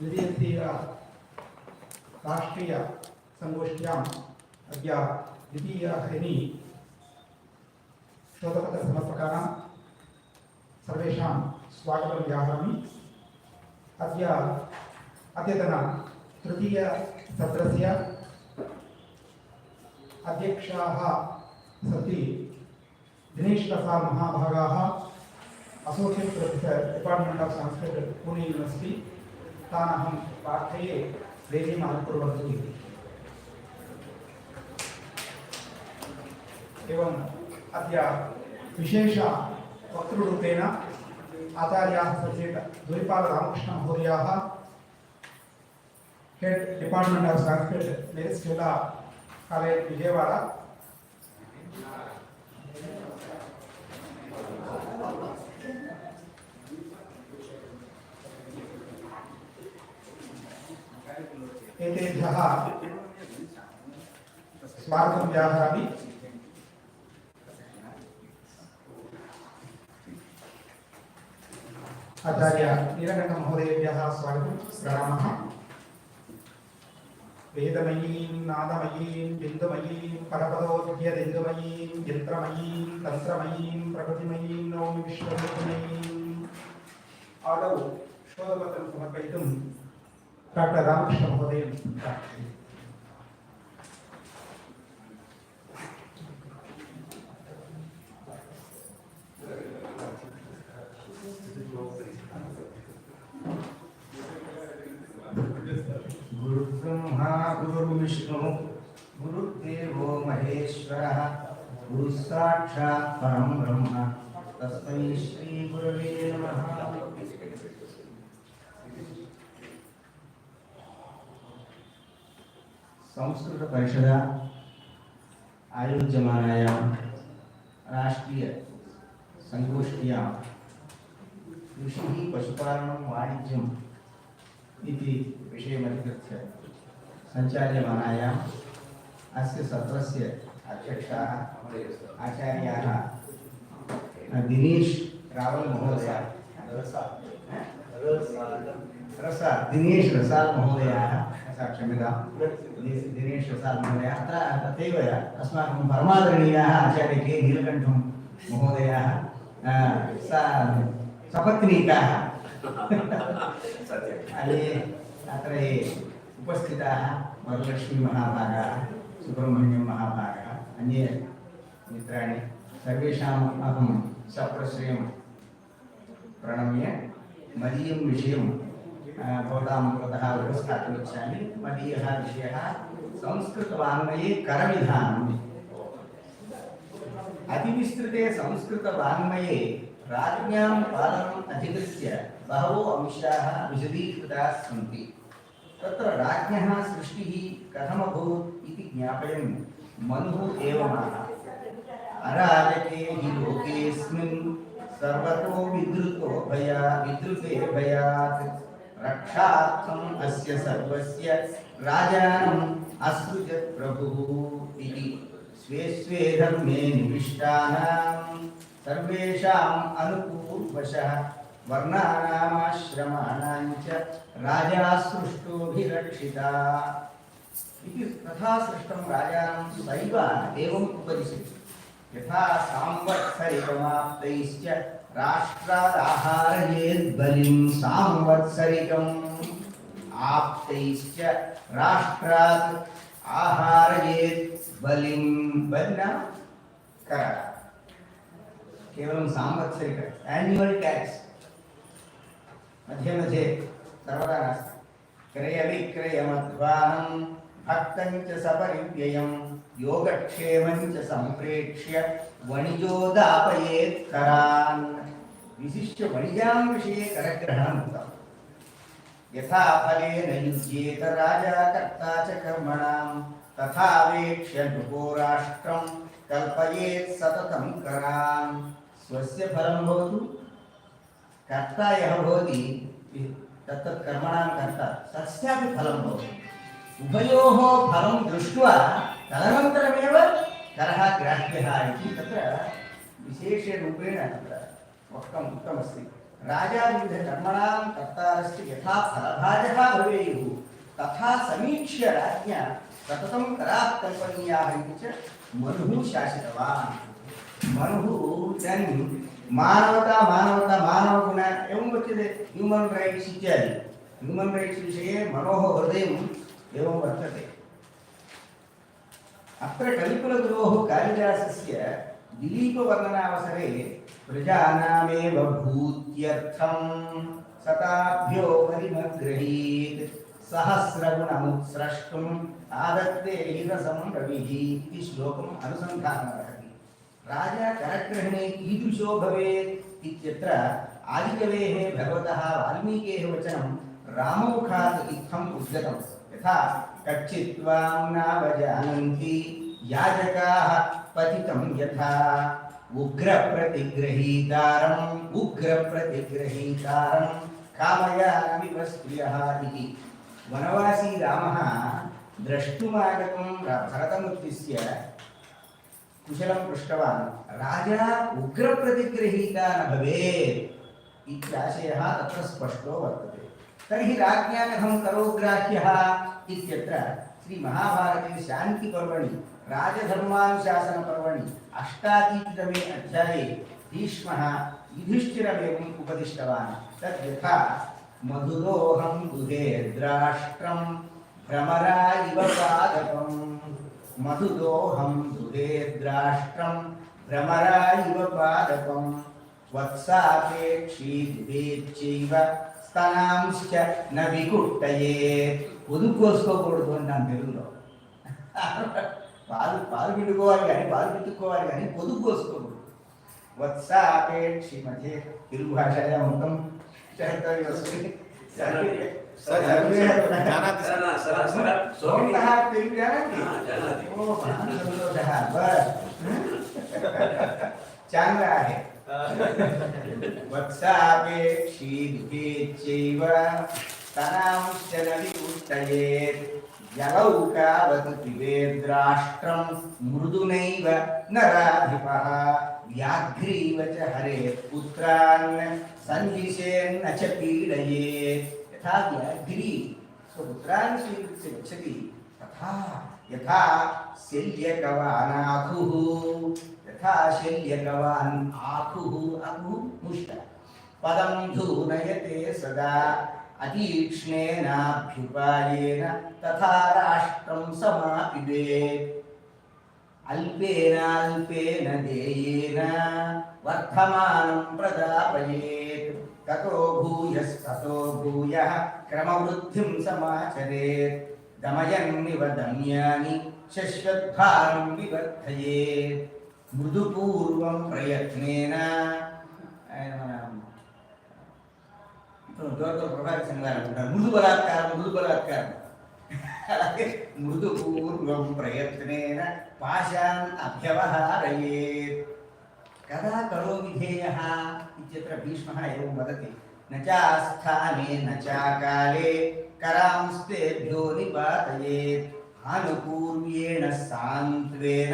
द्वितीय राष्ट्रीय संगोष्ठ्याम् अद्य द्वितीयदिने शोधपत्रसमर्पकानां सर्वेषां स्वागतं व्याहरामि। अद्यतन तृतीयसत्रस्य अध्यक्षाः सन्ति दिनेश प्रसाद महाभागाः, associate professor department of Sanskrit Pune university. तान् अहं प्रार्थये वेदीम् अलङ्कुर्वन्तु इति। एवम् अद्य विशेष वक्तृरूपेण आचार्याः सचेत द्वैपाल रामकृष्ण महोदयाः, head department of Sanskrit merit college Vijayawada, एतेभ्यः स्वागतं व्याहरामि। आचार्य नीलकण्ठ महोदयेभ्यः स्वागतं प्रणामः। वेदमयीं नादमयीं बिन्दुमयीं परपदोद्यदिन्दुमयीं यन्त्रमयीं तन्त्रमयीं प्रकृतिमयीं नौमि विश्वरूपिणीम्। आदौ शोधपत्रं समर्पयितुं डॉक्टर रामकृष्ण महोदय गुरुब्रह्मा गुरुर्विष्णु गुरुर्देवो महेश्वरः गुरुसाक्षात् परं ब्रह्म तस्मै श्री गुरवे नमः। संस्कृत परिषद आयोज्यमानायां राष्ट्रीय संगोष्ठ्यां कृषिः पशुपालनं वाणिज्यम् इति विषयमधिकृत्य सञ्चाल्यमानायाम् अस्य सत्रस्य अध्यक्षाः आचार्याः दिनेश रावल महोदयाः, दिनेश रसाल महोदयाः, क्षम्यतां, दिनेश रसाल महोदयाः, तथैव अस्माकं परमादरणीयाः आचार्य के नीलकण्ठं महोदयाः, सपत्नीकाः अत्र उपस्थिताः वरलक्ष्मी महाभागाः, सुब्रह्मण्यं महाभागाः, अन्ये मित्राणि सर्वेषाम् अहं सप्रश्रयं प्रणम्य मदीयं विषयं भवतां पुरतः उपस्थातुमिच्छामि। मदीयः विषयः संस्कृतवाङ्मये करविधानम्। अतिविस्तृते संस्कृतवाङ्मये राज्ञां पालनम् अधिकृत्य बहवो अंशाः विशदीकृताः सन्ति। तत्र राज्ञः सृष्टिः कथमभूत् इति ज्ञापयन् मनुः एवमाह। अराजके हि लोकेऽस्मिन् सर्वतो विद्रुते भयात् रक्षार्थम् अस्य सर्वस्य राजानम् असृजत् प्रभुः इति। स्वे स्वे धर्मे निविष्टानां सर्वेषाम् अनुकूलवशः वर्णानामाश्रमाणां च राजा सृष्टोऽभिरक्षिता इति। तथा सृष्टं राजानं सैव एवम् उपदिशति। यथा सांवत्सरिकमाप्तैश्च राष्ट्रादाहारयेत् बलिं सांवत्सरिकम् आप्तैश्च राष्ट्रात् आहारयेत् बलिं। बलिना कर केवलं सांवत्सरिक एन्युअल टैक्स मध्ये मध्ये सर्वदा नास्ति। क्रयविक्रयमध्वानं भक्तं च सपरिव्ययं योगक्षेमं च सम्प्रेक्ष्य वणिजो दापयेत् करान्। विशिष्य वणिजां विषये करग्रहणम् उक्तम्। यथा फलेन युज्येत राजा कर्ता च कर्मणां तथा वेक्ष्य नृपो राष्ट्रं कल्पयेत् सततं करान्। स्वस्य फलं भवतु, कर्ता यः भवति तत्तत् कर्मणां कर्ता तस्यापि फलं भवति। उभयोः फलं दृष्ट्वा तदनन्तरमेव करः ग्राह्यः इति तत्र विशेषरूपेण तत्र वक्तम् उक्तमस्ति। राजा विविधकर्मणां कर्तारस्य यथा फलभाजः भवेयुः तथा समीक्ष्य राज्ञा सततं करात् कल्पनीयाः इति च मनुः शासितवान्। मनुः इदानीं मानवता मानवता मानवगुण एवं उच्यते ह्यूमन् रैट्स् इत्यादि। ह्यूमन् रैट्स् विषये मनोः हृदयम् एवं वर्तते। अत्र कविकुलगुरोः कालिदासस्य दिलीपवर्णनावसरे प्रजानामेव भूत्यर्थं शताभ्यो परिमग्रहीत् सहस्रगुणमुत्स्रष्टुम् आदत्ते हिरसं रविः इति श्लोकम् अनुसन्धानमर्हति। राजा करग्रहणे कीदृशो भवेत् इत्यत्र आदिकवेः भगवतः वाल्मीकेः वचनं राममुखात् इत्थम् उद्गतं यथा कच्चित् त्वां नावजानन्ति याजकाः पतितं यथा उग्रप्रतिगृहीतारं कामयानमिव स्त्रियः इति। वनवासी रामः द्रष्टुमागतं भरतमुद्दिश्य कुशलं पृष्टवान्। राजा उग्रप्रतिगृहीता न भवेत् इत्याशयः तत्र स्पष्टो वर्तते। तर्हि राज्ञा कथं करोग्राह्यः इत्यत्र श्रीमहाभारते शान्तिपर्वणि राजधर्मानुशासनपर्वणि अष्टादशतमे अध्याये भीष्मः युधिष्ठिरमेवम् उपदिष्टवान्। तद् यथा मधुरोऽहं दुहेद्राष्ट्रं भ्रमरा इव पादपम् मधुरोऽहं दुहेद्राष्ट्रं भ्रमरा इव पादपम् वत्सापेक्षी दुहेच्चैव स्तनांश्च न विकुट्टयेत् పొదుపుకోసుకోకూడదు అని నాకు తెలుగులో పాలు పిండుకోవాలి కానీ పాలు పితుక్కోవాలి కానీ పొదుపు కోసుకోకూడదు. వత్సాపేక్షి మధ్య తెలుగు భాష మొత్తం चांगला आहे. वत्सापेक्षी दुहेच्चैव स्तनांश्च न विकुट्टयेत् जलौकावत् पिबेद्राष्ट्रं मृदुनैव नराधिपः व्याघ्रीव च हरेत् पुत्रान् सन्दिशेन्न च पीडयेत्। यथा व्याघ्री स्वपुत्रान् स्वीकृत्य गच्छति तथा यथा शल्यकवानाकुः यथा शल्यकवान् आकुः आकुः मुष्ट पदं धूनयते सदा अतीक्ष्णेनाभ्युपायेन तथा राष्ट्रं समापिबेत् अल्पेनाल्पेन देयेन वर्धमानं प्रदापयेत् ततो भूयस्ततो भूयः क्रमवृद्धिं समाचरेत् दमयन्निव दम्यानि शश्वद्भारं विवर्धयेत् मृदुपूर्वं प्रयत्नेन ప్రభావి సంఘాలు అంటారు మృదు బలాత్కారం అలాగే మృదుపూర్వం ప్రయత్నేన పాశాన్ అభ్యవహారయేత్ కదా కరోమి ధ్యేయః ఇత్యత్ర భీష్మः एवं वदति न चास्थाने न चाकाले करांस्तेभ्यो निपातयेत् आनुपूर्व्येण सान्त्वेन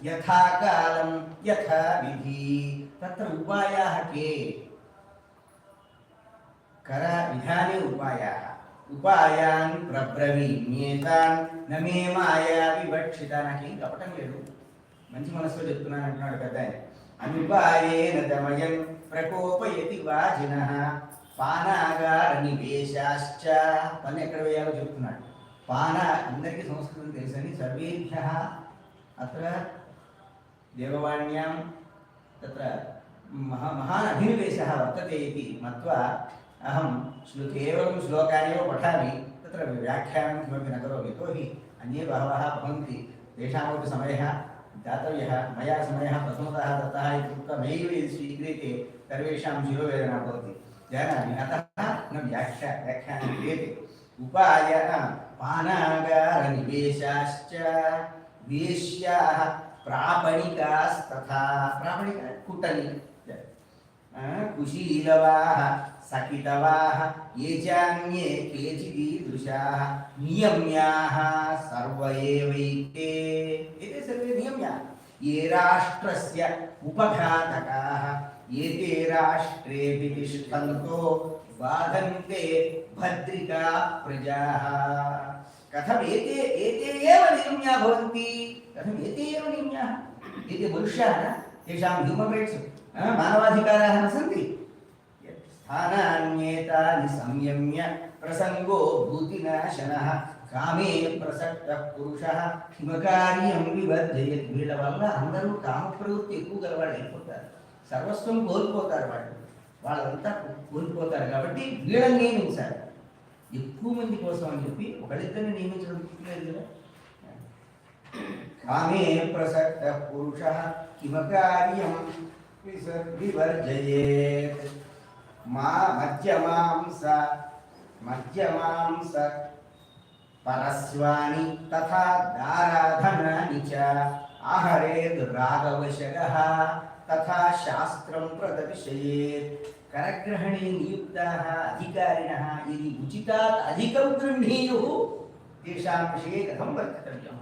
यथा कालं यथा विधि। तत्र उपायाः के कर विधाने उपायाः उपायान् प्रब्रवीम्येतान् न मे माया विवक्षिता। नाकेం కపటం లేదు మంచి మనసుతో చెప్తున్నాను అంటున్నాడు పెద్ద ఆయన. అనుపాయేన దమయన్ ప్రకోపయతి వాజినః పానాగార నివేశాశ్చ పన్ను ఎక్కడ వేయాలో చెప్తున్నాడు. పాన అందరికీ సంస్కృతం తెలుసని సర్వేభ్యः అత్ర దేవవాణ్యాం తత్ర महान् अभिनिवेशः वर्तते इति मत्वा अहं केवलं श्लोकानेव पठामि तत्र व्याख्यानं किमपि न करोमि। यतोहि अन्ये बहवः भवन्ति तेषामपि समयः दातव्यः। मया समयः प्रथमतः दत्तः इति उक्त्वा नैव यदि स्वीक्रियते सर्वेषां शिरोवेदना भवति जानामि। अतः न व्याख्यानं क्रियते। उपायः पानागारनिवेशाश्च वेश्याः प्रापणिकास्तथा प्रापणिका कुटनी कुशीलवाः सकितवाः ये चान्ये केचिदीदृशाः नियम्याः सर्व एवैते। एते सर्वे नियम्याः ये राष्ट्रस्य उपघातकाः ఏతే రాష్ట్రే వితిష్టంతో బాధంతే భద్రికా ప్రజాః కథం ఏతే ఏతే ఏవ నియమ్యా భవంతి కథం ఏతే ఏవ నియమ్యాः ఏతే మనుష్యాः तेषां హ్యూమన్ రైట్స్ మానవాధికారాः न सन्ति स्थानान्येतानि संयम्य प्रसंगो भूतिनाशनः కామే ప్రసక్త పురుషः హిమకార్యం వివర్జయత్ వీళ్ళ వల్ల అందరూ కామ ప్రవృత్తి ఎక్కువ గలవాళ్ళు అయిపోతారు సర్వస్వం కోల్పోతారు వాళ్ళంతా కోల్పోతారు కాబట్టి వీళ్ళని నియమించాలి ఎక్కువ మంది కోసం అని చెప్పి ఒకళ్ళిద్దరిని నియమించడం లేదు కదా కామే ప్రసక్త పురుషः కిమకార్యం వివర్జయేత్ మధ్యమాంస పరస్వాని తథా దారాధనాని చ ఆహరేద్ రాగవశగః తథా శాస్త్రం ప్రదర్శయేత్ కరగ్రహణే నియుక్తాः అధికారిణः యది ఉచితాత్ అధికం గృహ్ణీయుః తేషాం విషయే కథం వర్తితవ్యం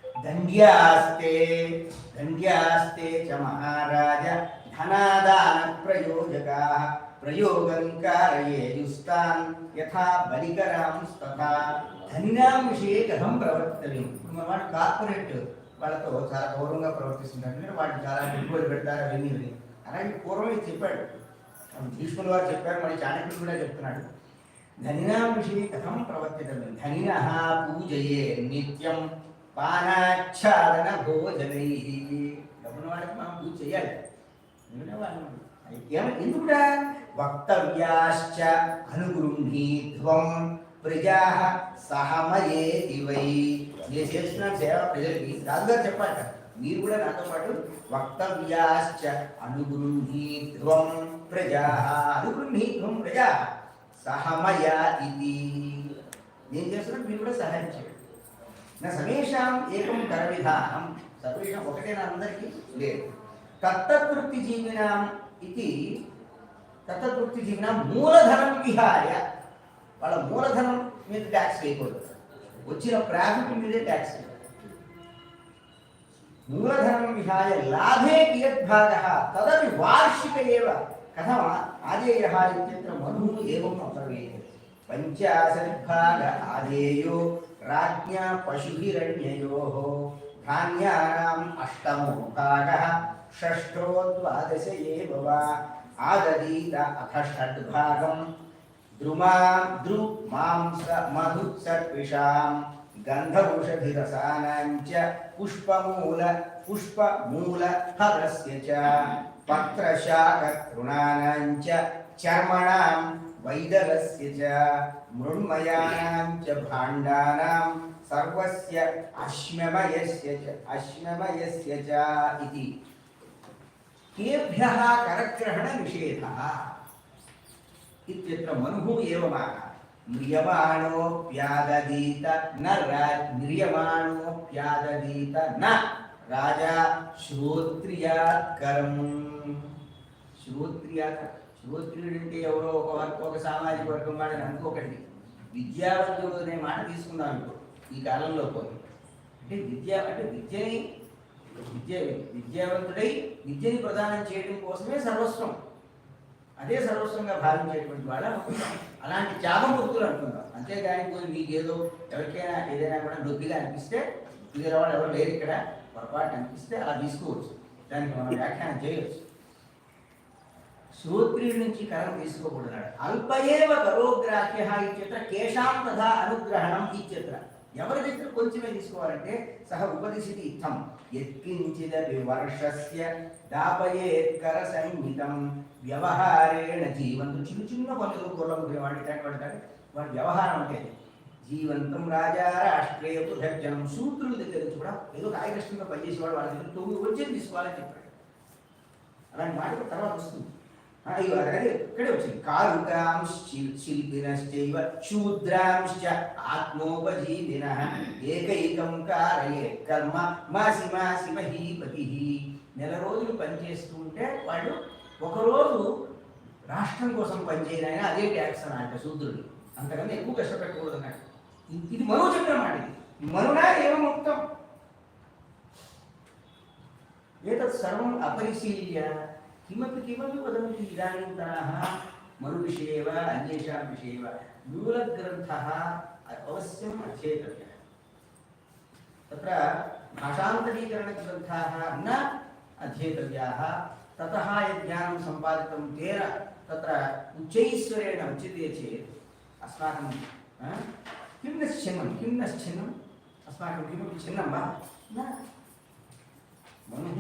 దండ్యాస్తే చ మహారాజ ధనాదాన ప్రయోజకాः ప్రయోగం కారయేయుస్తాన్ యథా బలికరాంస్తథా ధనినాం విషయే కథం ప్రవర్తితవ్యం ఇప్పుడు మన వాడు కార్పొరేట్ వాళ్ళతో చాలా గౌరవంగా ప్రవర్తిస్తుంటారు ఎందుకంటే వాటిని చాలా పెట్టుబడి పెడతారు అవన్నీ అలాగే పూర్వమే చెప్పాడు భీష్ముల వారు చెప్పారు మళ్ళీ చాణక్యుడు కూడా చెప్తున్నాడు ధనినాం విషయే కథం ప్రవర్తితవ్యం ధనినః పూజయే నిత్యం పానాచ్ఛాదన భోజనైః డబ్బున్న వాడికి మనం పూజ చేయాలి ఎందుకుడా వక్తవ్యాశ్చ అనుగృహీత్వం ప్రజాః సహమయేతి వై నేను చేస్తున్నాను సేవ ప్రజలకి రాజుగారు చెప్పాట మీరు కూడా నాతో పాటు వక్తవ్యాశ్చ అనుగృహీత్వం ప్రజాః అనుగృహీత్వం ప్రజాః సహమయా ఇది నేను చేస్తున్నాను మీరు కూడా సహాయం చేయండి నా సమేషాం ఏకం కర విధానం సర్వేషాం ఒకటేనా అందరికీ లేదు తత్తవృత్తి జీవినాం ఇది తత్తవృత్తి జీవినాం మూలధనం విహాయ వాళ్ళ మూలధనం మీద ట్యాక్స్ వేయకూడదు వచ్చిన ప్రాఫిట్ మీదే ట్యాక్స్ మూలధనం విహాయ లాభే కియద్భాగः తదపి వార్షిక ఏవ కథం ఆదేయः ఇత్యత్ర మనుః ఏవం అబ్రవీత్ 50 భాగ ఆదేయో राज्ञा पशुभिरण्ययोः धान्यानाम् 8मो भागः षष्ठो 12 एव वा आददीत अथ षड्भागं द्रुमांस मधुत्सर्पिषां गन्धौषधिरसानां च पुष्पमूलफलस्य च पत्रशाकतृणानां च चर्मणां वैदलस्य च मृण्मयानां च भाण्डानां सर्वस्य अश्ममयस्य च इति केभ्यः करग्रहण निषेधः इत्यत्र मनुः एवमाह म्रियमाणोऽप्याददीत न राजा श्रोत्रियात्करम् శ్రోత్రియుడంటే ఎవరో ఒక సామాజిక వర్గం వాడని అనుకోకండి విద్యావంతుడు అనే మాట తీసుకుందాం ఇప్పుడు ఈ కాలంలో పోయి అంటే విద్యావంతుడై విద్యని ప్రదానం చేయడం కోసమే సర్వస్వం అదే సర్వస్వంగా భావించేటువంటి వాళ్ళ అలాంటి త్యాగమూర్తులు అనుకుందాం అంతేగాని పోయి మీకేదో ఎవరికైనా ఏదైనా కూడా నొప్పిగా అనిపిస్తే ఇదే వాళ్ళు ఎవరు లేరు ఇక్కడ పొరపాటు అనిపిస్తే అలా తీసుకోవచ్చు దానికి మనం వ్యాఖ్యానం చేయవచ్చు శ్రోత్రియుడి నుంచి కరం తీసుకోకూడదు అల్పయేవ కరోగ్రాహ్య ఇత్యత్ర కేశాం తథా అనుగ్రహణం ఇత్యత్ర ఎవరి దగ్గర కొంచెమే తీసుకోవాలంటే సహ ఉపదిశితి ఇత్థం యత్కించిదపి వర్షస్య దాపయేత్కర సంహితం వ్యవహారేణ జీవంతం చిన్న పనులు కుర్రం వాడి వాడి వ్యవహారం అంటే జీవంతం రాజా రాష్ట్రే పృథగ్జనం సూత్రుల దగ్గర నుంచి కూడా ఏదో కాయకష్టంగా పనిచేసేవాడు వాళ్ళ దగ్గర 9 వచ్చేది తీసుకోవాలని చెప్పాడు అలాంటి మాట తర్వాత వస్తుంది ఇక్కడే వచ్చింది కారుకాంశిల్పినశ్చైవ శూద్రాంశ్చ ఆత్మోపజీవినః ఏకైకం కారయే కర్మ మాసి మాసి మహీపతిః నెల రోజులు పనిచేస్తూ ఉంటే వాళ్ళు ఒకరోజు రాష్ట్రం కోసం పనిచేయనైనా అదే ట్యాక్స్ అన్నట్టు శూద్రుడు అంతకన్నా ఎక్కువ కష్టపెట్టకూడదు అన్నట్టు ఇది మనువు చెప్పిన మాట ఇది మనునా ఏమముక్తం ఏతత్ సర్వం అపరిశీల్య किमपि किमपि वदन्ति इदानीन्तनाः मनुविषये वा अन्येषां विषये वा मूलग्रन्थः अवश्यम् अध्येतव्यः तत्र भाषान्तरीकरणग्रन्थाः न अध्येतव्याः ततः यज्ञानं सम्पादितं तेन तत्र उच्चैश्वरेण उच्यते चेत् अस्माकं किं न छिन्नम् अस्माकं किमपि छिन्नं वा न मनुः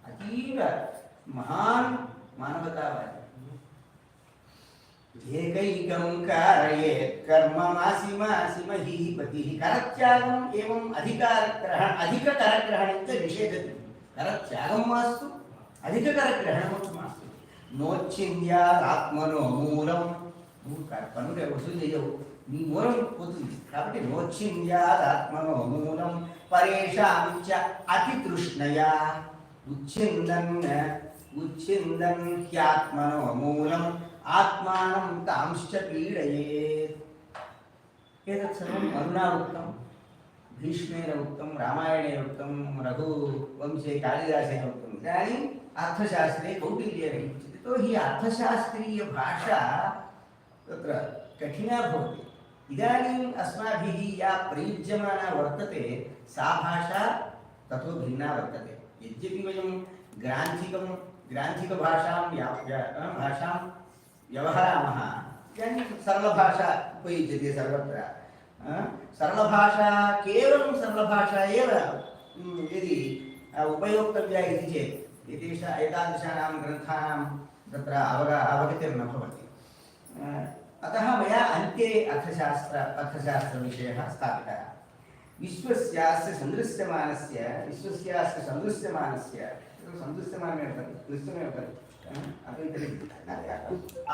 अतीव महान् मानवतावादी एकैकं कारयेत् कर्ममासि महीपतिः करत्यागम् एवम् अधिककरग्रहणं च निषेधति करत्यागं मास्तु अधिककरग्रहणं मास्तु नोच्छिन्द्यादात्मनो मूलं పనులు వసూలు చేయవు నీ మూలం పోతుంది కాబట్టి నోచ్ఛింద్యాదాత్మనో మూలం పరేషాంచ అతి తృష్ణయా ఉచ్ఛిందన్ హ్యాత్మనో మూలం ఆత్మానం తాంశ్చ పీడయేత్ ఏతత్ సర్వం మరునా ఉక్తం భీష్మేన ఉక్తం రామాయణేన ఉక్తం రఘువంశే కాళిదాసేన ఉక్తం ఇదాनीम् अर्थशास्त्रे कौटिल्येन उच्यते तो हि अर्थशास्त्रीयभाषा तत्र कठिना भवति इदानीम् अस्माभिः या प्रयुज्यमाना वर्तते सा भाषा ततो भिन्ना वर्तते यद्यपि वयं ग्रान्थिकभाषां भाषां व्यवहरामः इदानीं सरलभाषा उपयुज्यते सर्वत्र सरलभाषा केवलं सरलभाषा एव यदि उपयोक्तव्या इति चेत् एतादृशानां ग्रन्थानां तत्र अवगतिर्न भवति अतः मया अन्ते अर्थशास्त्रविषयः स्थापितः विश्वस्यास्य सन्दृश्यमानस्य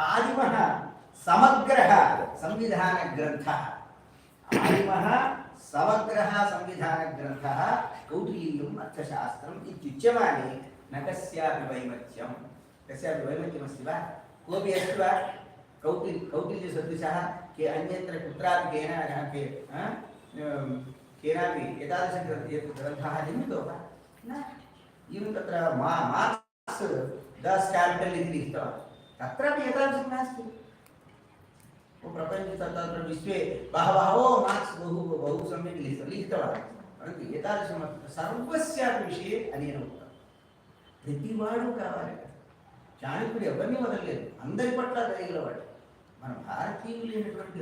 आदिमः समग्रः संविधानग्रन्थः कौटिल्यम् अर्थशास्त्रम् इत्युच्यमाने न कस्यापि वैमत्यमस्ति वा कोऽपि अस्ति वा कौटिल्यसदृशः के अन्यत्र कुत्रापि केनापि एतादृशग्रन्थाः निर्मितो वा न इवं तत्र मार्क्स् दास् क्यापिटल् इति लिखितवान् तत्रापि एतादृशं नास्ति प्रपञ्चे तत्र विश्वे बहवः मार्क्स् बहु सम्यक् लिखितवान् परन्तु एतादृशं सर्वस्यापि विषये अनेन उक्तं ప్రతివాడు కావాలి చాణక్యుడు ఎవరిని వదలలేదు అందరి పట్ల దయగలవాడు మన భారతీయులైనటువంటి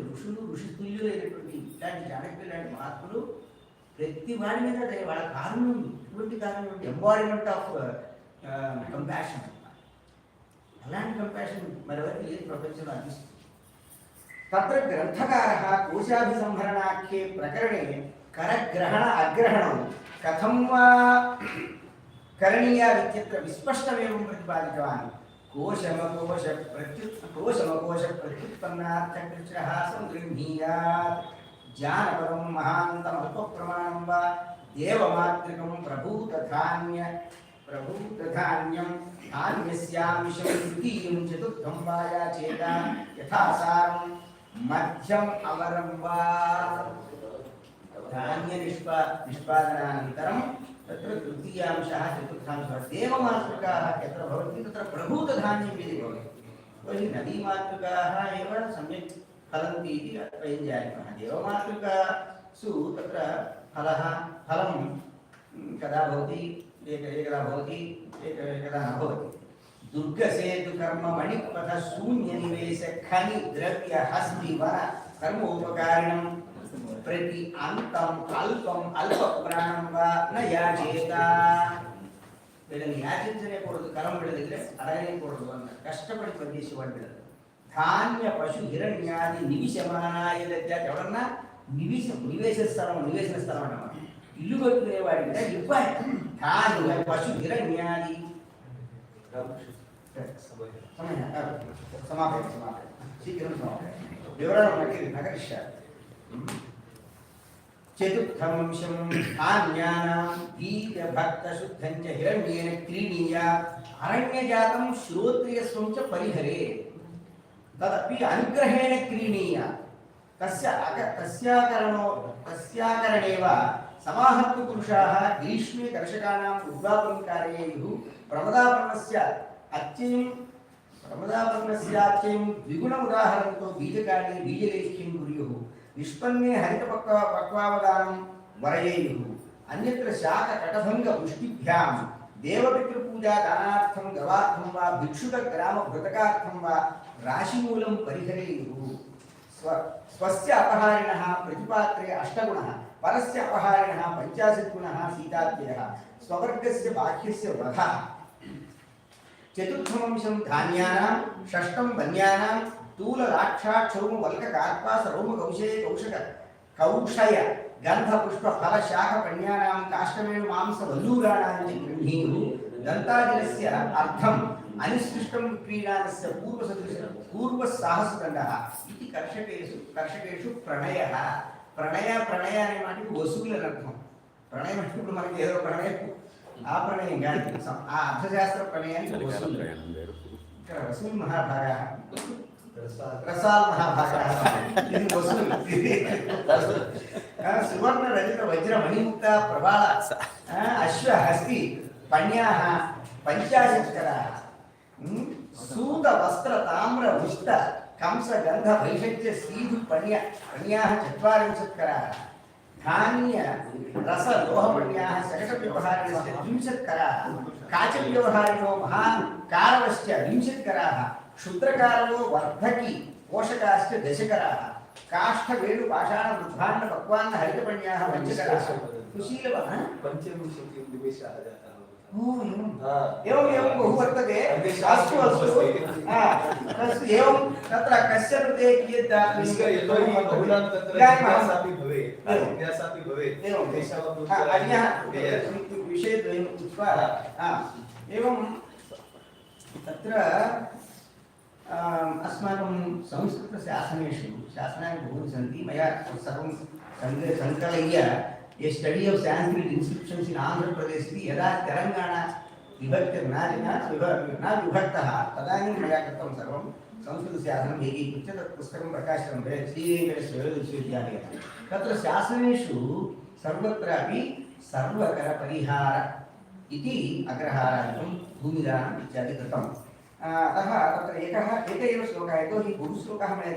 ఋషితుల్యులైనటువంటి ఇలాంటి చాణక్యులు లాంటి మహాత్ములు ప్రతి వాడి మీద దయ వాళ్ళ కారణం ఉంది ఎటువంటి కారణం ఉంది ఎంబాడిమెంట్ ఆఫ్ కంపాషన్ అలాంటి కంపాషన్ మరెవరికి లేదు ప్రపంచంలో అందిస్తుంది తత్ర గ్రంథకారः కోశాభిసంహరణాఖ్యే ప్రకరణే करग्रहण अग्रहणं कथं वा करणीया इत्यत्र विस्पष्टमेव प्रतिपादितवान् कोशमकोशप्रत्युत्पन्नार्थकृच्छ्रः संगृह्णीयात् जानपदं महान्तम् अल्पप्रमाणं वा देवमातृकं प्रभूतधान्यं धान्यस्यांशं द्वितीयं चतुर्थं वा याचेत यथासारं मध्यम् अवरं वा धान्य निष्पादनानन्तरं तत्र तृतीयांशः चतुर्थांशः देवमातृकाः यत्र भवन्ति तत्र प्रभूतधान्यम् इति भवति तर्हि नदीमातृकाः एव सम्यक् फलन्ति इति वयं जानीमः देवमातृकासु तत्र फलं कदा भवति एकदा भवति एकदा न भवति दुर्गसेतुकर्म मणिपथ शून्यनिवेश खनि द्रव्य हस्ति वन कर्मोपकारिणं प्रति अंतम अल्पम अल्पप्राणं वा न याचेत వీళ్ళని యాచించనేకూడదు కలం బిడదిగ్రే అడగనేకూడదు అన్న కష్టపడి పనిచేసేవాడు బిడదు ధాన్య పశు హిరణ్యాది నివిశమానాయ ఎవరన్నా నివేశన స్థలం అన్నమాట ఇల్లు కట్టుకునేవాడి మీద ఇవ్వాలి ధాన్య పశు హిరణ్యాది సమాపయ శీఘ్రం సమాపయ వివరణం నగరిష్యాలి चतुर्थंशं धान्यानां वीर्यभक्तशुद्धं च हिरण्येन क्रीणीयात् अरण्यजातं श्रोत्रियस्वं च परिहरेत् तदपि अनुग्रहेण क्रीणीयात् तस्याकरणेव समाहर्तपुरुषाः ग्रीष्मे कर्षकाणाम् उद्वापनं कारयेयुः प्रमदापन्नस्य अत्यं प्रमदापन्नस्यात्यं द्विगुणमुदाहरणतो बीजकाले बीजलेख्यं कुर्युः निष्पन्ने हरितपक्वावदानं वरयेयुः अन्यत्र शाककटभङ्गपुष्टिभ्यां देवपितृपूजा दानार्थं गवार्थं वा भिक्षुकग्रामभृतकार्थं वा राशिमूलं परिहरेयुः स्वस्य अपहारिणः प्रतिपात्रे अष्टगुणः परस्य अपहारिणः 50 गुणः सीतात्ययः स्ववर्गस्य बाह्यस्य वधः चतुर्थमंशं धान्यानां षष्ठं वन्यानां कौशय गन्धपुष्पफलशाखपण्यानां काष्ठवेणुमांसवल्लूराणां च गृह्णीयुः दन्तादिनस्य अर्थम् अनिसृष्टं क्रीडानस्य पूर्वसाहसदण्डः इति कर्षकेषु प्रणयः प्रणय అనే మాటకి వసూలు అని అర్థం ప్రణయం అంటే ఇప్పుడు మనకి ఏదో ప్రణయం ఆ ప్రణయం కాదు ఆ అర్థశాస్త్ర ప్రణయానికి వసూలు ఇక్కడ వసూలు మహాభాగः రసాల్ మహాభాగः ఇది వసూలు సువర్ణ రజిత వజ్ర మణిముక్త ప్రబాల అశ్వ హస్తి పణ్యాః పంచాశత్కరాः सूत वस्त्र ताम्र उष्ट कंस गंध वैषज्य सीधु पण्याः 40 धान्य रस लोह पण्याः शकट व्यवहारिणस्य 30 काच व्यवहारिणो महाकारवश्च 20 क्षुद्रकारो वर्धकी पोषकाश्च 10 काष्ठ वेणु पाषाण वृद्धान्न पक्वान्न हरितपण्याः 5 कुशीलवः पंचविंशति निमेषाः जातः एवं बहु वर्तते अस्तु अस्तु एवं तत्र कस्य कृते कियत् अन्यः विषयद्वयम् उक्त्वा एवं तत्र अस्माकं संस्कृतशासनेषु शासनानि बहूनि सन्ति मया सर्वं सङ्कलय्य A study of Sanskrit inscriptions in Andhra Pradesh यदा तेलंगाना विभक्त विभक्तः तदानीं मया कृतं सर्वं संस्कृतशासनम् एकीकृत्य तत् पुस्तकं प्रकाशितं श्रीवेङ्कटेश्वरविश्वविद्यालयेन तत्र शासनेषु सर्वत्रापि सर्वकरपरिहार इति अग्रहारादिकं भूमिदानम् इत्यादि कृतम् अतः तत्र एक एव श्लोकः यतोहि बहु श्लोकाः मया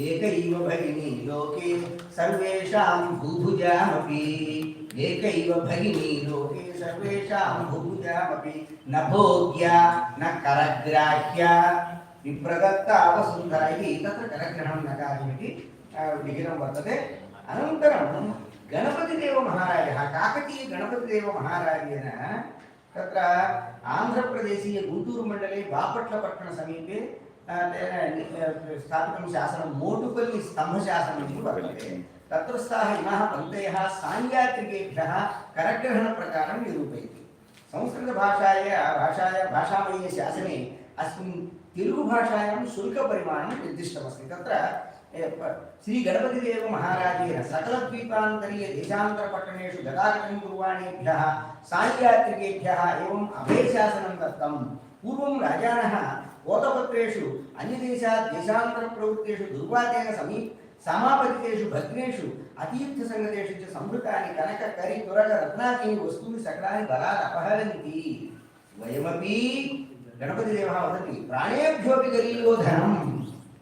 एकैव भगिनी लोके सर्वेषां भूभुजामपि एकैव भगिनी लोके सर्वेषां भूभुजामपि न भोग्या न करग्राह्या विप्रदत्ता वसुन्धरा इति तत्र करग्रहणं न कार्यमिति लिखितं वर्तते अनन्तरं गणपतिदेवमहाराजः काकतीय गणपतिदेवमहाराजेन तत्र आन्ध्रप्रदेशीय गुंटूरु मंडले बापट्लपट्टण समीपे स्थापितं शासनं मोटुपल्ली स्तंभशासनम् इति वर्तते तत्रस्थाः इमाः पङ्क्तयः साङ्ख्यात्रिकेभ्यः करग्रहणप्रकारं निरूपयति संस्कृतभाषामये शासने अस्मिन् तेलुगुभाषायां शुल्कपरिमाणं निर्दिष्टमस्ति तत्र श्री गणपतिदेव महाराजेन सकलद्वीपान्तरीय देशान्तरपट्टणेषु गतागतं कुर्वाणेभ्यः साङ्ख्यात्रिकेभ्यः एवम् अभयशासनं दत्तं पूर्वं राजानः ओतपत्रेषु अन्यदेशात् देशान्तरप्रवृत्तेषु दुर्वातेन समापतितेषु भग्नेषु अतीर्थसङ्गतेषु च संवृतानि कनक करि तुरग रत्नादीनि वस्तूनि सकलानि बलात् अपहरन्ति वयमपि गणपतिदेवः वदति प्राणेभ्योऽपि गरीयो धनम्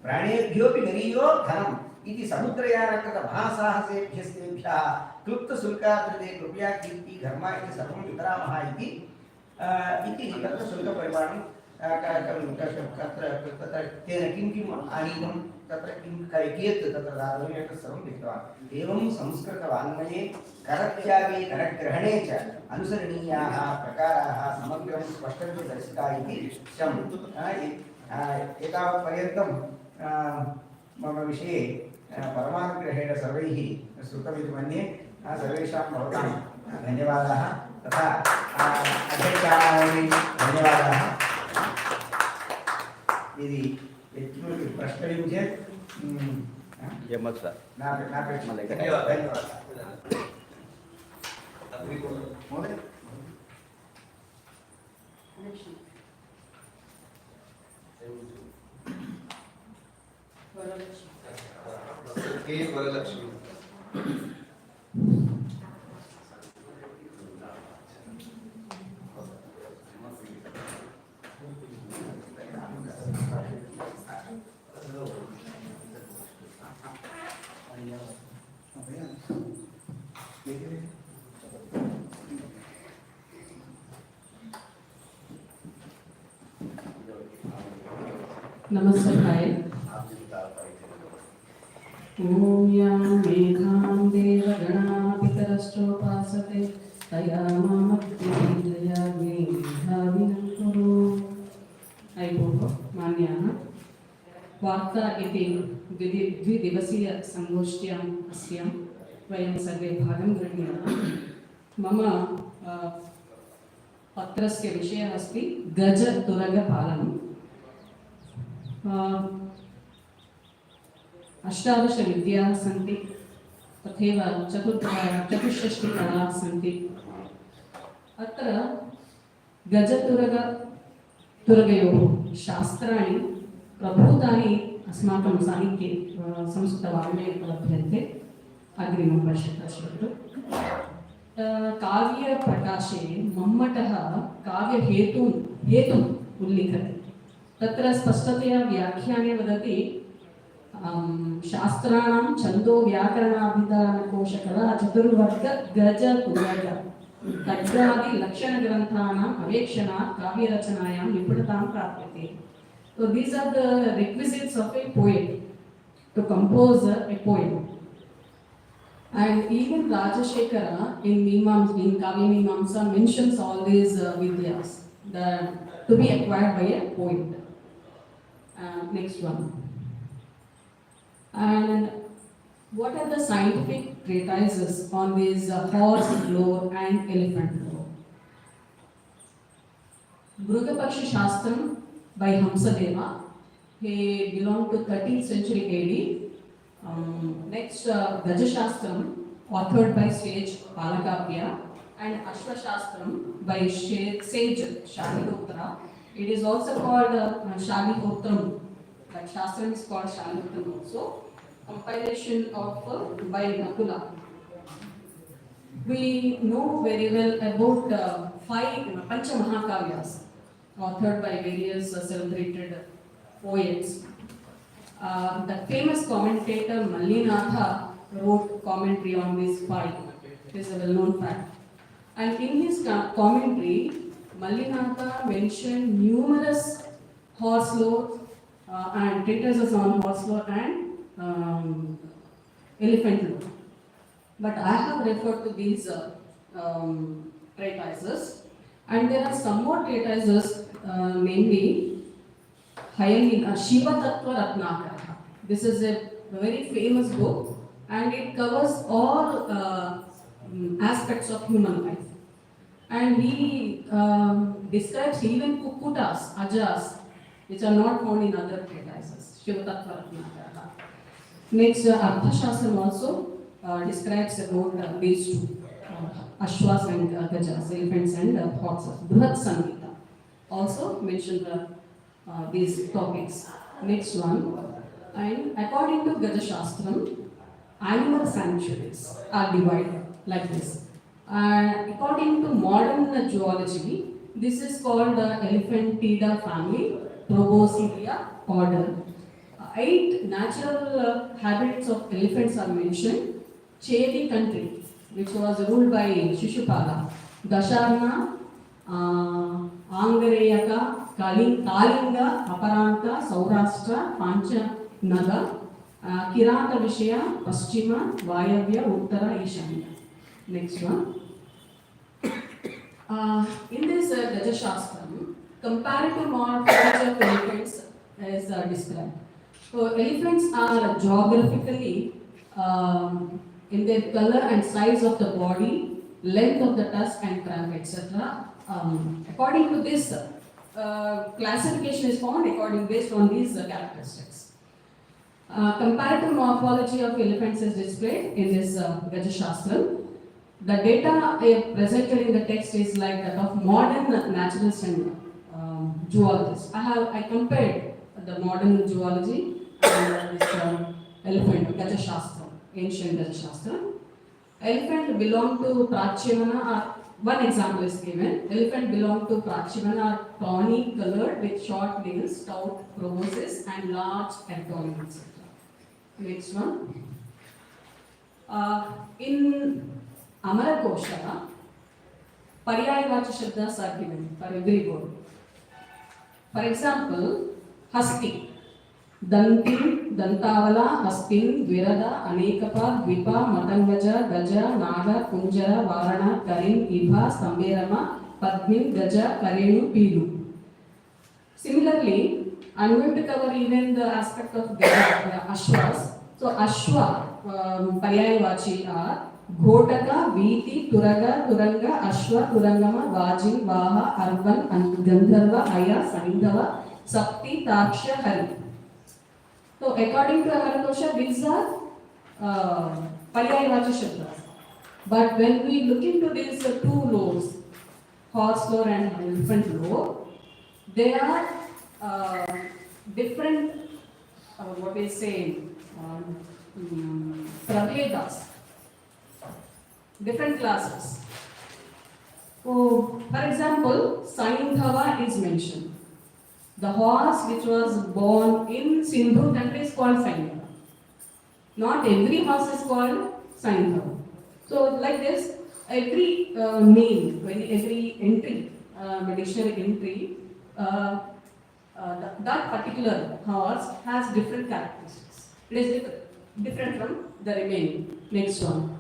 प्राणेभ्योऽपि गरीयो धनम् इति समुद्रयानकृत महासाहसेभ्यस्तेभ्यः क्लुप्तशुल्काकृते कृपया कीर्ति धर्म इति सर्वं वितरामः इति तत्र शुल्कपरिमाणं तत्र तेन किं किम् आनीतं तत्र किं कियत् तत्र दातव्यम् एतत् सर्वं लिखितवान् एवं संस्कृतवाङ्मये करत्यागे करग्रहणे च अनुसरणीयाः प्रकाराः समग्रं स्पष्टं दर्शिता इति शम् एतावत्पर्यन्तं मम विषये परमानुग्रहेण सर्वैः श्रुतमिति मन्ये सर्वेषां भवतां धन्यवादाः तथा अध्यक्षाणामपि धन्यवादाः यदि यत्किमपि प्रष्टव्यं चेत् धन्यवादाः महोदय वरलक्ष्मी नमस्ते। ॐ यां मेधां देवगणापितरश्चोपासते तया मामग्निजयाग्ने मेधाविनं कुरु। अय्योः मान्याः, वार्ता इति द्विदिवसीयसङ्गोष्ठ्याम् अस्यां वयं सर्वे भागं गृह्णीमः। मम पत्रस्य विषयः अस्ति गजतुरगपालनम्। 18 विद्याः सन्ति, तथैव 64 कलाः सन्ति। अत्र गजतुरगयोः शास्त्राणि प्रभूतानि अस्माकं साहित्ये संस्कृतवाङ्मये उपलभ्यन्ते। अग्रिमं पश्यतु। काव्यप्रकाशे मम्मटः काव्यहेतुम् उल्लिखति। तत्र स्पष्टतया व्याख्याने वदति शास्त्राणां छन्दो व्याकरणाभिधानकोशकला चतुर्वर्ग गजतुरग तज्ञादि लक्षणग्रन्थानाम् अवेक्षणात् काव्यरचनायां निपुणतां प्राप्यते. So these are the requisites of a poet to compose a poem. And even Rajashekara in Kavya Mimamsa mentions all these vidyas to be acquired by a poet. Next one. And what are the scientific treatises on this horse lore and elephant lore? Mrugapaksha Shastram by Hamsadeva. He belonged to 13th century AD. Next, Gaja Shastram, authored by sage Palakapya, and Ashwa Shastram by sage Shalihotra. It is also called Shalihotram. That Shastram is called Shalihotram also. Compilation of by Nakula. We know very well about 5 Panchamahakavyas authored by various celebrated poets. The famous commentator Mallinatha wrote commentary on these 5. It is a well-known fact. And in his commentary, Mallinatha mentioned numerous horse lore and treatises on horse lore and elephant lore. But I have referred to these treatises, and there are some more treatises, namely Shiva Tattva Ratnakara. This is a very famous book, and it covers all aspects of human life. And he describes even Kukutas, Ajas, which are not found in other treatises. Shiva Tattva Ratnakara. Next, Arthashastram also describes about these two, Ashwas and Gajas, elephants and horses. Bruhat Samhita also mentioned these topics. Next one, and according to Gaja Shastram, animal sanctuaries are divided like this. According to modern zoology, this is called Elephantida family, Proboscidea order. 8 natural habits of elephants are mentioned. Chedi country, which was ruled by Shishupala, Dasharna, Angareyaka, Kalinga, Aparanta, Saurashtra, Panchanaga, Kirata Vishaya, Paschima, Vayavya, Uttara, Ishanya. Next one. In this Gaja Shastram, comparative morphology of elephants is described. So elephants are geographically in their color and size of the body, length of the tusk and trunk, etc. According to this, classification is found based on these characteristics. Comparative morphology of elephants is displayed in this Gaja Shastram. The data presented in the text is like that of modern naturalists and zoologists. I compared the modern zoology and this elephant Gaja Shastram, ancient Gaja Shastram. Elephant belong to Prachimana. One example is given. Elephant belong to Prachimana are tawny colored with short nails, stout proboscis and large abdomen, etc. Next one. In Amarakosha, Paryayavacha Shabdas are given for every word. For example, Hasti, Dantin, Dantavala, Hastin, Virada, Anekapa, Vipa, Matangaja, Gaja, Naga, Kunjara, Varana, Karin, Ibha, Samberama, Padmin, Gaja, Karenu, Pilu. Similarly, I'm going to cover even the aspect of Ashwas. So Ashwa, Paryayavachi are Ghotaka, Viti, Turaga, Turanga, Ashwa, Turangama, Vajin, Vaha, Arvan, Gandharva, Aya, Sanindhava, Sakti, Taksha, Hari. So according to Amarakosha, these are Paryayavachi Shabdas. But when we look into these two laws, horse lore and elephant lore, they are different, what we say, prabhedas, different classes. So, for example, Saindhava is mentioned. The horse which was born in Sindhu country is called Saindhava. Not every horse is called Saindhava. So, like this, every name, every entry, dictionary entry, that particular horse has different characteristics. It is different from the remaining. Next one.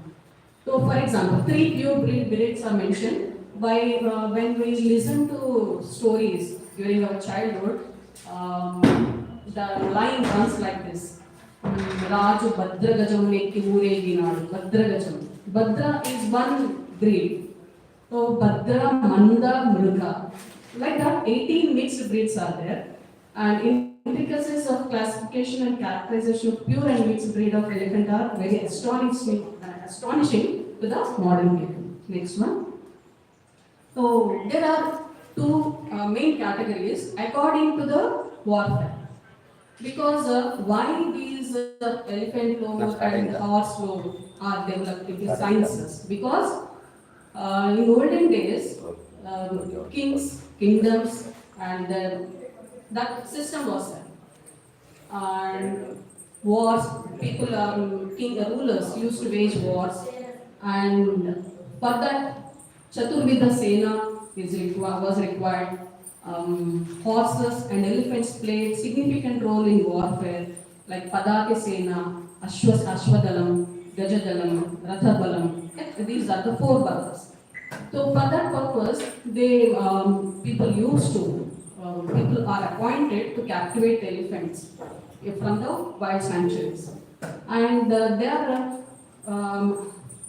So, for example, 3 pure breeds are mentioned. By when we listen to stories during our childhood, the line runs like this: Raju Bhadragajam neki Ureginadu. Bhadragajam. Bhadra is one breed. So Bhadra, Manda, Mruga. Like that, 18 mixed breeds are there. And intricacies of classification and characterization of pure and mixed breed of elephant are very astonishing to the modern people. Next one. So there are two main categories according to the warfare. Because why these elephant lore and horse lore are developed into sciences? Because in olden days, kings, kingdoms, and that system was there. And wars, people, rulers used to wage wars, and for that, Chaturvidha Sena was required. Horses and elephants played significant role in warfare, like Padake Sena, Ashwadalam, Gajadalam, Rathabalam. These are the 4 brothers. So for that purpose, people are appointed to captivate elephants from the wild sanctuaries. And there are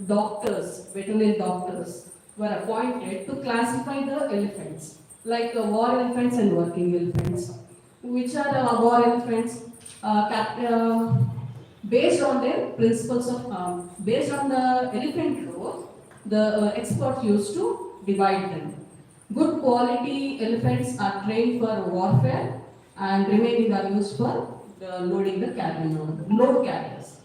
doctors, veterinary doctors, were appointed to classify the elephants, like war elephants and working elephants. Which are war elephants? Based on their principles of, based on the elephant lore, the experts used to divide them. Good quality elephants are trained for warfare, and remaining are used for loading the load carriers.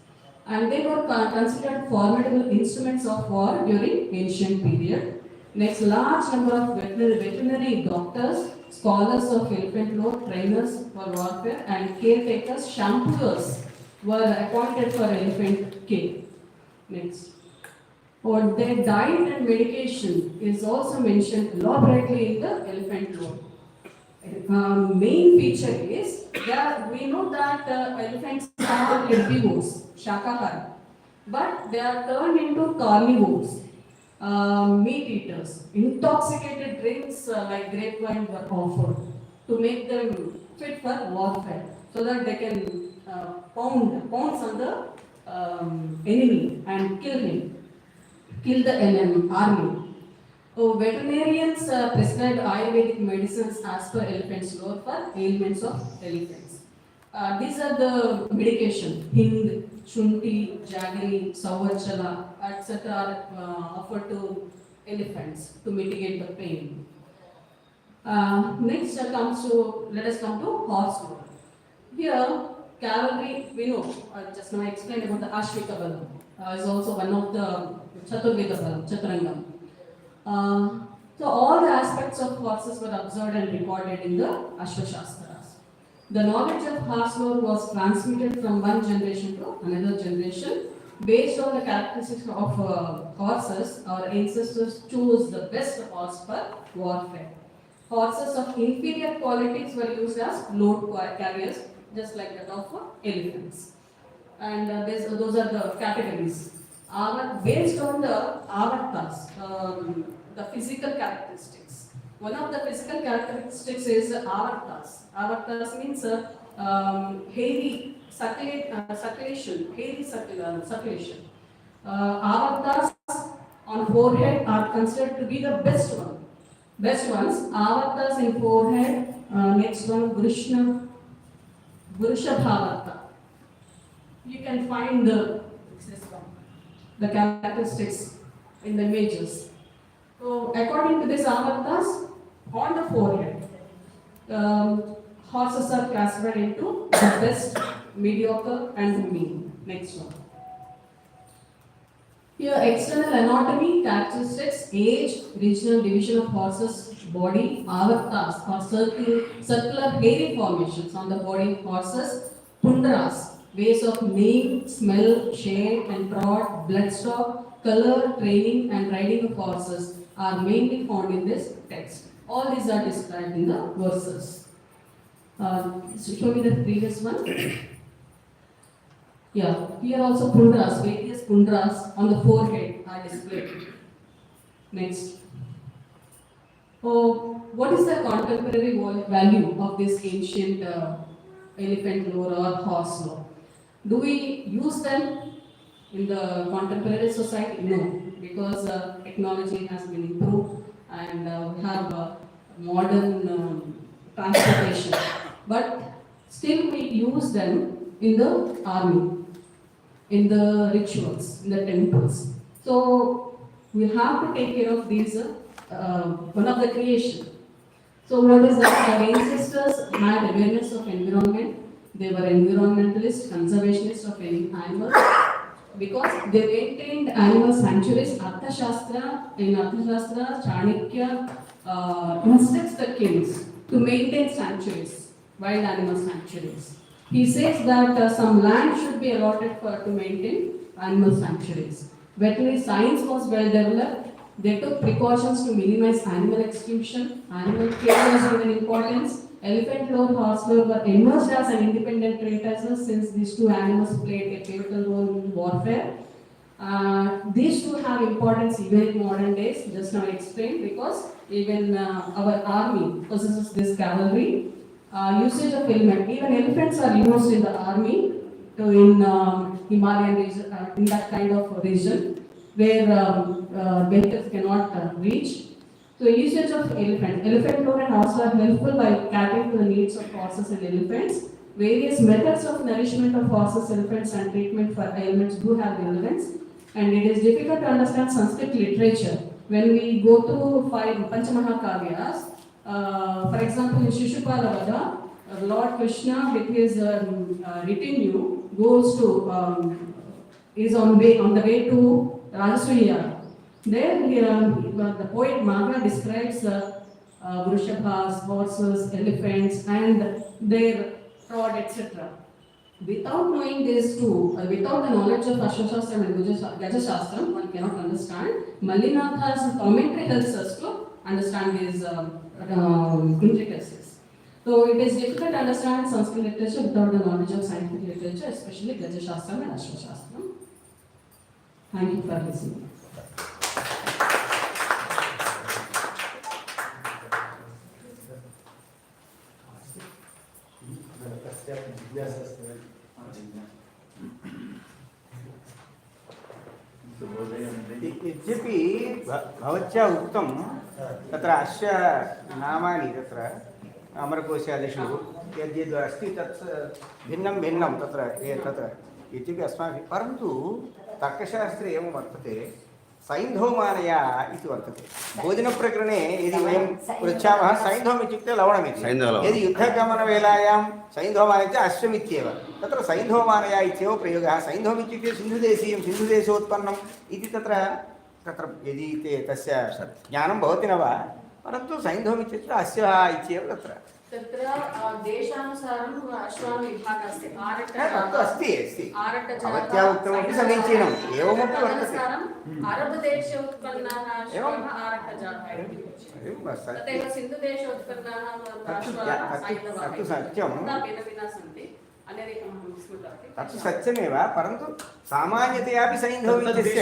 And they were considered formidable instruments of war during ancient period. Next, large number of veterinary doctors, scholars of elephant lore, trainers for warfare, and caretakers, shampooers were appointed for elephant care. Next. For their diet and medication is also mentioned elaborately in the elephant lore. Main feature is that we know that elephants are herbivores, shakahari, but they are turned into carnivores, meat eaters. Intoxicated drinks like grape wine were offered to make them fit for warfare, so that they can pounce on the enemy and kill the enemy army. So veterinarians prescribe Ayurvedic medicines as per elephant's lore for ailments of elephants. These are the medication: hing, shunti, jaggery, savachala, etc. are offered to elephants to mitigate the pain. Next let us come to horse lore. Here, cavalry, we know, just now I explained about the Ashvika Balam, is also one of the Chaturveda Balam, Chaturangam. So all the aspects of horses were observed and recorded in the Ashwashastras. The knowledge of horse lore was transmitted from one generation to another generation Based on the characteristics of horses, our ancestors chose the best horse for warfare. Horses of inferior qualities were used as load carriers, just like that of elephants. And those are the categories. Based on the avatars, the physical characteristics. One of the physical characteristics is avatars. Avatars means hairy circulation, hairy circulation. Avatars on forehead are considered to be the best one. Best ones, avatars in forehead. Next one, Vrishabhavata. You can find the characteristics in the images. So according to this avatars, on the forehead, horses are classified into the best, mediocre and mean. Next one. Here external anatomy, characteristics, age, regional division of horses' body, avatars or circular hairy formations on the body of horses, pundras, ways of name, smell, shade and prod, bloodstock, color, training and riding of horses are mainly found in this text. All these are described in the verses. Show me the previous one. Yeah, here also pundras, various pundras on the forehead are displayed. Next. What is the contemporary value of this ancient elephant lore or horse lore? Do we use them in the contemporary society? No, because technology has been improved and we have modern transportation. But still we use them in the army, in the rituals, in the temples. So we have to take care of these, one of the creation. So what is that? Our ancestors had awareness of environment. They were environmentalists, conservationists of animals, because they maintained animal sanctuaries. In Arthashastra, Chanakya instructs the kings to maintain sanctuaries, wild animal sanctuaries. He says that some land should be allotted to maintain animal sanctuaries. Veterinary science was well developed. They took precautions to minimize animal extinction. Animal care was given importance. Elephant lore, horse lore were emerged as an independent treatises since these two animals played a pivotal role in warfare. These two have importance even in modern days, just now explained, because even our army possesses this cavalry. Usage of helmet, even elephants are used in the army in Himalayan region, in that kind of region where vehicles cannot reach. So usage of elephant lore and horse are helpful by catering to the needs of horses and elephants. Various methods of nourishment of horses, elephants and treatment for ailments do have relevance. And it is difficult to understand Sanskrit literature when we go through 5 Panchamaha for example, in Shishupala Vada, Lord Krishna with his retinue goes to is on the way to Rajasriya. There, the poet Magra describes Vrushabhas, horses, elephants, and their prod, etc. Without knowing these two, without the knowledge of Ashwashastra and Gajashastra, one cannot understand. Mallinatha's commentary helps us to understand these intricacies. So it is difficult to understand Sanskrit literature without the knowledge of scientific literature, especially Gajashastra and Ashwashastra. Thank you for listening. यद्यपि भवत्या उक्तं तत्र अस्य नामानि तत्र अमरकोशादिषु यद्यद् अस्ति तत् भिन्नं तत्र इत्यपि अस्माभिः, परन्तु तर्कशास्त्रे एवं वर्तते सैन्धवमानया इति वर्तते। भोजनप्रकरणे यदि वयं पृच्छामः सैन्धवम् इत्युक्ते लवणमिति, यदि युद्धगमनवेलायां सैन्धवमानः अश्वमित्येव, तत्र सैन्धवमानया इत्येव प्रयोगः। सैन्धवम् इत्युक्ते सिन्धुदेशीयं, सिन्धुदेशोत्पन्नम् इति तत्र यदि ते तस्य ज्ञानं भवति न वा, परन्तु सैन्धवम् इत्युक्ते अस्य इत्येव तत्र तत्र देशानुसारम् अश्वान् विभागः अस्ति तत्तु अस्ति अस्ति आरट्टजातः भवत्या उक्तमपि समीचीनम् एवमपि वर्तते तदनुसारम् अरबदेशे उत्पन्नाः अश्वाः आरट्टजातः इति एवं तथैव सिन्धुदेशे उत्पन्नाः अश्वाः सैन्धवाः तत्तु सत्यं भिन्नभिन्नाः सन्ति अन्यदेकं स्मृतवती तत्तु सत्यमेव परन्तु सामान्यतयापि सैन्धवस्य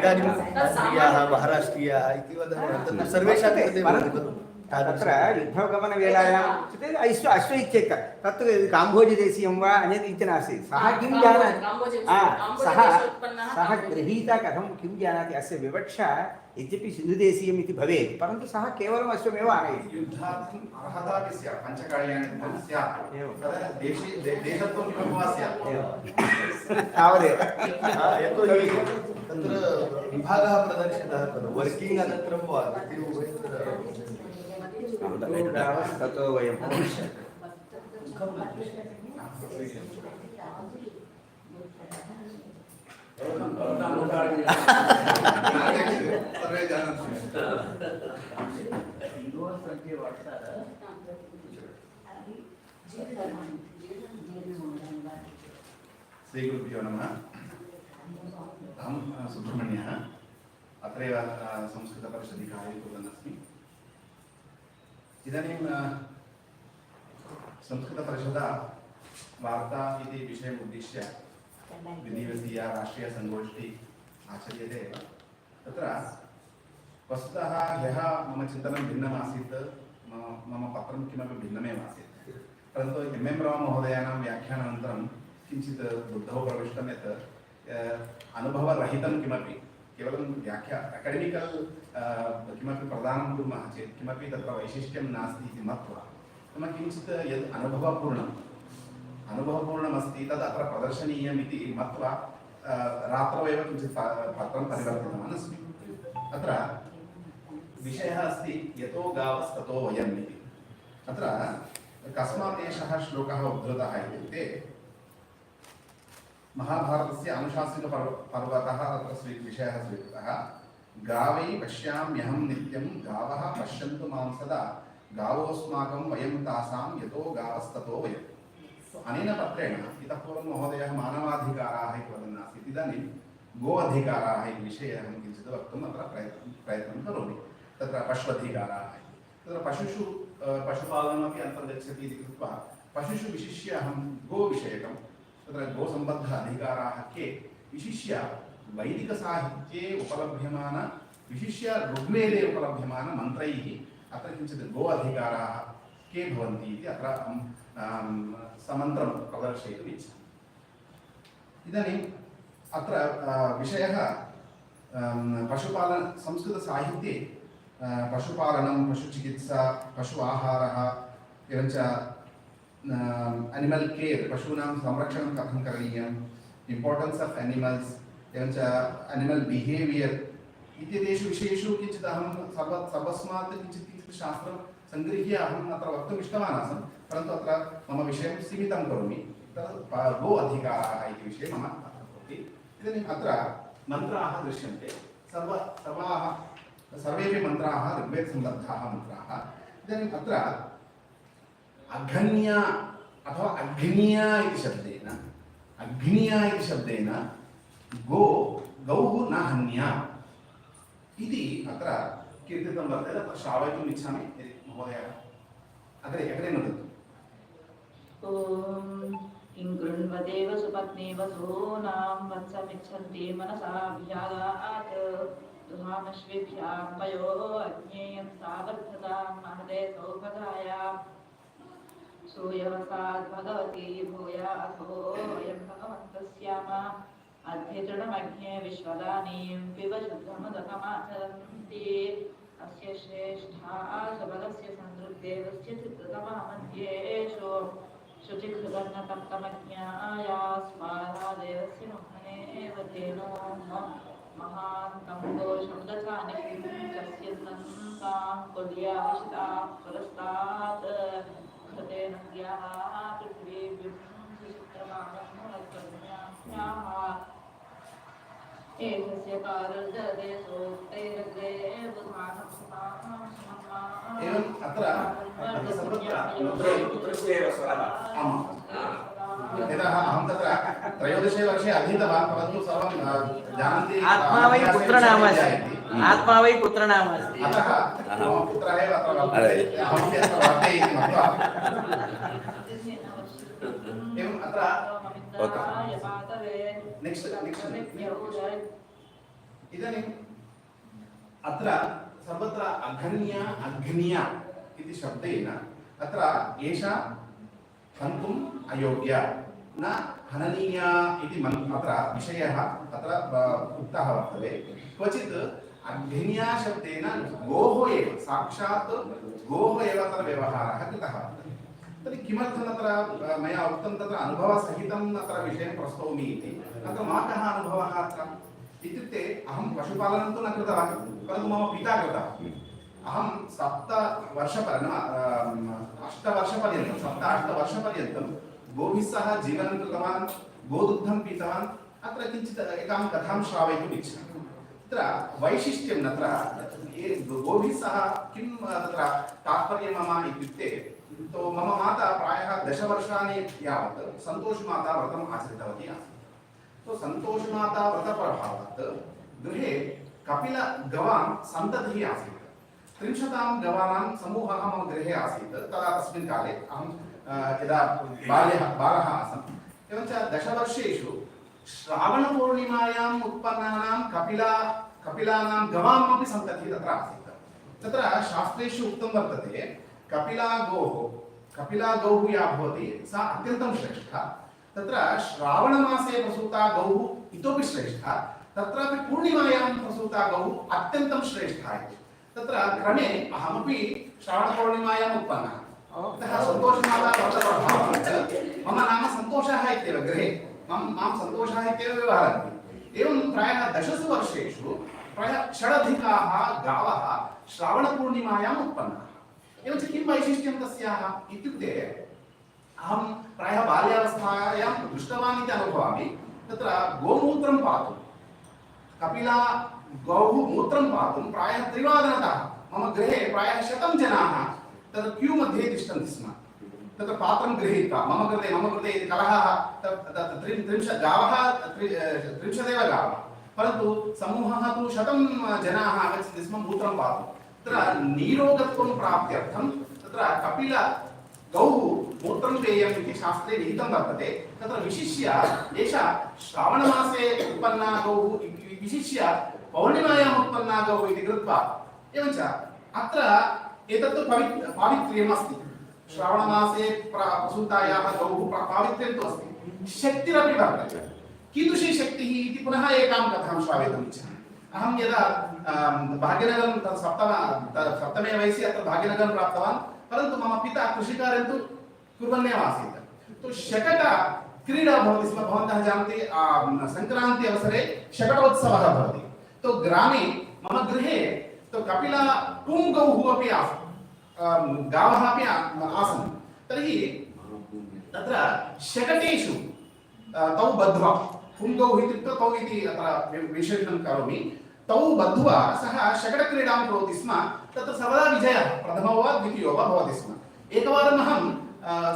इदानीं स्त्रियाः महाराष्ट्रीयाः इति वदन्ति तत्र सर्वेषां कृते परन्तु तत्र युद्धगमनवेलायाम् इत्युक्ते अश्व इत्येक तत् काम्बोजदेशीयं वा अन्यत् इति नास्ति सः किं जानाति सः गृहीता कथं किं जानाति अस्य विवक्षा यद्यपि सिन्धुदेशीयम् इति भवेत् परन्तु सः केवलम् अश्वमेव आनयति युद्धार्थम् अर्हतापि स्यात् पञ्चकार्याणि स्यात् तदा देशत्वं किमपि वा स्यात् तावदेव यतोहि तत्र विभागः प्रदर्शितः खलु वर्किङ्ग् अनन्तरं वा ततो वयं सर्वे जानन्ति श्रीगुरुभ्यो नमः अहं सुब्रह्मण्यः अत्रैव संस्कृतपरिषदि कार्यं कुर्वन् अस्मि इदानीं संस्कृतपरिषदा वार्ता इति विषयम् उद्दिश्य द्विदिवसीया राष्ट्रीयसङ्गोष्ठी आचर्यते एव तत्र वस्तुतः ह्यः मम चिन्तनं भिन्नमासीत् मम पत्रं किमपि भिन्नमेव आसीत् परन्तु एम् राव महोदयानां व्याख्यानानन्तरं किञ्चित् बुद्धौ प्रविष्टं यत् अनुभवरहितं किमपि केवलं व्याख्या अकाडेमिकल् किमपि प्रदानं कुर्मः चेत् किमपि तत्र वैशिष्ट्यं नास्ति इति मत्वा मम किञ्चित् यद् अनुभवपूर्णमस्ति तद् अत्र प्रदर्शनीयम् इति मत्वा रात्रौ एव किञ्चित् पत्रं परिवर्तितवान् अस्मि अत्र विषयः अस्ति यतो गावस्ततो वयम् इति अत्र कस्मात् एषः श्लोकः उद्धृतः इत्युक्ते महाभारतस्य अनुशासनिकपर्वतः तत्र विषयः स्वीकृतः गावै पश्याम्यहं नित्यं गावः पश्यन्तु मां सदा गावोऽस्माकं वयं तासां यतो गावस्ततो वयम् अनेन पत्रेण इतः पूर्वं महोदयः मानवाधिकाराः इति वदन् आसीत् इदानीं गो अधिकाराः इति विषये अहं किञ्चित् वक्तुम् अत्र प्रयत्नं करोमि तत्र पश्वधिकाराः तत्र पशुषु पशुपालनमपि अन्तर्गच्छति इति कृत्वा पशुषु विशिष्य अहं गोविषयकं तत्र गोसम्बद्ध अधिकाराः के विशिष्य वैदिकसाहित्ये उपलभ्यमान विशिष्य ऋग्वेदे उपलभ्यमान मन्त्रैः अत्र किञ्चित् गो अधिकाराः के भवन्ति इति अत्र अहं समन्त्रं प्रदर्शयितुम् इच्छामि इदानीम् अत्र विषयः पशुपालन संस्कृतसाहित्ये पशुपालनं पशुचिकित्सा पशु आहारः एवञ्च एनिमल् केर् पशूनां संरक्षणं कथं करणीयम् इम्पार्टेन्स् आफ् एनिमल्स् एवञ्च एनिमल् बिहेवियर् इत्येतेषु विषयेषु किञ्चित् अहं सर्वस्मात् किञ्चित् शास्त्रं सङ्गृह्य अहम् अत्र वक्तुम् इष्टवान् आसम् परन्तु अत्र मम विषयं सीमितं करोमि तत् गो अधिकाराः इति विषये मम अत्र भवति इदानीम् अत्र मन्त्राः दृश्यन्ते सर्वेपि मन्त्राः ऋग्वेदसम्बद्धाः मन्त्राः इदानीम् अत्र अघन्या अथवा अग्न्या इति शब्देन गौः न हन्या इति अत्र कीर्तितं वर्तते तत्र श्रावयितुम् इच्छामि महोदयः अग्रे नदतु ॐ किं गृह्णवदेव सुपत्नी वसूनां वत्समिच्छन्ति मनसा विजागात् दुहामश्विभ्यां पयो अज्ञेयं सावर्धतां महदे सौभगाय सूयवसाद् भगवती भूयाथो वयं भगवन्तस्याम अध्यतृणमग्ने विश्वदानीं पिब शुद्धमुदकमाचरन्ति अस्य श्रेष्ठा सबलस्य संदृग्देवस्य चित्रतमा मध्येषु शुचिकृतन्नतप्तमज्ञाया स्मारादेवस्य मोहने वधेनो महान्तं दोषमुदचानिं कस्य सन्तां कुल्याविशितां पुरस्तात् कृतेन ज्ञाः पृथ्वीभ्यं सुचित्रमाणं एतस्य कारजदेशोक्तैरग्रे एवम् अत्र यदा अहं तत्र 13 वर्षे अधीतवान् परन्तु सर्वं जानन्ति आत्मा वै पुत्रनाम अस्ति आत्मा वै पुत्रनाम अस्ति अतः मम पुत्रः एव अत्र वर्तते अहमपि अत्र वर्ते इति मत्वा एवम् अत्र नेक्स्ट् इदानीम् अत्र सर्वत्र अघन्या अघ्न्या इति शब्देन अत्र एषा हन्तुम् अयोग्या न हननीया इति अत्र विषयः अत्र उक्तः वर्तते क्वचित् अघ्न्या शब्देन गोः एव साक्षात् गोः एव अत्र व्यवहारः कृतः वर्तते तर्हि किमर्थम् अत्र मया उक्तं तत्र अनुभवसहितम् अत्र विषयं प्रस्तौमि इति अत्र मम कः अनुभवः अत्र इत्युक्ते अहं पशुपालनं तु न कृतवान् परन्तु मम पिता कृतः अहं 7 वर्षपर्यन्तं गोभिः सह जीवनं कृतवान् गोदुग्धं पीतवान् अत्र किञ्चित् एकां कथां श्रावयितुम् इच्छामि तत्र वैशिष्ट्यं तत्र गोभिः सह किं तत्र तात्पर्यं मम इत्युक्ते तो मम माता प्रायः 10 वर्षाणि यावत् सन्तोषमाता व्रतम् आचरितवती आसीत् तो सन्तोषमाता व्रतप्रभावात् गृहे कपिलगवां सन्ततिः आसीत् 30 गवानां समूहः मम गृहे आसीत् तदा तस्मिन् काले अहं यदा बालः आसम् एवञ्च 10 वर्षेषु श्रावणपूर्णिमायाम् उत्पन्नानां कपिलानां गवामपि सन्ततिः तत्र आसीत् तत्र शास्त्रेषु उक्तं वर्तते कपिला गौः या भवति सा अत्यन्तं श्रेष्ठा तत्र श्रावणमासे प्रसूता गौः इतोपि श्रेष्ठा तत्रापि पूर्णिमायां प्रसूता गौः अत्यन्तं श्रेष्ठा इति तत्र क्रमे अहमपि श्रावणपूर्णिमायाम् उत्पन्नः अतः सन्तोषमाता व्रतप्रभावात् मम नाम सन्तोषः इत्येव गृहे मां सन्तोषः इत्येव व्यवहरन्ति एवं प्रायः 10 वर्षेषु प्रायः 6 गावः श्रावणपूर्णिमायाम् उत्पन्नाः एवञ्च किं वैशिष्ट्यं तस्याः इत्युक्ते अहं प्रायः बाल्यावस्थायां दृष्टवान् इति अनुभवामि तत्र गोमूत्रं पातुं कपिला गौः मूत्रं पातुं प्रायः 3 वादनतः मम गृहे प्रायः 100 जनाः तत्र क्यू मध्ये तिष्ठन्ति स्म तत्र पात्रं गृहीत्वा मम कृते इति कलहः 30 गावः 30 एव गावः परन्तु समूहः तु 100 जनाः आगच्छन्ति स्म मूत्रं पातुं तत्र नीरोगत्वं प्राप्त्यर्थं तत्र कपिल गौः मूत्रं देयम् इति शास्त्रे विहितं वर्तते तत्र विशिष्य एषा श्रावणमासे उत्पन्ना गौः विशिष्य पौर्णिमायाम् उत्पन्ना गौः इति कृत्वा एवञ्च अत्र एतत् पावित्र्यम् अस्ति श्रावणमासे प्रसूतायाः गौः पावित्र्यं तु अस्ति शक्तिरपि वर्तते कीदृशी शक्तिः इति पुनः एकां कथां श्रावयितुम् इच्छामि अहं यदा भाग्यनगरं सप्तमे वयसि अत्र भाग्यनगरं प्राप्तवान् परन्तु मम पिता कृषिकार्यं तु कुर्वन्नेव आसीत् तो शकट क्रीडा भवति स्म भवन्तः जानन्ति संक्रान्ति अवसरे शकटोत्सवः भवति तो ग्रामे मम गृहे तो कपिला पुंगौः अपि आसन् गावः अपि आसन् तर्हि तत्र शकटेषु तौ बद्ध्वा पुंगौः इत्युक्ते तौ इति अत्र विशेषणं करोमि तौ बद्ध्वा सः शकटक्रीडां करोति स्म तत्र सर्वदा विजयः प्रथमो वा द्वितीयो वा भवति स्म एकवारम् अहं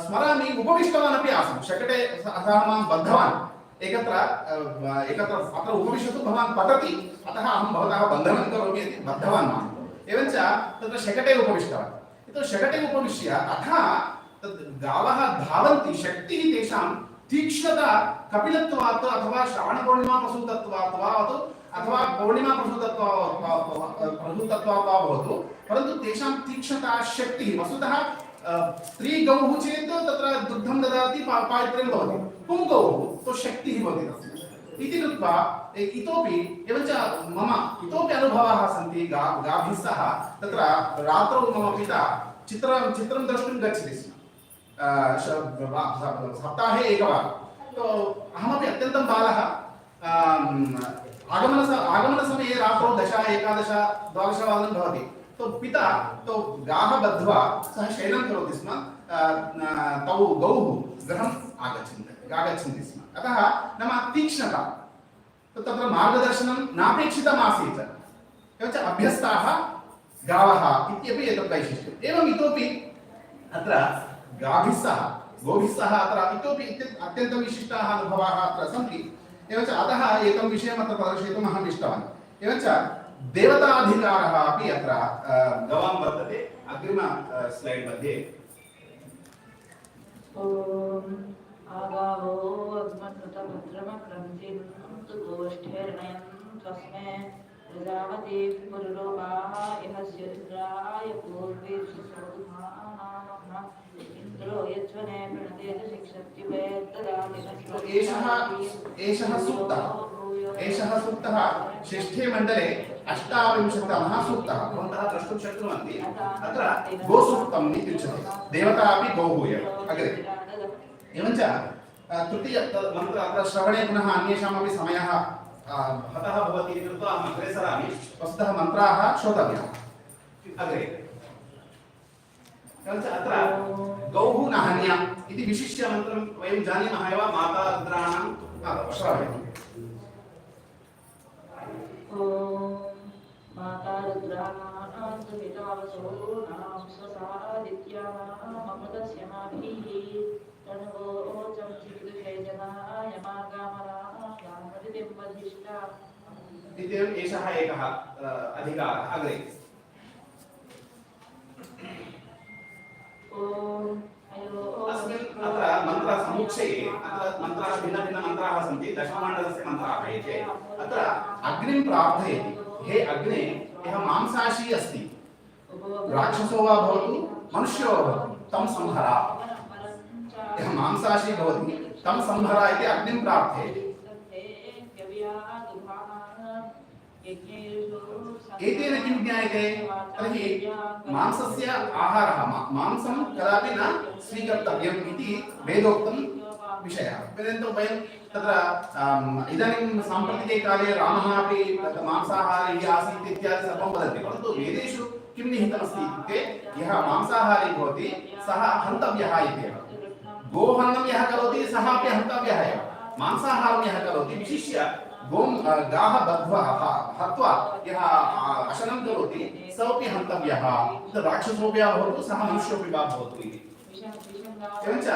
स्मरामि उपविष्टवान् अपि आसम् शकटे सः मां बद्धवान् एकत्र अत्र उपविशतु भवान् पतति अतः अहं भवतः बन्धनं करोमि इति बद्धवान् माम् एवञ्च तत्र शकटे उपविष्टवान् इतो शकटे उपविश्य अतः तद् गावः धावन्ति शक्तिः तेषां तीक्ष्णता कपिलत्वात् अथवा श्रावणपूर्णिमा प्रसूतत्वात् वा अथवा पौर्णिमा प्रसूतत्वात् वा भवतु परन्तु तेषां तीक्ष्णता शक्तिः वस्तुतः स्त्री गौः चेत् तत्र दुग्धं ददाति पावित्र्यं भवति पुंगौः तो शक्तिः भवति तस्य इति कृत्वा इतोपि एवञ्च मम इतोपि अनुभवाः सन्ति गाभिः सह तत्र रात्रौ मम पिता चित्रं द्रष्टुं गच्छति स्म सप्ताहे एकवारं तो अहमपि अत्यन्तं बालः आगमनसमये रात्रौ 10, 11, 12 वादनं भवति तो पिता तो गाः बद्ध्वा सः शयनं करोति स्म तौ गौः गृहम् आगच्छन्ति स्म अतः नाम तीक्ष्णता तो तत्र मार्गदर्शनं नापेक्षितमासीत् एवञ्च अभ्यस्ताः गावः इत्यपि एतत् वैशिष्ट्यम् एवम् इतोपि अत्र गाभिः सह गोभिः सह अत्र इतोपि अत्यन्तं विशिष्टाः अनुभवाः अत्र सन्ति एवञ्च अतः एकं विषयम् अत्र प्रदर्शयितुम् अहम् इष्टवान् एवञ देवताधिकारः अपि अत्र गवां वर्तते अग्रिम स्लैड् मध्ये ओम आगावो अग्मकृतभद्रमक्रन्तिं गोष्ठेर्णयं तस्मै प्रजापति पुरुरोपाः यहस्य रुद्राय पूर्वे सुसोधानामः इन्द्रो यज्वने प्रणतेन शिक्षति एषः सूक्तः षष्ठे मण्डले 28तमः सूक्तः भवन्तः द्रष्टुं शक्नुवन्ति अत्र गोसूक्तम् इति उच्यते देवता अपि गौः एव अग्रे एवञ्च तृतीय मन्त्र अत्र श्रवणे पुनः अन्येषामपि समयः हतः भवति इति कृत्वा अहम् अग्रे सरामि वस्तुतः मन्त्राः श्रोतव्याः अग्रे एवञ्च अत्र गौः न हन्या इति विशिष्य मन्त्रं वयं जानीमः एव माता रुद्राणां श्रावयति माता रुद्राणां सुहितावसो नाम स्वसादित्यानां अमृतस्य माभिः तन्वोचं चिकिदुषे जनाय मागामरागामदितिं वधिष्ठा इत्येवम् एषः एकः अधिकारः अग्रे अस्मिन् अत्र मन्त्रसमुच्चये अत्र मन्त्राः भिन्नभिन्नमन्त्राः सन्ति दशमण्डलस्य मन्त्राः एते अत्र अग्निं प्रार्थयति हे अग्ने यः मांसाशी अस्ति राक्षसो वा भवतु मनुष्यो वा भवतु तं संहर यः मांसाशी भवति तं संहर इति अग्निं प्रार्थयति एतेन किं ज्ञायते तर्हि मांसस्य आहारः मांसं कदापि न स्वीकर्तव्यम् इति वेदोक्तं विषयः परन्तु वयं तत्र इदानीं साम्प्रतिके काले रामः अपि तत्र मांसाहारी आसीत् इत्यादि सर्वं वदन्ति परन्तु वेदेषु किं निहितमस्ति इत्युक्ते यः मांसाहारी भवति सः हन्तव्यः इत्येव गोहनं यः करोति सः अपि हन्तव्यः एव मांसाहारं यः करोति विशिष्य गों गाः बद्ध्वा हत्वा यः अशनं करोति सोऽपि हन्तव्यः राक्षसोऽपि वा भवतु सः मनुष्योऽपि वा भवतु इति एवञ्च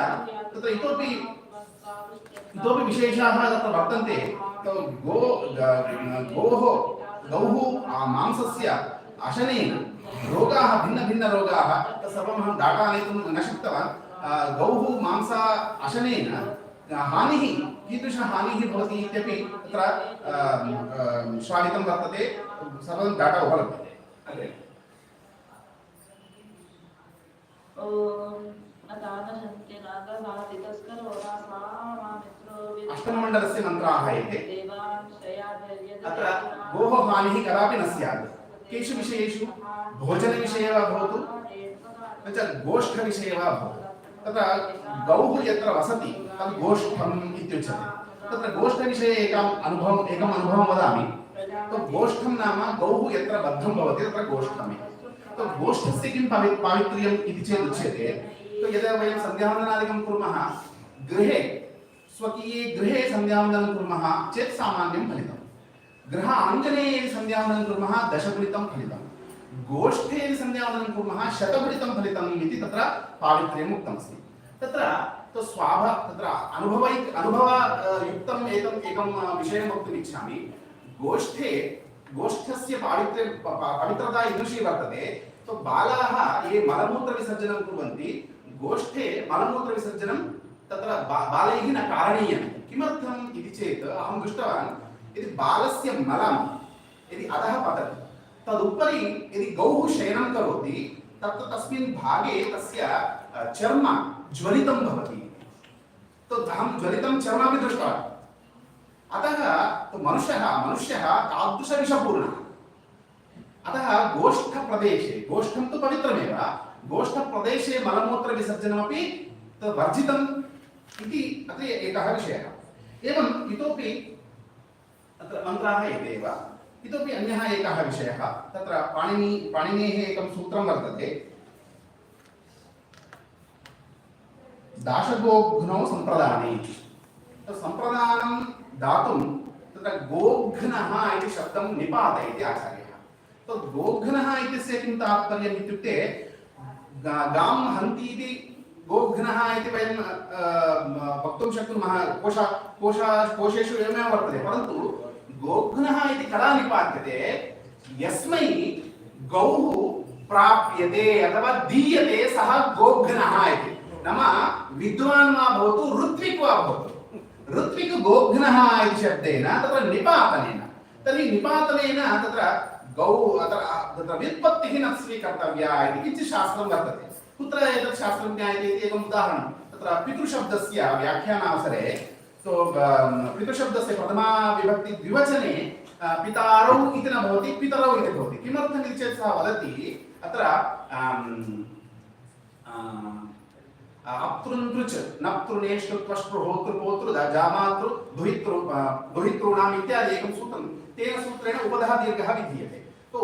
तत्र इतोपि विशेषाः तत्र वर्तन्ते गौः मांसस्य अशनेन रोगाः भिन्नभिन्नरोगाः तत्सर्वम् अहं डाटा नेतुं न शक्तवान् गौः मांस अशनेन हानिः कीदृशः हानिः भवति इत्यपि तत्र श्रावितं वर्तते सर्वं डाटा उपलभ्यते अग्रे अष्टममण्डलस्य मन्त्राः एते अत्र गोः हानिः कदापि न स्यात् केषु विषयेषु भोजनविषये वा भवतु गोष्ठविषये वा भवतु तत्र गौः यत्र वसति तद् गोष्ठम् इत्युच्यते तत्र गोष्ठविषये एकम् अनुभवं वदामि गोष्ठं नाम गौः यत्र बद्धं भवति तत्र गोष्ठम् तो गोष्ठस्य किं पावित्र्यम् इति चेत् उच्यते तो यदा वयं सन्ध्यावन्दनादिकं कुर्मः गृहे स्वकीये गृहे सन्ध्यावन्दनं कुर्मः चेत् सामान्यं फलितं गृह आङ्गणे यदि सन्ध्यावन्दनं कुर्मः 10 फलितं फलितं गोष्ठे यदि सन्ध्यावन्दनं कुर्मः 100 फलितं फलितम् इति तत्र पावित्र्यम् उक्तमस्ति तत्र तो तत्र अनुभवयुक्तम् एकं विषयं वक्तुम् इच्छामि गोष्ठस्य पवित्रता ईदृशी वर्तते तो बालाः ये मलमूत्रविसर्जनं कुर्वन्ति गोष्ठे मलमूत्रविसर्जनं तत्र बालैः न कारणीयं किमर्थम् इति चेत् अहं दृष्टवान् यदि बालस्य मलं यदि अधः पतति तदुपरि यदि गौः शयनं करोति तस्मिन् भागे तस्य चर्म ज्वलितं भवति तो अहं ज्वलितं चर्ममपि दृष्टवान् अतः तो मनुष्यः तादृशविषपूर्णः अतः गोष्ठप्रदेशे गोष्ठं तु पवित्रमेव गोष्ठप्रदेशे मलमूत्रविसर्जनमपि वर्जितम् इति अत्र एकः विषयः एवम् इतोपि अत्र मन्त्राः एतेव इतोपि अन्यः एकः विषयः तत्र पाणिनेः एकं सूत्रं वर्तते दाशगोघ्नौ सम्प्रदाने सम्प्रदानं दातुं तत्र गोघ्नः इति शब्दं निपातयति आचार्यः। तो गोघ्नः इत्यस्य किं तात्पर्यम् इत्युक्ते गां हन्ति इति गोघ्नः इति वयं वक्तुं शक्नुमः। कोशेषु एवमेव वर्तते, परन्तु गोघ्नः इति कदा निपात्यते यस्मै गौः प्राप्यते अथवा दीयते सः गोघ्नः इति। नाम विद्वान् वा भवतु ऋत्विक् वा भवतु, ऋत्विक् गोघ्नः इति शब्देन तत्र निपातनेन, तर्हि निपातनेन तत्र गौ तत्र व्युत्पत्तिः न स्वीकर्तव्या इति किञ्चित् शास्त्रं वर्तते। कुत्र एतत् शास्त्रं ज्ञायते इति एकम् उदाहरणं। तत्र पितृशब्दस्य व्याख्यानावसरे तो पितृशब्दस्य प्रथमा विभक्ति द्विवचने पितारौ इति न भवति, पितरौ इति भवति। किमर्थम् इति चेत् सः वदति अत्र अप्तृन्तृच् नप्तृनेष्टृत्वष्टृहोतृपोतृ जामातृ दुहितॄणाम् इत्यादि एकं सूत्रं, तेन सूत्रेण उपधः दीर्घः विधीयते। तो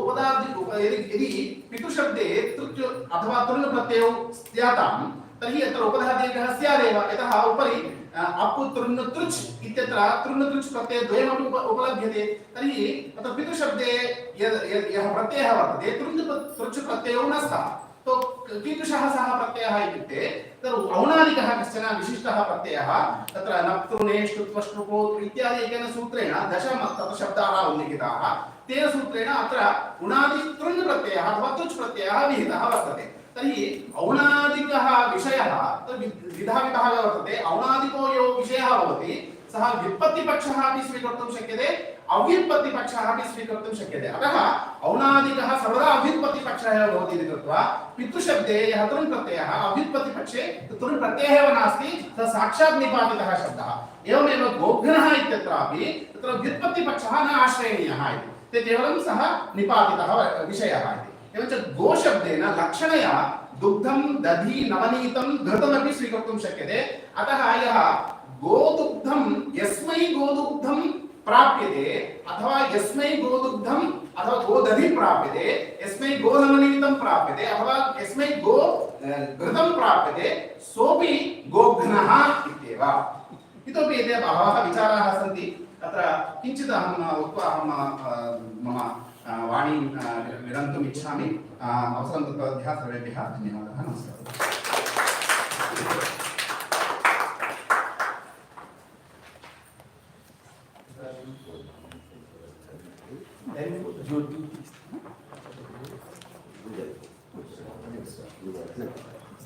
यदि पितृशब्दे तृच् अथवा तृण् प्रत्ययौ स्यातां तर्हि अत्र उपधः दीर्घः स्यादेव, यतः उपरि अप् तृण् तृच् इत्यत्र तृण् तृच् प्रत्ययद्वयमपि उपलभ्यते। तर्हि अत्र पितृशब्दे यः प्रत्ययः वर्तते तृण् तृच् प्रत्ययौ न स्तः। तो कीदृशः सः प्रत्ययः इत्युक्ते औणादिकः कश्चन विशिष्टः प्रत्ययः। तत्र नप्तृनेष्टृत्वष्टृपोतृ इत्यादि एकेन सूत्रेण दश तत्र शब्दाः उल्लिखिताः। तेन सूत्रेण अत्र उणादि तृण् प्रत्ययः अथवा तुच् प्रत्ययः विहितः वर्तते। तर्हि औणादिकः विषयः द्विधा विभागः वर्तते। औणादिको यो विषयः भवति सः व्युत्पत्तिपक्षः अपि स्वीकर्तुं शक्यते, अव्युत्पत्तिपक्षः अपि स्वीकर्तुं शक्यते। अतः औणादिकः सर्वदा अव्युत्पत्तिपक्षः एव भवति इति कृत्वा पितृशब्दे यः तृण् प्रत्ययः अव्युत्पत्तिपक्षे तृण् प्रत्ययः एव नास्ति, सः साक्षात् निपातितः शब्दः। एवमेव गोघ्नः इत्यत्रापि तत्र व्युत्पत्तिपक्षः न आश्रयणीयः इति, ते केवलं सः निपातितः विषयः इति। एवञ्च गोशब्देन लक्षणया दुग्धं दधि नवनीतं घृतमपि स्वीकर्तुं शक्यते। अतः यः गोदुग्धं यस्मै गोदुग्धं प्राप्यते अथवा यस्मै गोदुग्धं अथवा गोदधि प्राप्यते, यस्मै गोनवनीतं प्राप्यते अथवा यस्मै गो घृतं प्राप्यते सोऽपि गोघ्नः इत्येव। इतोपि एते बहवः विचाराः सन्ति। अत्र किञ्चित् अहम् उक्त्वा अहं मम वाणीं विरन्तुम् इच्छामि। अवसरं दत्तवद्भ्यः सर्वेभ्यः धन्यवादः। नमस्कारः।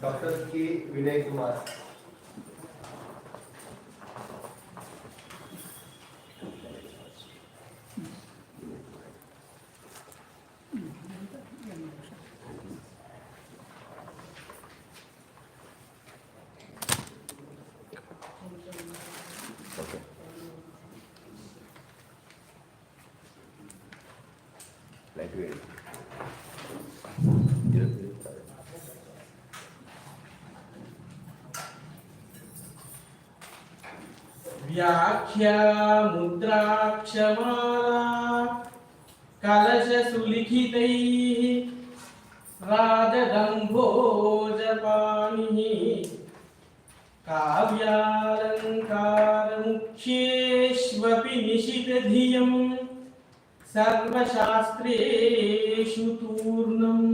डॉक्टर के विनय कुमार। व्याख्या मुद्राक्षमाला कलश सुलिखितैः राजदम्भोजपाणिः काव्यालङ्कारमुख्येष्वपि निशितधियं सर्वशास्त्रेषु तूर्णम्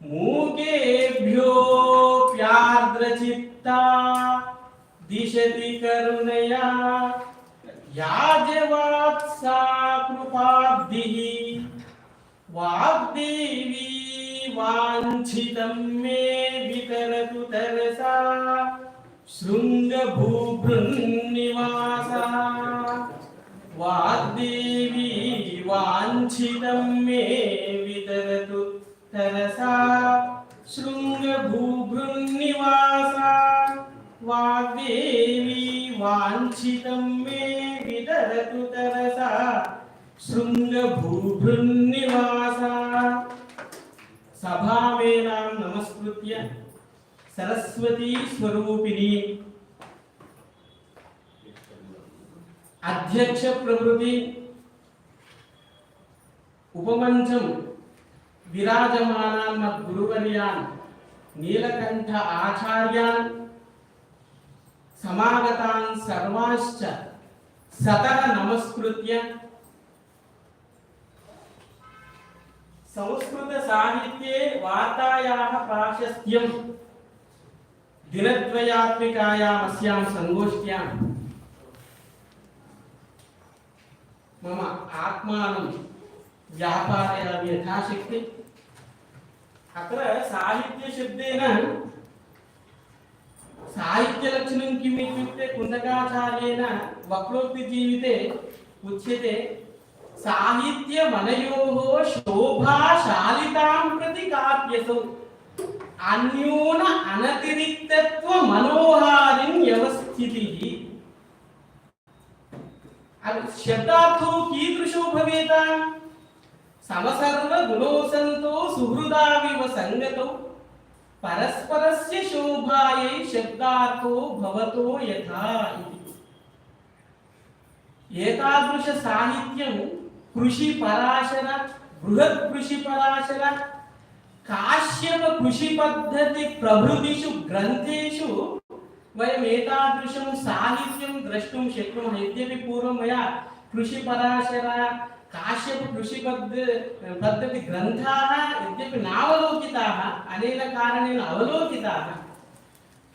मूकेभ्योऽप्यार्द्रचित्ता दिशति करुणया याजवात्सा कृपाब्धिः वाग्देवी वाञ्छितं मे वितरतु तरसा शृङ्गभूभृन्निवासा वाग्देवी वाञ्छितं मे वितरतु तरसा शृङ्गभूभृन्निवासा वाग्देवी वाञ्छितं मे विदरतु तरसा शृङ्गभूभृन्निवासा। सभावेनां नमस्कृत्य सरस्वती स्वरूपिणी अध्यक्ष प्रभृति उपमञ्चं विराजमानान् मद्गुरुवर्यान् नीलकण्ठ आचार्यान् समागतान् सर्वांश्च सतः नमस्कृत्य संस्कृत साहित्ये वार्तायाः प्राशस्त्यं दिनद्वयात्मिकायाम् अस्यां संगोष्ठ्यां मम आत्मानं व्यापारयामि यथाशक्ति। अत्र साहित्यशब्देन साहित्यलक्षणं किम् इत्युक्ते कुन्दकाचार्येण वक्रोक्तिजीविते उच्यते साहित्यमनयोः शोभाशालितां प्रति काव्यसौ अन्योन अनतिरिक्तत्व मनोहारिं व्यवस्थितिः। शब्दार्थो कीदृशो भवेत्? समसर्वगुणोसन्तो सुहृदाविव संगतौ परस्परस्य शोभायै शब्दार्थो भवतो यथा इति। एतादृश साहित्यं कृषिपराशर बृहत् कृषिपराशर काश्यप कृषिपद्धति प्रभृतिषु ग्रन्थेषु वयम् एतादृशं साहित्यं द्रष्टुं शक्नुमः। यद्यपि पूर्वं मया कृषिपराशर काश्यप कृषिपद्धति ग्रन्थाः यद्यपि नावलोकिताः अनेन कारणेन अवलोकिताः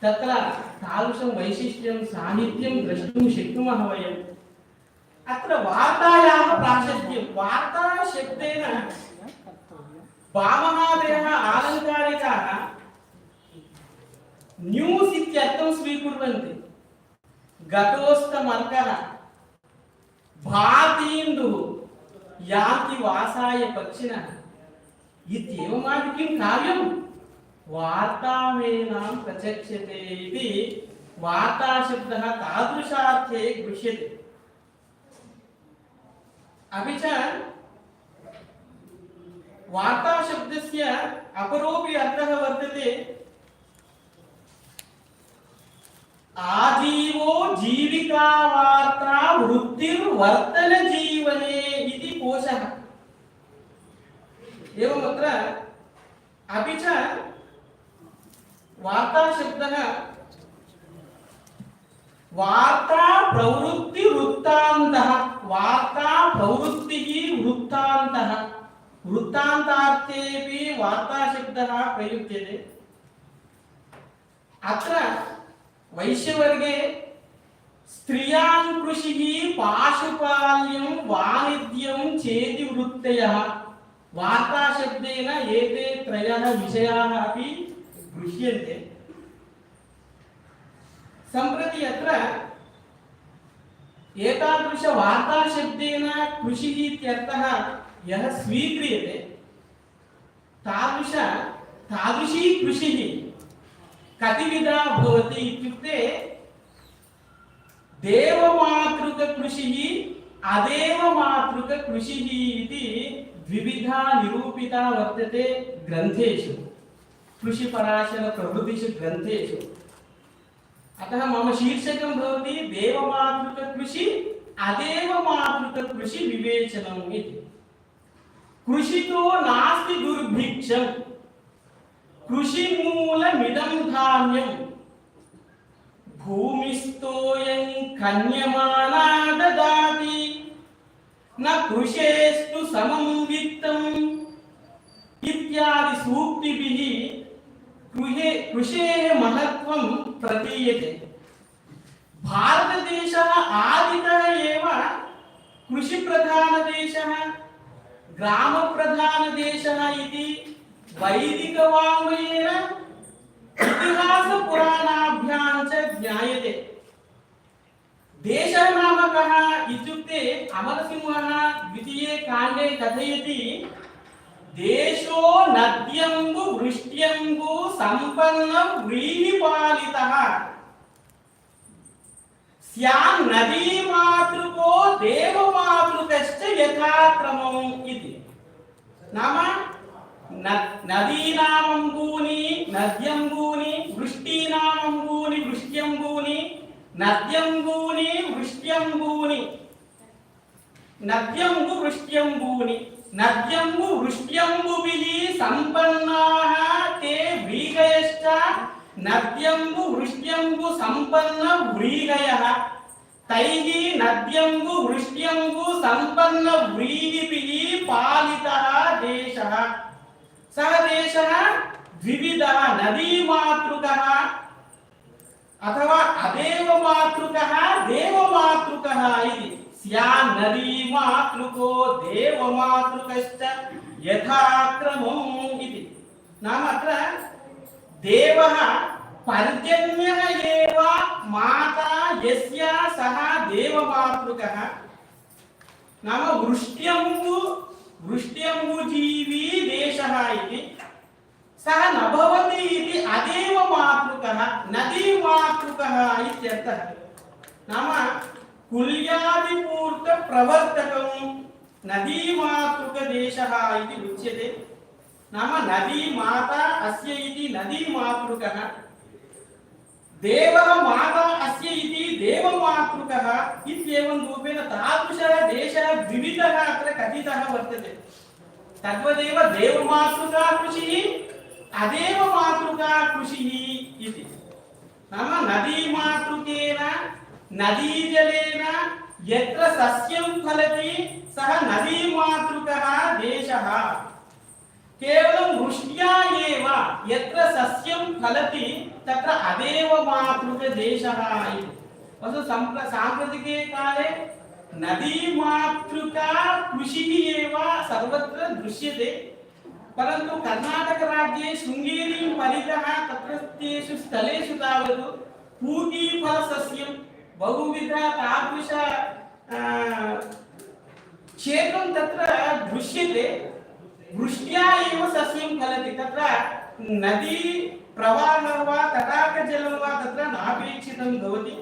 तत्र तादृशं वैशिष्ट्यं साहित्यं द्रष्टुं शक्नुमः वयम्। अत्र वार्तायाः प्राशस्त्यं वार्ता शब्देन वामहादयः आलङ्कारिकाः न्यूस् इत्यर्थं स्वीकुर्वन्ति। गतोस्तमर्कः भातीन्दुः यान्ति वासाय पक्षिणः इत्येवमादि किं काव्यं वार्तामेनां प्रचक्ष्यते इति वार्ताशब्दः तादृशार्थे गृह्यते। अपि च वार्ताशब्दस्य अपरोपि अर्थः वर्तते आजीवो जीविका वार्ता वृत्तिर्वर्तन जीवने इति कोशः। एवम् अत्र अपि च वार्ताशब्दः वार्ता प्रवृत्ति वृत्तान्तः वार्ता प्रवृत्तिः वृत्तान्तः वृत्तान्तार्थेऽपि वार्ताशब्दः प्रयुज्यते। अत्र वैश्यवर्गे स्त्रियां कृषिः पाशुपाल्यं वाणिज्यं चेति वृत्तयः वार्ताशब्देन एते त्रयः विषयाः अपि गृह्यन्ते। सम्प्रति अत्र एतादृश वार्ताशब्देन कृषिः इत्यर्थः यः स्वीक्रियते तादृशी कृषिः कतिविधा भवति इत्युक्ते देवमातृककृषिः अदेवमातृककृषिः इति द्विविधा निरूपिता वर्तते ग्रन्थेषु कृषिपराशर प्रभृतिषु ग्रन्थेषु। अतः मम शीर्षकं भवति देवमातृककृषि अदेवमातृककृषि विवेचनम् इति। कृषितो नास्ति दुर्भिक्षं कृषिमूलमिदं धान्यं भूमिस्थोऽयं कन्यमाना ददाति न कृषेस्तु समं वित्तम् इत्यादि सूक्तिभिः कृषेः महत्त्वं प्रतीयते। भारतदेशः आदितः एव कृषिप्रधानदेशः ग्रामप्रधानदेशः इति वैदिकवाङ्मयेन इतिहासपुराणाभ्यां च ज्ञायते। देशः नाम कः इत्युक्ते अमरसिंहः द्वितीये काण्डे कथयति देशो नद्यम्बु वृष्ट्यम्बु सम्पन्न व्रीहिपालितः स्यान् नदीमातृको देवमातृकश्च यथाक्रमम् इति। नाम नदीनामम्बूनि नद्यम्बूनि वृष्टीनामम्बूनि वृष्ट्यम्बूनि नद्यम्बूनि वृष्ट्यम्बूनि नद्यम्बु वृष्ट्यम्बूनि नद्यम्बु वृष्ट्यम्बुभिः सम्पन्नाः ते व्रीगयश्च नद्यम्बु वृष्ट्यम्बु सम्पन्न व्रीगयः तैः नद्यम्बु वृष्ट्यम्बु सम्पन्न व्रीहिभिः पालितः देशः। सः देशः द्विविधः, नदीमातृकः अथवा अदेवमातृकः देवमातृकः इति। स्यान् नदीमातृको देवमातृकश्च यथाक्रमम् इति। नाम अत्र देवः पर्जन्यः एव माता यस्य सः देवमातृकः। नाम वृष्ट्यम्बुजीवी देशः इति। सः न भवति इति अदेवमातृकः नदीमातृकः इत्यर्थः। नाम कुल्यादिपूर्तप्रवर्तकं नदीमातृकदेशः इति उच्यते। नाम नदी माता अस्य इति नदीमातृकः, देवः माता अस्य इति देवमातृकः इत्येवं रूपेण तादृशः देशः द्विविधः अत्र कथितः वर्तते। तद्वदेव देवमातृका कृषिः अदेवमातृका कृषिः इति। नाम नदीमातृकेन नदीजलेन यत्र सस्यं फलति सः नदीमातृकः देशः। केवलं वृष्ट्या एव यत्र सस्यं फलति तत्र अदेवमातृकदेशः इति। साम्प्रतिके काले नदीमातृका कृषिः एव सर्वत्र दृश्यते। परन्तु कर्णाटकराज्ये शृङ्गेरीं परितः तत्रत्येषु स्थलेषु तावत् पूगीफलसस्यं बहुविध तादृश क्षेत्रं तत्र दृश्यते। वृष्ट्या एव सस्यं फलति। तत्र नदी प्रवाहः वा तटाकजलं वा तत्र नापेक्षितं भवति।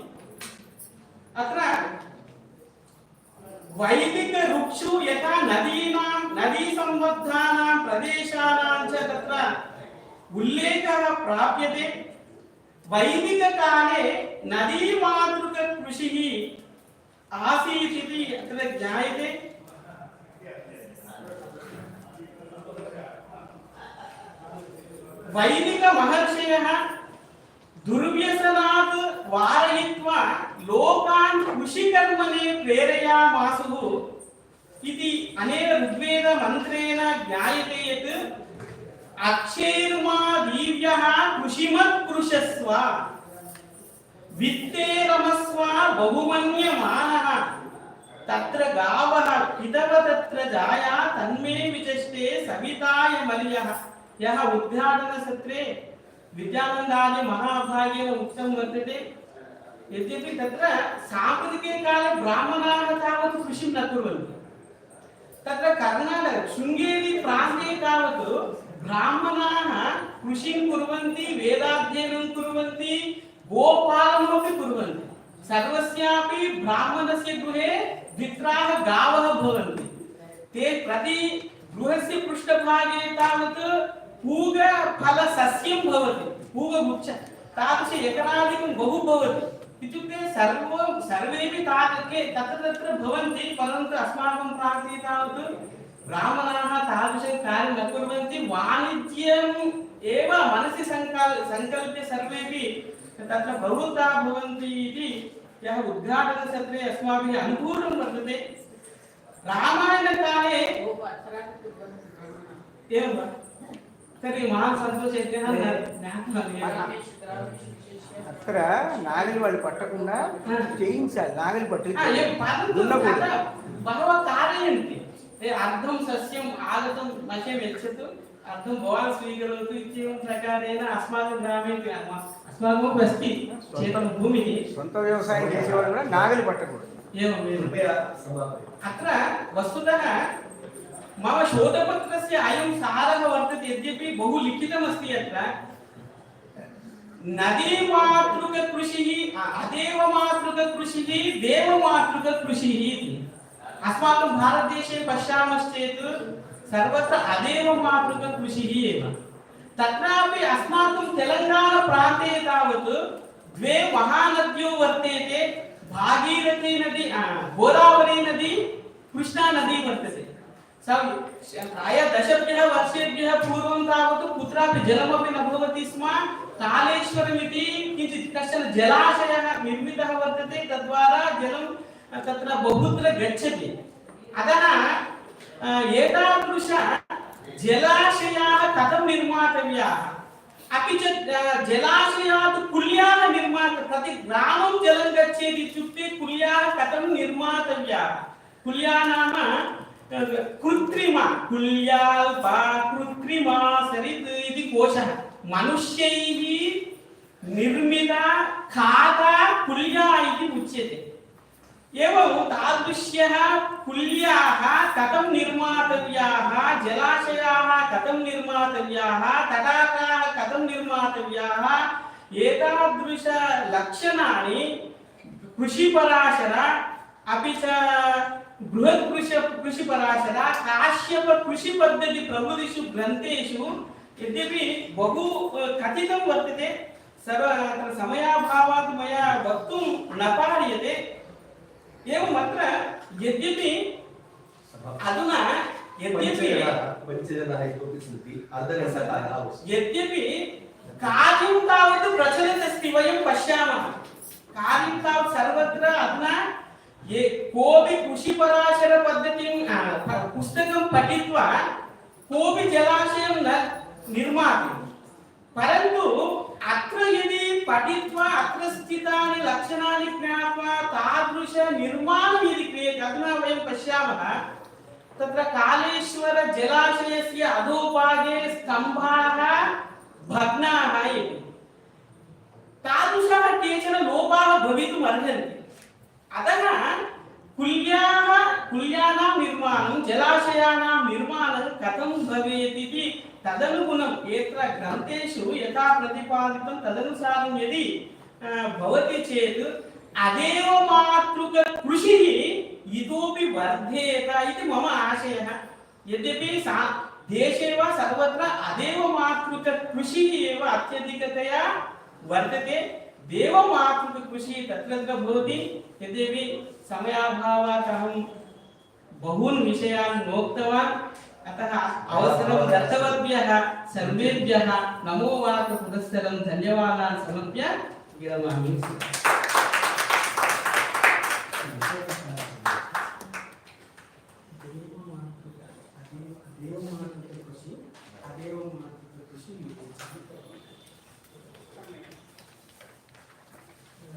अत्र वैदिकऋक्षु यथा नदीसम्बद्धानां प्रदेशानां च तत्र उल्लेखः प्राप्यते। वैदिककाले नदीमातृककृषिः आसीत् इति अत्र ज्ञायते। वैदिक महर्षयः दुर्व्यसनात् वारयित्वा लोकान् कृषिकर्मणे प्रेरयामासुः इति अनेन ऋग्वेद मन्त्रेण ज्ञायते यत् अक्षैर्मा दीव्यः कृषिमत् कृषस्व वित्ते रमस्व बहुमन्यमानः तत्र गावः पितव तत्र जाया तन्मे विचष्टे सविताय मर्यः। यह उद्घाटन सत्रे विद्यानन्दादि महाभागेन उक्तं वर्तते। यद्यपि तत्र साम्प्रतिके काले ब्राह्मणाः तावत् कृषिं न कुर्वन्ति। तत्र कर्णाटक शृङ्गेरी प्रान्ते तावत् ब्राह्मणाः कृषिं कुर्वन्ति, वेदाध्ययनं कुर्वन्ति, गोपालनमपि कुर्वन्ति। सर्वस्यापि ब्राह्मणस्य गृहे द्वित्राः गावः भवन्ति। ते प्रति गृहस्य पृष्ठभागे तावत् पूगफलसस्यं भवति, पूगवृक्ष तादृश एकरादिकं बहु भवति। इत्युक्ते सर्वेपि तत्र भवन्ति। परन्तु अस्माकं प्रान्ते तावत् ब्राह्मणाः तादृशं कार्यं न कुर्वन्ति। वाणिज्यम् एव मनसि सङ्कल्प्य सर्वेपि तत्र प्रवृत्ताः भवन्ति इति यः उद्घाटनसत्रे अस्माभिः अनुभूतं वर्तते। रामायणकाले एवं वा? तर्हि महान् सन्तोषः। అక్కడ నాగలి వాళ్ళు పట్టకుండా చేయించాలి. నాగలి పట్టి बहवः कारयन्ति। अर्धं सस्यम् आगतं मह्यं यच्छतु, अर्धं भवान् स्वीकरोतु इत्येवं प्रकारेण अस्माकं ग्रामे अस्माकमपि अस्ति भूमिः। సొంత వ్యవసాయం చేసేవాళ్ళు కూడా నాగలి పట్టకూడదు. अत्र वस्तुतः मम शोधपत्रस्य अयं सारः वर्तते। यद्यपि बहु लिखितमस्ति अत्र नदीमातृककृषिः अदेवमातृककृषिः देवमातृककृषिः इति। अस्माकं भारतदेशे पश्यामश्चेत् सर्वत्र अदेवमातृककृषिः एव। तत्रापि अस्माकं तेलङ्गानाप्रान्ते तावत् द्वे महानद्यौ वर्तेते। भागीरथी नदी, गोदावरी नदी, कृष्णा नदी वर्तते। प्रायः 10 वर्षेभ्यः पूर्वं तावत् कुत्रापि जलमपि न भवति स्म। कालेश्वरमिति किञ्चित् कश्चन जलाशयः निर्मितः वर्तते, तद्वारा जलं तत्र बहुत्र गच्छति। अतः एतादृश जलाशयाः कथं निर्मातव्याः, अपि च जलाशयात् कुल्याः प्रति ग्रामं जलं गच्छेत् इत्युक्ते कुल्याः कथं निर्मातव्याः। कुल्या नाम कृत्रिमा, कुल्याल्पा कृत्रिमा सरित् इति कोशः, मनुष्यैः निर्मिता खाता कुल्या इति उच्यते। एवं तादृश्यः कुल्याः कथं निर्मातव्याः, जलाशयाः कथं निर्मातव्याः, तडागाः कथं निर्मातव्याः, एतादृशलक्षणानि कृषिपराशर अपि च बृहत् कृषिपराशर काश्यप कृषिपद्धति प्रभृतिषु ग्रन्थेषु यद्यपि बहु कथितं वर्तते, सर्वत्र समयाभावात् मया वक्तुं न पार्यते। एवमत्र यद्यपि अधुना यद्यपि कार्यं तावत् प्रचलत् वयं पश्यामः, कार्यं तावत् सर्वत्र अधुना ये कोऽपि कृषिपराशर पद्धतिं पुस्तकं पठित्वा कोऽपि जलाशयं न निर्माति, परन्तु अत्र यदि पठित्वा अत्र स्थितानि लक्षणानि ज्ञात्वा तादृश निर्माणं यदि क्रियते, अधुना वयं पश्यामः तत्र कालेश्वर जलाशयस्य अधोभागे स्तम्भाः भग्नाः इति, तादृशाः केचन लोपाः भवितुम् अर्हन्ति। अतः कुल्यानां निर्माणं, जलाशयानां निर्माणं कथं भवेत् इति तदनुगुणं यत्र ग्रन्थेषु यथा प्रतिपादितं तदनुसारं यदि भवति चेत् अदेव मातृक कृषिः इतोपि वर्धेत इति मम आशयः। यद्यपि देशे वा सर्वत्र अदेव मातृक कृषिः एव अत्यधिकतया वर्तते, देवमातृक कृषिः तत्र भवति। यद्यपि समयाभावात् अहं बहून् विषयान् नोक्तवान्, अतः अवसरं दत्तवद्भ्यः सर्वेभ्यः नमो वाक पुरस्सरं धन्यवादान् समर्प्य विरमामि।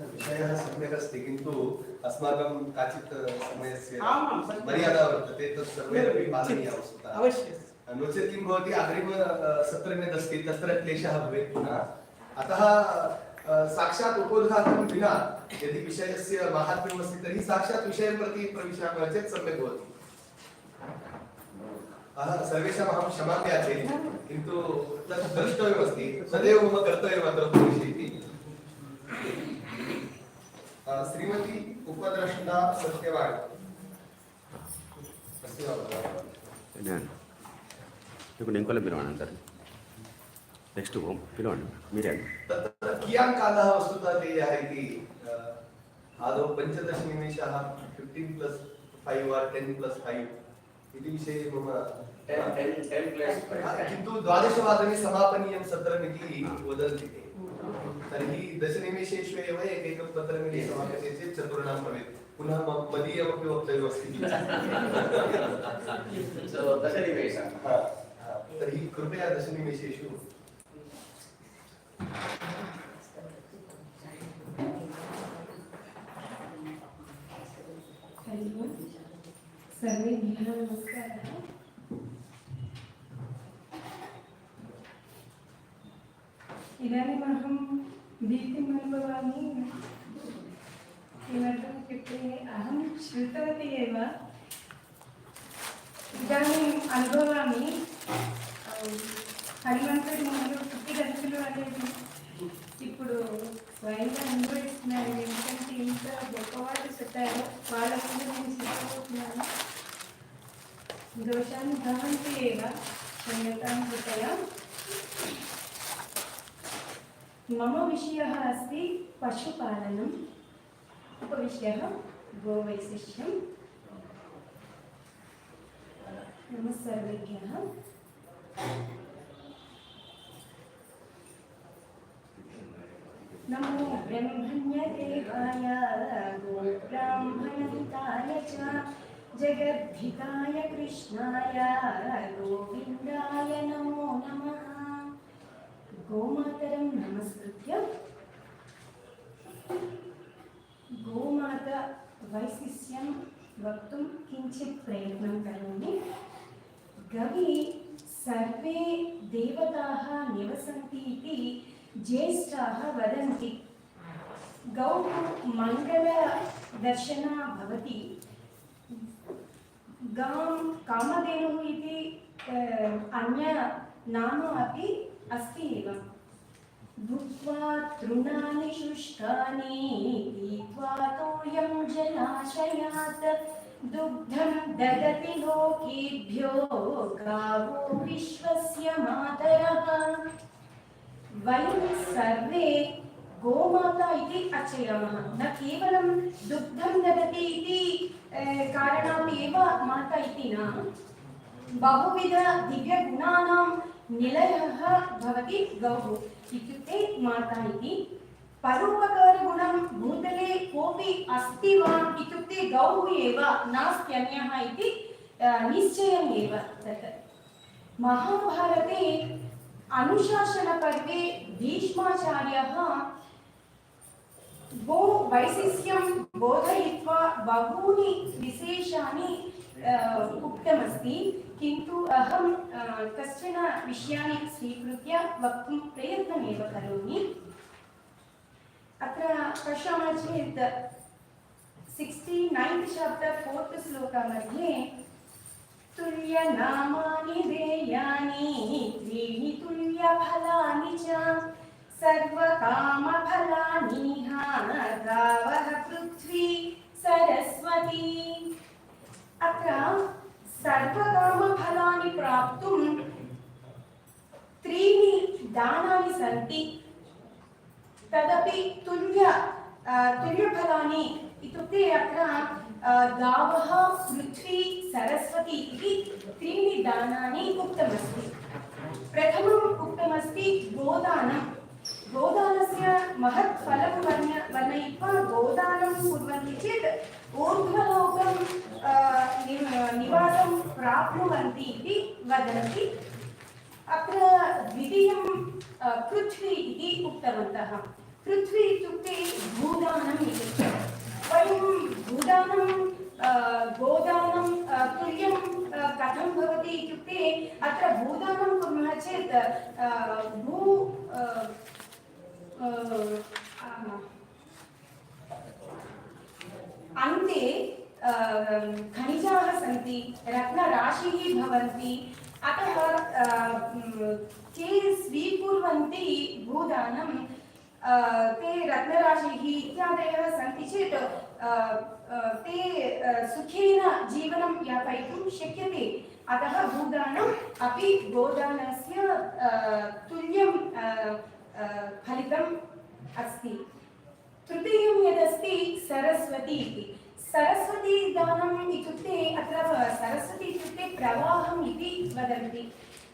विषयः सम्यक् अस्ति, किन्तु अस्माकं काचित् समयस्य मर्यादा वर्तते, तत् सर्वैरपि पालनीया वस्तुतः। अवश्यम्। नो चेत् किं भवति, अग्रिम सत्रं यदस्ति तत्र क्लेशः भवेत् पुनः। अतः साक्षात् उपोद्घाटनं विना यदि विषयस्य माहात्म्यम् अस्ति तर्हि साक्षात् विषयं प्रति प्रविशामः चेत् सम्यक् भवति। सर्वेषाम् अहं क्षमां याचे, किन्तु तत् द्रष्टव्यमस्ति, तदेव मम कर्तव्यम् अत्र उपविशति। श्रीमती उपद्रष्टा सत्यवान् अस्ति वा? ఇప్పుడు ఇంకోలో పిలవండి అంటారు, నెక్స్ట్ పిలవండి మీరే. तत्र कियान् कालः वस्तुतः देयः इति आदौ 15 निमेषाः 15+5 वा 10+5 इति विषये मम 10+5 किन्तु 12 समापनीयं सत्रम् इति वदन्ति ते। तर्हि 10 निमेषेषु एव एकैकं पत्रम् यदि समाप्यते चेत् चतुर्णां भवेत्। पुनः मदीयमपि वक्तव्यमस्ति। 10 निमेषाः। तर्हि कृपया 10 निमेषेषु सर्वेभ्यः नमस्कारः। इदानीम् अहं भीतिम् अनुभवामि। किमर्थम् इत्युक्ते अहं श्रुतवती एव, इदानीम् अनुभवामि హనుమంతుడి ముందు పుట్టిగంతులు అనేది ఇప్పుడు స్వయంగా అనుభవిస్తున్నాను. ఎందుకంటే ఇంత గొప్పవాళ్ళు చెప్పారు, వాళ్ళ ముందు నేను చెప్పబోతున్నాను. దోషాన్ని భవంతి ఏవ క్షమ్యతాం కృపయా. मम विषयः अस्ति पशुपालनम्, उपविषयः गोवैशिष्यम्। नमस्सर्वेभ्यः। नमो ब्रह्मण्यदेवाय गोब्राह्मणहिताय च जगद्धिताय कृष्णाय गोविन्दाय नमो नमः। गोमातरं नमस्कृत्य गोमाता वैशिष्यं वक्तुं किञ्चित् प्रयत्नं करोमि। गवि सर्वे देवताः निवसन्ति इति ज्येष्ठाः वदन्ति। गौः मङ्गलदर्शना भवति। गां कामधेनुः इति अन्य नाम अपि अस्ति एव। भुक्त्वा तृणानि शुष्कानि पीत्वा तोयं जलाशयात् दुग्धं ददति लोकेभ्यो गावो विश्वस्य मातरः। वयं सर्वे गोमाता इति अर्चयामः। न केवलं दुग्धं ददति इति कारणात् एव माता इति न, बहुविध दिव्यगुणानां निलयः भवति गौः इत्युक्ते माता इति। परोपकारगुणं भूतले कोऽपि अस्ति वा इत्युक्ते गौः एव, नास्त्यन्यः इति निश्चयम् एव तत्। महाभारते अनुशासनपर्वे भीष्माचार्यः गो वैशिष्यं बोधयित्वा बहूनि विशेषानि उक्तमस्ति, किन्तु अहं कश्चन विषयानि स्वीकृत्य वक्तुं प्रयत्नमेव करोमि। अत्र पश्यामः चेत् 69th chapter 4th श्लोका मध्ये तुल्यनामानि देयानि त्रीणि तुल्यफलानि च सर्वकामफलानिह गावः पृथ्वी सरस्वती। अत्र सर्वकामफलानि प्राप्तुं त्रीणि दानानि सन्ति, तदपि तुल्यफलानि इत्युक्ते अत्र गावः पृथ्वी सरस्वती इति त्रीणि दानानि उक्तमस्ति। प्रथमम् उक्तमस्ति गोदानं। गोदानस्य महत् फलं वर्णयित्वा गोदानं कुर्वन्ति चेत् ऊर्ध्वलोकं निवासं प्राप्नुवन्ति इति वदन्ति। अत्र द्वितीयं पृथ्वी इति उक्तवन्तः। पृथ्वी इत्युक्ते भूदानम् इति। वयं भूदानं गोदानं तुल्यं कथं भवति इत्युक्ते अत्र भूदानं कुर्मः चेत् अन्ते खनिजाः सन्ति, रत्नराशिः भवन्ति, अतः ते स्वीकुर्वन्ति भूदानं। ते रत्नराशिः इत्यादयः सन्ति चेत् ते सुखेन जीवनं यापयितुं शक्यते। अतः भूदानम् अपि गोदानस्य तुल्यं फलितम् अस्ति। तृतीयं यदस्ति सरस्वती इति। सरस्वती दानम् इत्युक्ते अत्र सरस्वती इत्युक्ते प्रवाहम् इति वदन्ति।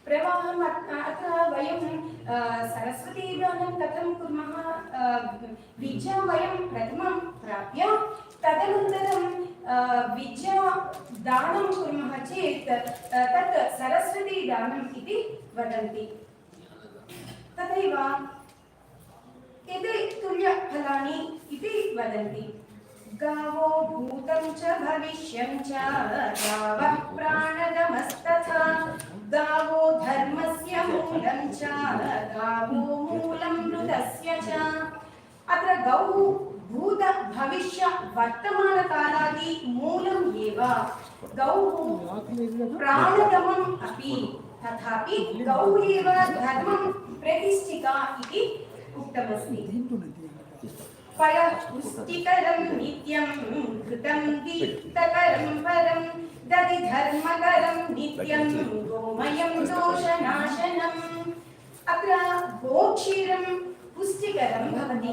प्रवाहम् अत्र वयं सरस्वती दानं कथं कुर्मः? विद्यां वयं प्रथमं प्राप्य तदनन्तरं विद्या दानं कुर्मः चेत् तत् सरस्वती दानम् इति वदन्ति। तथैव एते तुल्यफलानि इति वदन्ति। गावो भूतं च भविष्यं च गावः प्राणदमस्तथा गावो धर्मस्य मूलं च गावो मूलं मृतस्य च। अत्र गौः भूत भविष्य वर्तमानकालादि मूलम् एव। गौः प्राणदमम् अपि, तथापि गौः एव धर्मं प्रतिष्ठिता इति उक्तमस्ति। फलं पुष्टिकरं नित्यं घृतं दीप्तकरं परं दधि धर्मकरं नित्यं गोमयं दोषनाशनम्। अत्र गोक्षीरं पुष्टिकरं भवति,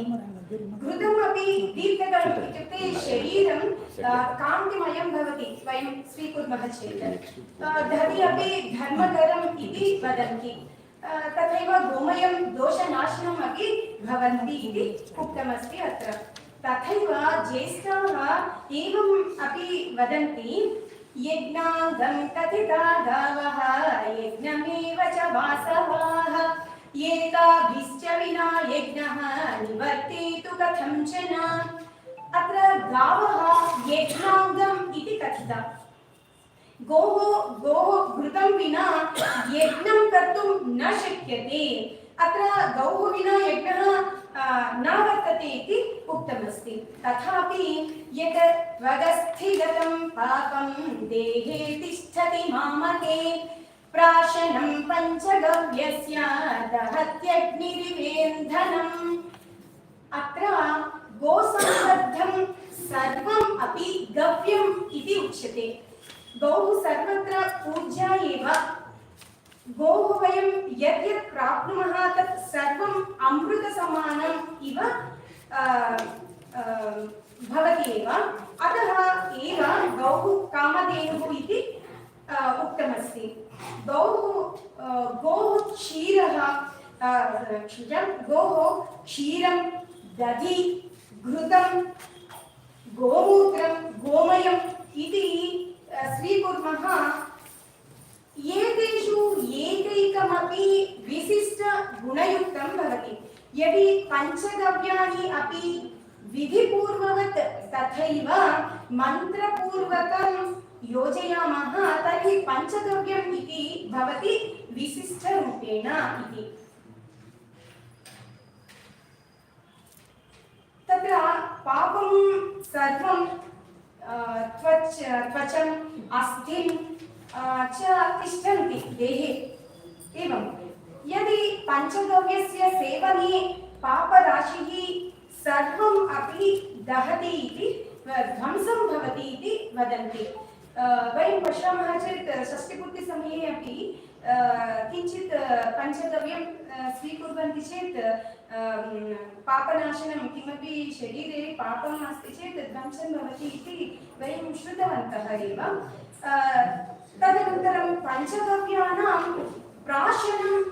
घृतमपि दीर्घकरम् इत्युक्ते शरीरं कान्तिमयं भवति वयं स्वीकुर्मः चेत् दधि अपि धर्मकरम् इति वदन्ति तथैव गोमयं दोषनाशनम् अपि भवन्ति इति उक्तमस्ति अत्र तथैव ज्येष्ठाः एवम् अपि वदन्ति यज्ञाङ्गं कथिता गावः यज्ञमेव च वासवाः एताभिश्च विना यज्ञः निवर्तेतु कथञ्चन अत्र गावः यज्ञाङ्गम् इति कथिता गोः घृतं विना यज्ञं कर्तुं न शक्यते अत्र गौः विना यज्ञः न वर्तते इति उक्तमस्ति तथापि यत् त्वगस्थिगतं पापं देहे तिष्ठति मामके प्राशनं पञ्चगव्यस्य दहत्यग्निरिवेन्धनम् अत्र गोसंबद्धं सर्वम् अपि गव्यम् इति उच्यते गौः सर्वत्र पूज्या एव गोः वयं यद् यत् प्राप्नुमः तत् सर्वम् अमृतसमानम् इव भवति एव अतः एव गौः कामधेनुः इति उक्तमस्ति गोः क्षीरं दधि घृतं गोमूत्रं गोमयम् इति स्वीकुर्मः एतेषु एकैकमपि विशिष्टगुणयुक्तं भवति यदि पञ्चगव्यानि अपि विधिपूर्ववत् तथैव मन्त्रपूर्वकं योजयामः तर्हि पञ्चगव्यम् इति भवति विशिष्टरूपेण इति तत्र पापं सर्वं त्वचम् अस्थिं च तिष्ठन्ति देहे एवं यदि पञ्चगव्यस्य सेवने पापराशिः सर्वम् अपि दहति इति ध्वंसं भवति इति वदन्ति वयं पश्यामः चेत् षष्ठीपूर्तिसमये अपि किञ्चित् पञ्चगव्यं स्वीकुर्वन्ति चेत् पापनाशनं किमपि शरीरे पापम् अस्ति चेत् ध्वंसं भवति इति वयं श्रुतवन्तः एव तदनन्तरं पञ्चगव्यानां प्राशनम्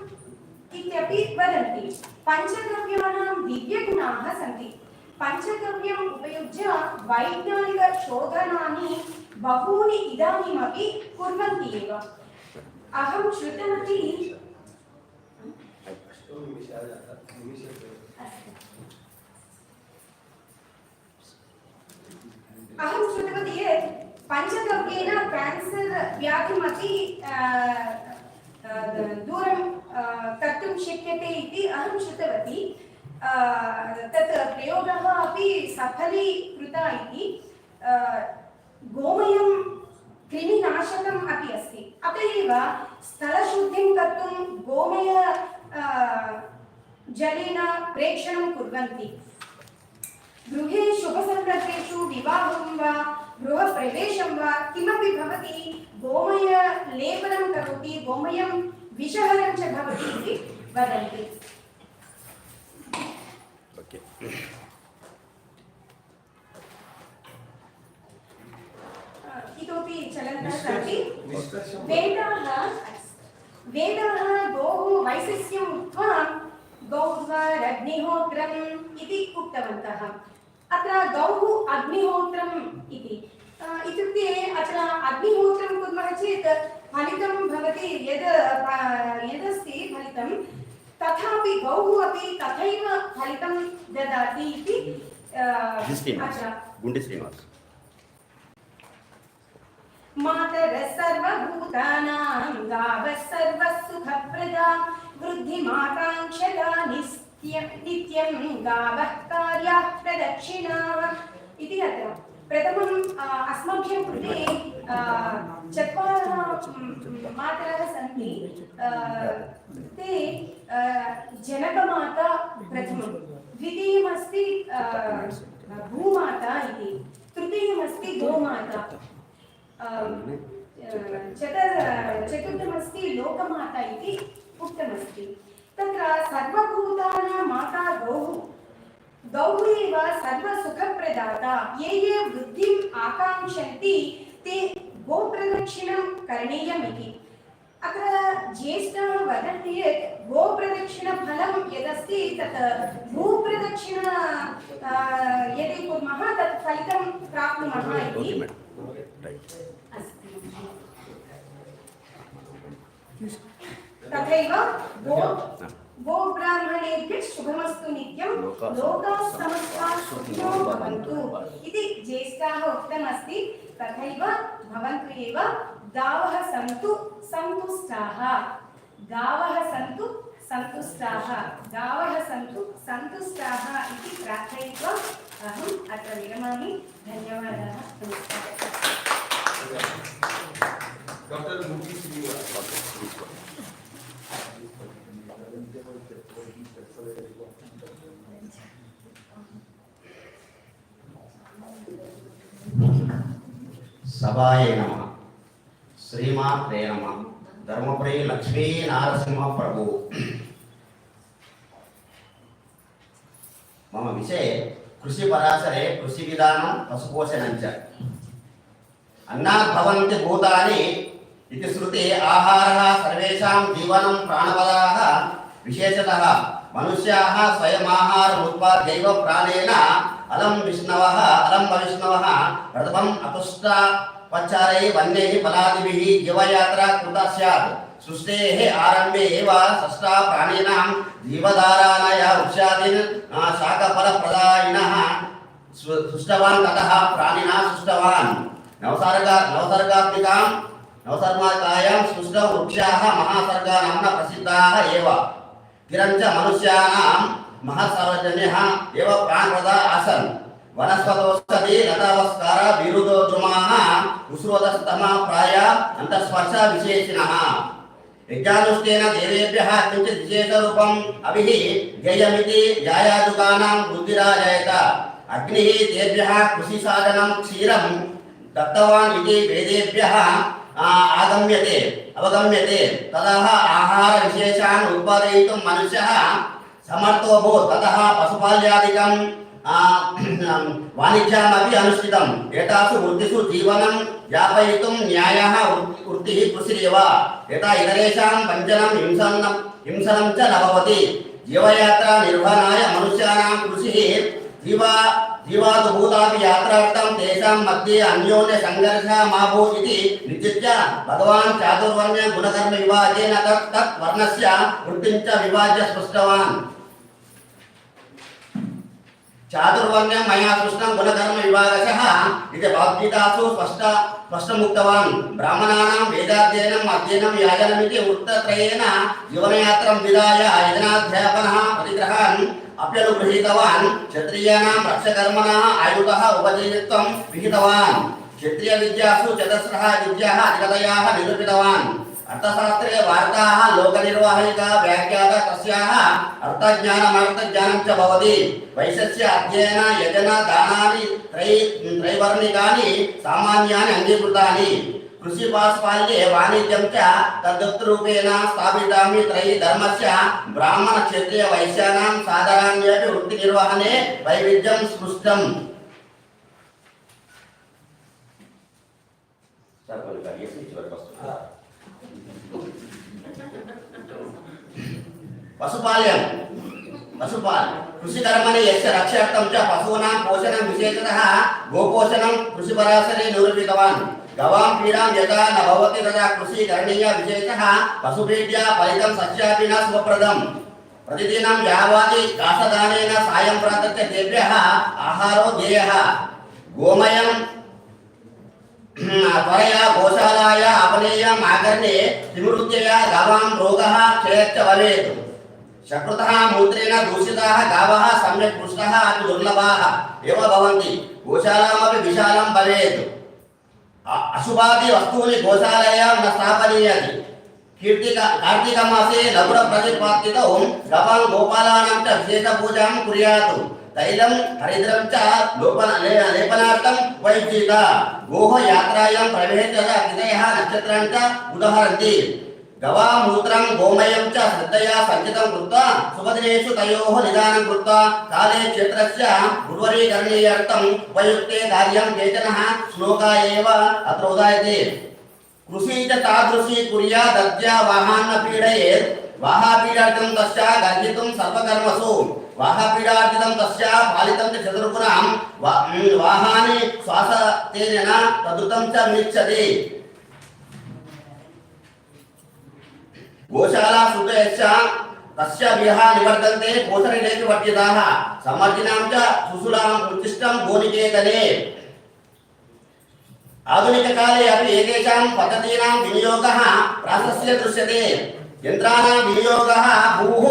इत्यपि वदन्ति पञ्चगव्यानां दिव्यगुणाः सन्ति पञ्चगव्यम् उपयुज्य वैज्ञानिकशोधनानि बहूनि इदानीमपि कुर्वन्ति एव अहं श्रुतवती यत् पञ्चगव्येन केन्सर् व्याधिमपि दूरं कर्तुं शक्यते इति अहं श्रुतवती तत् प्रयोगः अपि सफलीकृता इति गोमयं कृमिनाशकम् अपि अस्ति अतः एव स्थलशुद्धिं कर्तुं गोमय जलेन प्रेक्षणं कुर्वन्ति गृहे शुभसन्दर्भेषु विवाहं वा गृहप्रवेशं वा किमपि भवति गोमय लेपनं करोति गोमयं विषहरं च भवति इति वदन्ति इतोपि चलन्तः सन्ति वेदाः गोः वैशिष्ट्यम् उक्त्वा गौर्वारग्निहोत्रम् इति उक्तवन्तः अत्र गौः अग्निहोत्रम् इति इत्युक्ते अत्र अग्निहोत्रं कुर्मः चेत् फलितं भवति यदस्ति फलितं तथापि गौः अपि तथैव फलितं ददाति इति मातरः सर्वभूतानां गावः सर्वसुखप्रदा वृद्धिमाकाङ्क्षता नित्यं गावः कार्याः प्रदक्षिणाः इति अत्र प्रथमम् अस्मभ्यं कृते चत्वारः मातरः सन्ति ते जनकमाता प्रथमं द्वितीयमस्ति भूमाता इति तृतीयमस्ति गोमाता चतुर्थमस्ति लोकमाता इति उक्तमस्ति तत्र सर्वभूतानां माता गौः गौः एव सर्वसुखप्रदाता ये ये वृद्धिम् आकाङ्क्षन्ति ते गोप्रदक्षिणं करणीयमिति। अत्र ज्येष्ठाः वदन्ति यत् गोप्रदक्षिणफलं यदस्ति तत् भूप्रदक्षिण यदि कुर्मः तत् फलितं प्राप्नुमः इति अस्ति। तथैव गोब्राह्मणेभ्यः शुभमस्तु नित्यं लोकाः समस्ताः सुखिनो भवन्तु इति ज्येष्ठाः उक्तमस्ति। तथैव भवन्तु एव गावः सन्तु सन्तुष्टाः, गावः सन्तु सन्तुष्टाः, गावः सन्तु सन्तुष्टाः इति प्रार्थयित्वा अहम् अत्र विरमामि। धन्यवादाः। डॉक्टर मुकेश सभाये नमः। श्रीमात्रे नमः। धर्मपुरी लक्ष्मी नारसिंह प्रभु। मम विषये कृषिपराशरे कृषिविधानं पशुपोषणं च। अन्नात् भवन्ति भूतानि इति श्रुते आहारः सर्वेषां जीवनं प्राणपदाः विशेषतः मनुष्याः स्वयम् आहारम् उत्पाद्यैव प्राणेन अलम विष्णवः प्रथमम् अतुष्टापचारै वन्यैः फलादिभिः जीवयात्रा कृता स्यात्। सृष्टेः आरम्भे एव षष्ठा प्राणिनां जीवधाराणाय वृक्षादीन् शाकफलप्रदायिनः सृष्टवान् ततः प्राणिना सृष्टवान्। नवसर्गात्मिकायां सृष्ट वृक्षाः महासर्गा नाम्ना प्रसिद्धाः एव। किरञ्च मनुष्याणां महत्सर्वजन्यः एव प्राणप्रदा आसन्। वनस्पतोषधि लतावस्कार विरुद्धोद्रुमाः उष्रोदस्तमा प्राय अन्तःस्पर्श विशेषिणः। यज्ञानुष्ठेन देवेभ्यः किञ्चित् विशेषरूपम् अभिः ज्ञेयमिति यायादुकानां बुद्धिराजयत। अग्निः तेभ्यः कृषिसाधनं क्षीरं दत्तवान् इति वेदेभ्यः अवगम्यते। ततः आहार विशेषान् उत्पादयितुं मनुष्यः समर्थोऽभूत्। ततः पशुपाल्यादिकं वाणिज्यमपि अनुष्ठितम्। एतासु वृत्तिषु जीवनं यापयितुं न्यायः वृत्तिः कृषिरेव। यथा इतरेषां वञ्चनं हिंसनं च न भवति। जीवयात्रा निर्वहणाय मनुष्याणां कृषिः जीवादुभूतापि यात्रार्थं तेषां मध्ये अन्योन्य संघर्षः मा भूत् इति निश्चित्य भगवान् चातुर्वर्ण्य गुणकर्म विभागेन तत् वर्णस्य वृत्तिं च विभाज्य स्पष्टवान्। चातुर्वर्ण्यं मया सृष्टं गुणकर्म विभागशः इति भगवद्गीतासु स्पष्टमुक्तवान्। ब्राह्मणानां वेदाध्ययनं याजनमिति वृत्तत्रयेण जीवनयात्रां विधाय यजनाध्यापनः प्रतिग्रहान् अप्यनुगृहीतवान्। क्षत्रियाणां रक्षकर्मणः आयुधः उपजीवित्वं विहितवान्। क्षत्रियविद्यासु चतस्रः विद्याः अधिकतयाः निरूपितवान्। अर्थशास्त्रे वार्ताः लोकनिर्वाहिका व्याख्याता तस्याः अर्थज्ञानं च भवति। वैश्यस्य अध्ययन यजन दानानि त्रैवर्णिकानि सामान्यानि अङ्गीकृतानि। कृषिपाशपाल्ये वाणिज्यं च तद्वृत्तरूपेण स्थापितानि त्रयी धर्मस्य ब्राह्मण क्षत्रिय वैश्यानां साधारण्यपि वृत्तिनिर्वहणे वैविध्यं स्पष्टम्। पशुपाल कृषिकर्मणि यस्य रक्षार्थं च पशूनां पोषणं विशेषतः गोपोषणं कृषिपराशरे निरूपितवान्। गवां पीडां यथा न भवति तथा कृषि करणीया विशेषः पशुभीड्या फलितं सस्यापि न शुभप्रदम्। प्रतिदिनं यावाति कासदानेन सायं प्रातः तेभ्यः आहारो देयः। गोमयं त्वरया गोशालाय अपनेयम् आकर्ण्ये विमृत्यया गवां रोगः क्षयश्च भवेत्। शकृतः मूत्रेण दूषिताः गावः सम्यक् पुष्टाः अपि दुर्लभाः एव भवन्ति। गोशालामपि विशालं भवेत्। अशुभादि वस्तूनि गोशालायां न स्थापनीयानि। कार्तिकमासे लघुप्रतिपादितौ गवां गोपालानां च विशेषपूजां कुर्यात्। तैलं हरिद्रं च लेपनार्थं उपयुज्येत। गोः यात्रायां प्रवेशः तिथयः नक्षत्राणि च उदाहरन्ति। गवामूत्रं गोमयं च श्रद्धया सञ्चितं कृत्वा सुभद्रेषु तयोः निदानं कृत्वा काले क्षेत्रस्य उर्वरीकरणीयर्थम् उपयुक्ते कार्यं केचनः श्लोका एव अत्र उदायते। कृषि च तादृशी कुर्यादद्या वाहान्न पीडयेत् वाहापीडार्थं तस्य गर्हितुं सर्वकर्मसु वाहापीडार्जितं तस्य पालितं च चतुर्गुणां वाहानि श्वासतेन तदुतं च मिच्छति। गोशाला सुतयश्च तस्य विहा निवर्तन्ते कोसरिलेषु वर्जिताः समर्जिनां च सुशुलां उत्तिष्ठं गोनिकेतने। आधुनिककाले अपि एतेषां पद्धतीनां विनियोगः प्राशस्य दृश्यते। यन्त्राणां विनियोगः भूः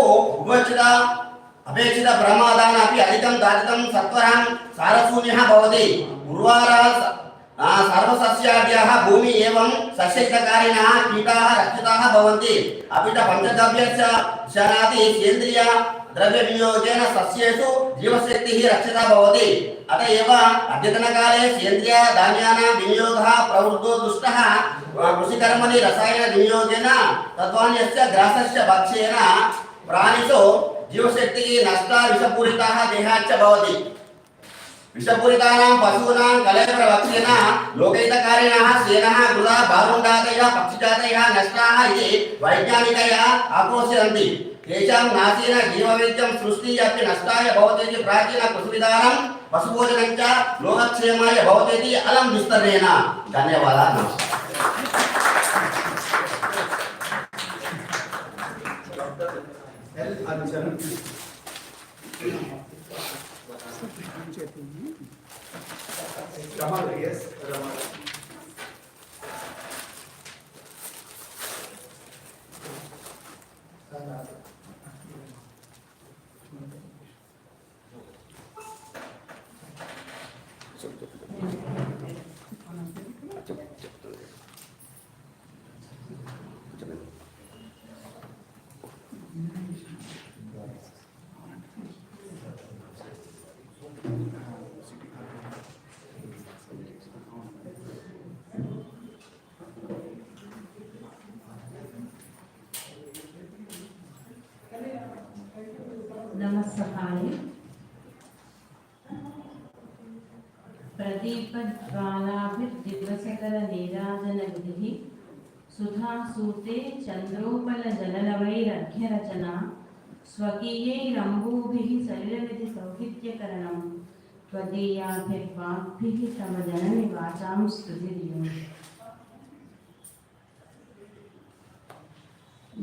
अपेक्षितप्रमादानापि अधिकं दारितं सत्वरं सारशून्यः भवति। उर्वारा सर्वसस्याद्याः भूमि एवं सस्यहितकारिणः कीटाः रक्षिताः भवन्ति। अपि च पञ्चगव्यस्य शनादि सेन्द्रिय द्रव्यविनियोगेन सस्येषु जीवशक्तिः रक्षिता भवति। अत एव अद्यतनकाले सेन्द्रिय धान्यानां विनियोगः प्रवृद्धो दुष्टः। कृषिकर्मणि रसायनविनियोगेन तद्वान्यस्य ग्रासस्य भक्ष्येन प्राणिषु जीवशक्तिः नष्टा विषपूरिताः देहाच्च भवति। विषपूरितानां पशूनां कलेबरभक्षेन लोकहितकारिणः शेनः गृहा बारुण्डादयः पक्षिजातयः नष्टाः इति वैज्ञानिकया आक्रोशयन्ति। तेषां नाशेन जीववैविध्यं सृष्टिः अपि नष्टाय भवति इति प्राचीनकृषिविधानं पशुभोजनं च लोकक्षेमाय भवति इति अलं विस्तरेण। धन्यवादाः। Rama, yes, Rama. नमस्कारे प्रदीपज्वालाभिर्दिवसकरनीराजनविधिः सुधासूते चन्द्रोपलजललवैरर्घ्यरचना स्वकीयैरम्बूभिः सलिलविधिसौहित्यकरणं त्वदीयाभिर्वाग्भिः तव जननि वाचां स्तुतिर्यम्।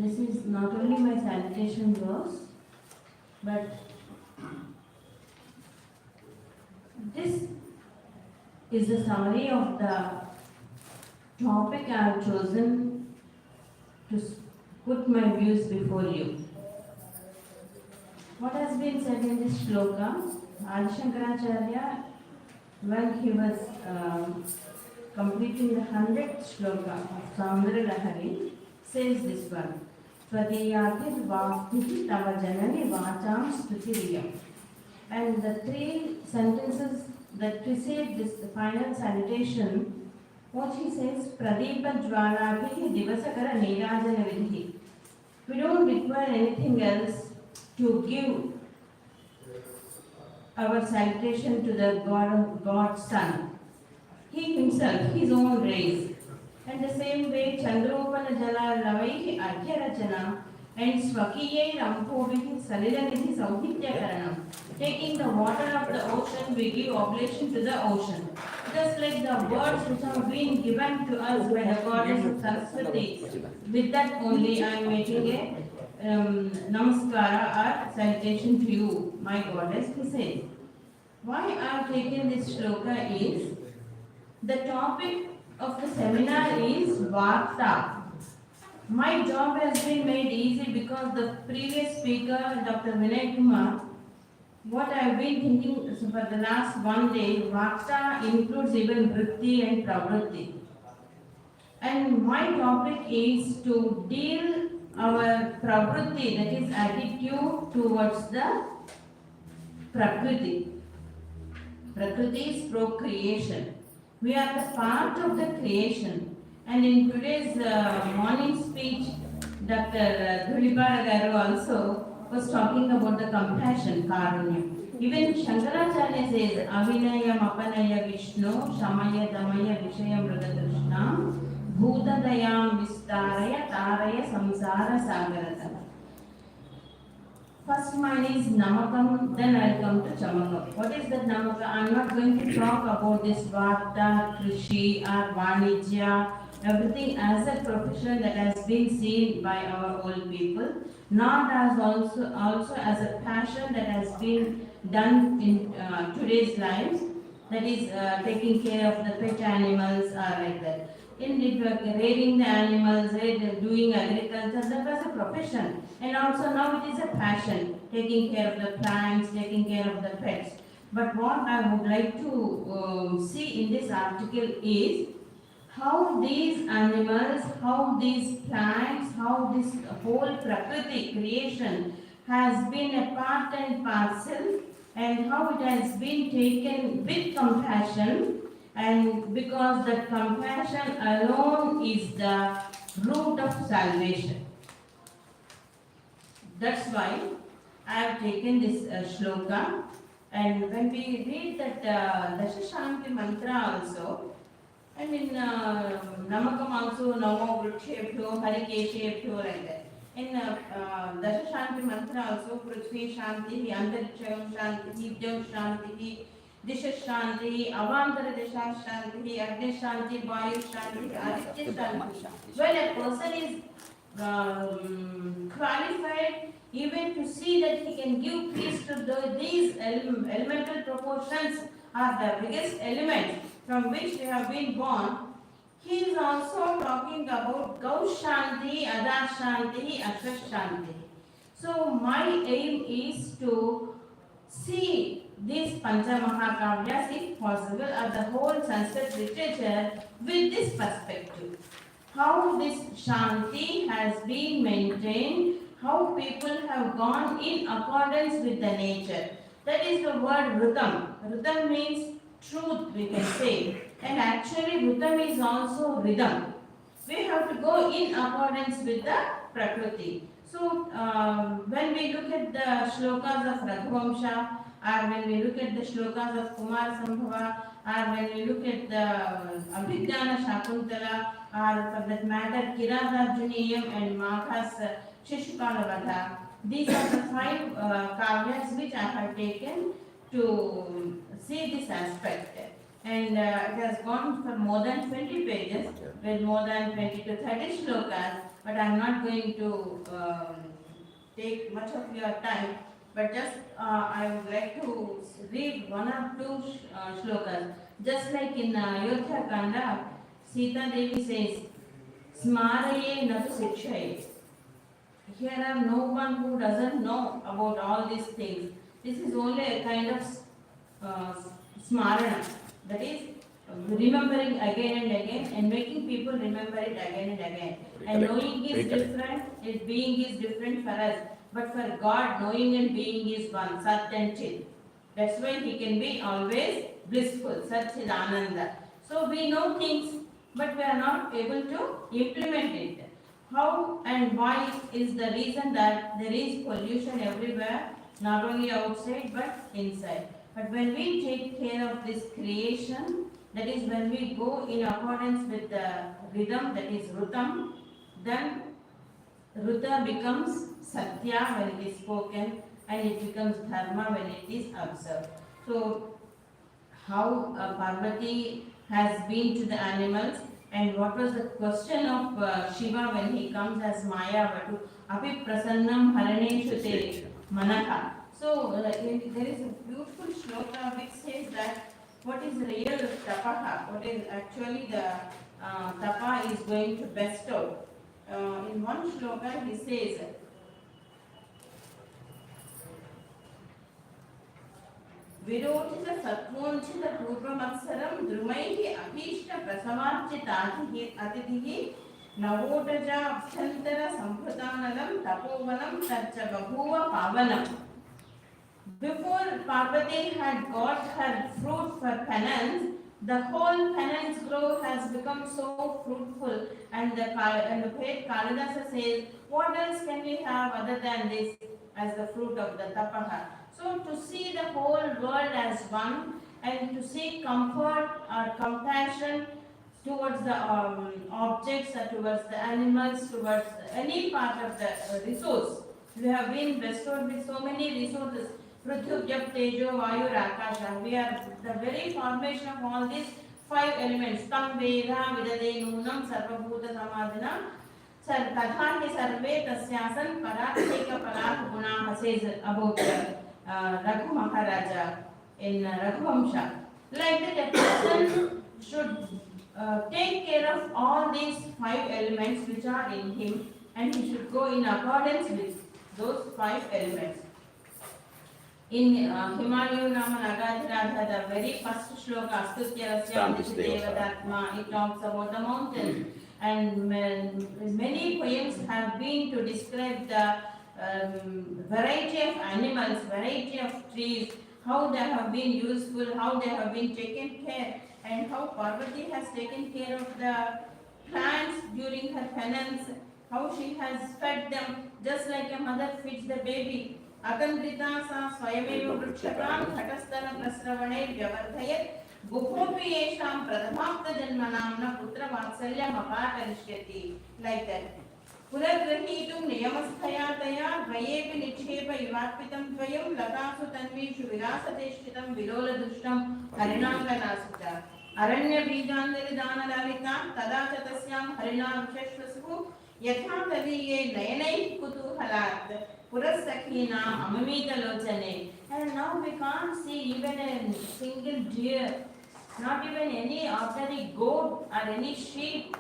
This is not only my salutation verse, but this is the summary of the topic I have chosen to put my views before you. What has been said in this shloka, Adi Shankaracharya, when he was completing the 100th shloka of Saundara Lahari, says this one. Tvadiyabhirvaktihi tava janani vacham stutiriyam. And the three sentences that precede this, the final salutation, what he says, Pradeepa Jwalabhihi Divasakara Nirajana Vidhi. We don't require anything else to give our salutation to the God's Son. He himself, his own rays. And the same way, Chandropana Jala Lavaihi Argyarachana and Swakiyai Rampovihi Salilanidhi Sauhitya Karanam. Taking the water of the ocean, we give oblation to the ocean. Just like the words which have been given to us by the goddess of Sanskrit, with that only I am making a namaskara or salutation to you, my goddess. He says, why I have taken this shloka is, the topic of the seminar is Varta. My job has been made easy because the previous speaker, Dr. Vinay Kumar, what I have been thinking for the last one day, Varta includes even Vritti and Pravritti. And my topic is to deal our Pravritti, that is attitude towards the Prakriti. Prakriti is procreation. We are the part of the creation, and in today's morning speech, Dr. Dhulipara Garu also was talking about the compassion, karunya. Even Shankaracharya says, Avinaya Mapanaya Vishnu, Shamaya Damaya Vishaya Mragatrishna, Bhuta Dayam Vistaraya Taraya Samsara Sagarata. First one is Namakam, then I'll come to Chamakam. What is that Namakam? I'm not going to talk about this Varta, Krishi or Vanijya, everything as a profession that has been seen by our old people, not as also as a passion that has been done in today's lives, that is taking care of the pet animals or like that. In rearing the animals, doing agriculture, that was a profession. And also now it is a passion, taking care of the plants, taking care of the pets. But what I would like to see in this article is how these animals, how these plants, how this whole Prakriti creation has been a part and parcel, and how it has been taken with compassion, and because that compassion alone is the root of salvation. That's why I have taken this shloka, and when we read that Dasha mantra also, and in Namakam also, Namo Vrukshebhyo, Harikeshebhyo, like that. In Dasha mantra also, Prithvi Shanti, Antarikshayam Shanti, Vijayam Shanti, Disha Shanti, Avantara Disha Shanti, Agni Shanti, Vayu Shanti, Aditya Shanti. When a person is qualified even to see that he can give peace to these elemental proportions are the biggest elements from which we have been born, he is also talking about Gau Shanti, Ada Shanti, Ashwa Shanti. So my aim is to see these Pancha Mahakavyas, if possible, or the whole Sanskrit literature with this perspective. How this Shanti has been maintained, how people have gone in accordance with the nature. That is the word Rutam. Rutam means truth, we can say. And actually Rutam is also rhythm. We have to go in accordance with the Prakriti. So when we look at the shlokas of Raghuvamsha, or when we look at the shlokas of Kumar Sambhava, or when we look at the Abhijnana Shakuntala, or for that matter Kiratarjuniyam and Magha's Shishupala, these are the 5 kavyas which I have taken to see this aspect. And it has gone for more than 20 pages with more than 20 to 30 shlokas, but I am not going to take much of your time, but just I would like to read 1 or 2 shlokas. Just like in Ayodhya Kanda, Sita Devi says, Smaraye Natu Sikshaye. Here are no one who doesn't know about all these things. This is only a kind of smarana, that is remembering again and again and making people remember it again and again. And knowing is different, being is different for us. But for God, knowing and being is one, Sat and Chit. That's why He can be always blissful, Sat Chit Ananda. So we know things, but we are not able to implement it. How and why is the reason that there is pollution everywhere, not only outside but inside. But when we take care of this creation, that is when we go in accordance with the rhythm, that is Rutam, then Ruta becomes Satya when it is spoken, and it becomes Dharma when it is observed. So how Parvati has been to the animals, and what was the question of Shiva when he comes as Maya Vatu, Api Prasannam Haraneshu Te Manaka. So there is a beautiful shloka which says that what is real tapaha, what is actually the tapa is going to bestow. In one shloka he says, Virochita Satvonchita Purvamatsaram Drumaihi Abhishta Prasamarchita Atitihi Navotaja Abhyantara Sampratanalam Tapovanam Tarcha Bahuva Pavanam. Before Parvati had got her fruit for penance, The whole penance grove has become so fruitful, and the poet Kalidasa says, what else can we have other than this as the fruit of the tapaha? So to see the whole world as one and to seek comfort or compassion towards the objects or towards the animals, towards any part of the resource. We have been bestowed with so many resources. Prithubhyap, Tejo, Vayu, Akasha. We are the very formation of all these 5 elements. Tam, Veda, Vidade, Nunam, Sarvabhuta, Samadhana. Tadhanti Sarve, Tasyasan, Paratika, Parak, Guna, says about Raghu Maharaja in Raghuvamsha. Like that, a person should take care of all these 5 elements which are in him, and he should go in accordance with those 5 elements. In Himalaya Nama Nagadhiradha, the very first shloka, Astutya Rasya Devadatma, it talks about the mountains. And many poems have been to describe the variety of animals, variety of trees, how they have been useful, how they have been taken care, and how Parvati has taken care of the plants during her penance, how she has fed them just like a mother feeds the baby. Akandrita sa swayameva vrukshakam ghatastana prasravane vyavardhayat Bhukopi yesham pradhamapta janmanamna putra vatsalyam apakarishyati. Like that. Punagrahitum niyamasthaya taya dvayepi nikshepa ivatpitam tvayam latasu tanvishu virasateshchitam vilola dushtam harinanganasuta. Aranya bijandari danalalita tada chatasyam harina visheshvasuhu yatha tadiye nayanai kutuhalat purasakhina amamita lochane. And now we can't see even a single deer, not even any ordinary goat or any sheep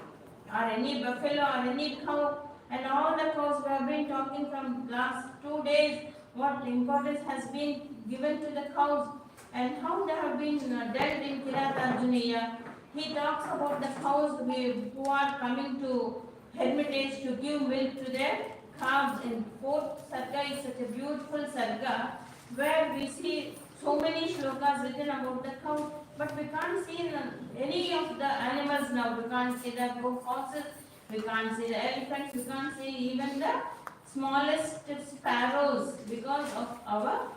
or any buffalo or any cow. And all the cows we have been talking from last 2 days, what importance has been given to the cows and how they have been dealt in Kiratarjuniya. He talks about the cows who are coming to hermitage to give milk to their calves. In 4th Sarga is such a beautiful Sarga where we see so many shlokas written about the cow, but we can't see any of the animals now. We can't see the horses, we can't see the elephants, we can't see even the smallest sparrows because of our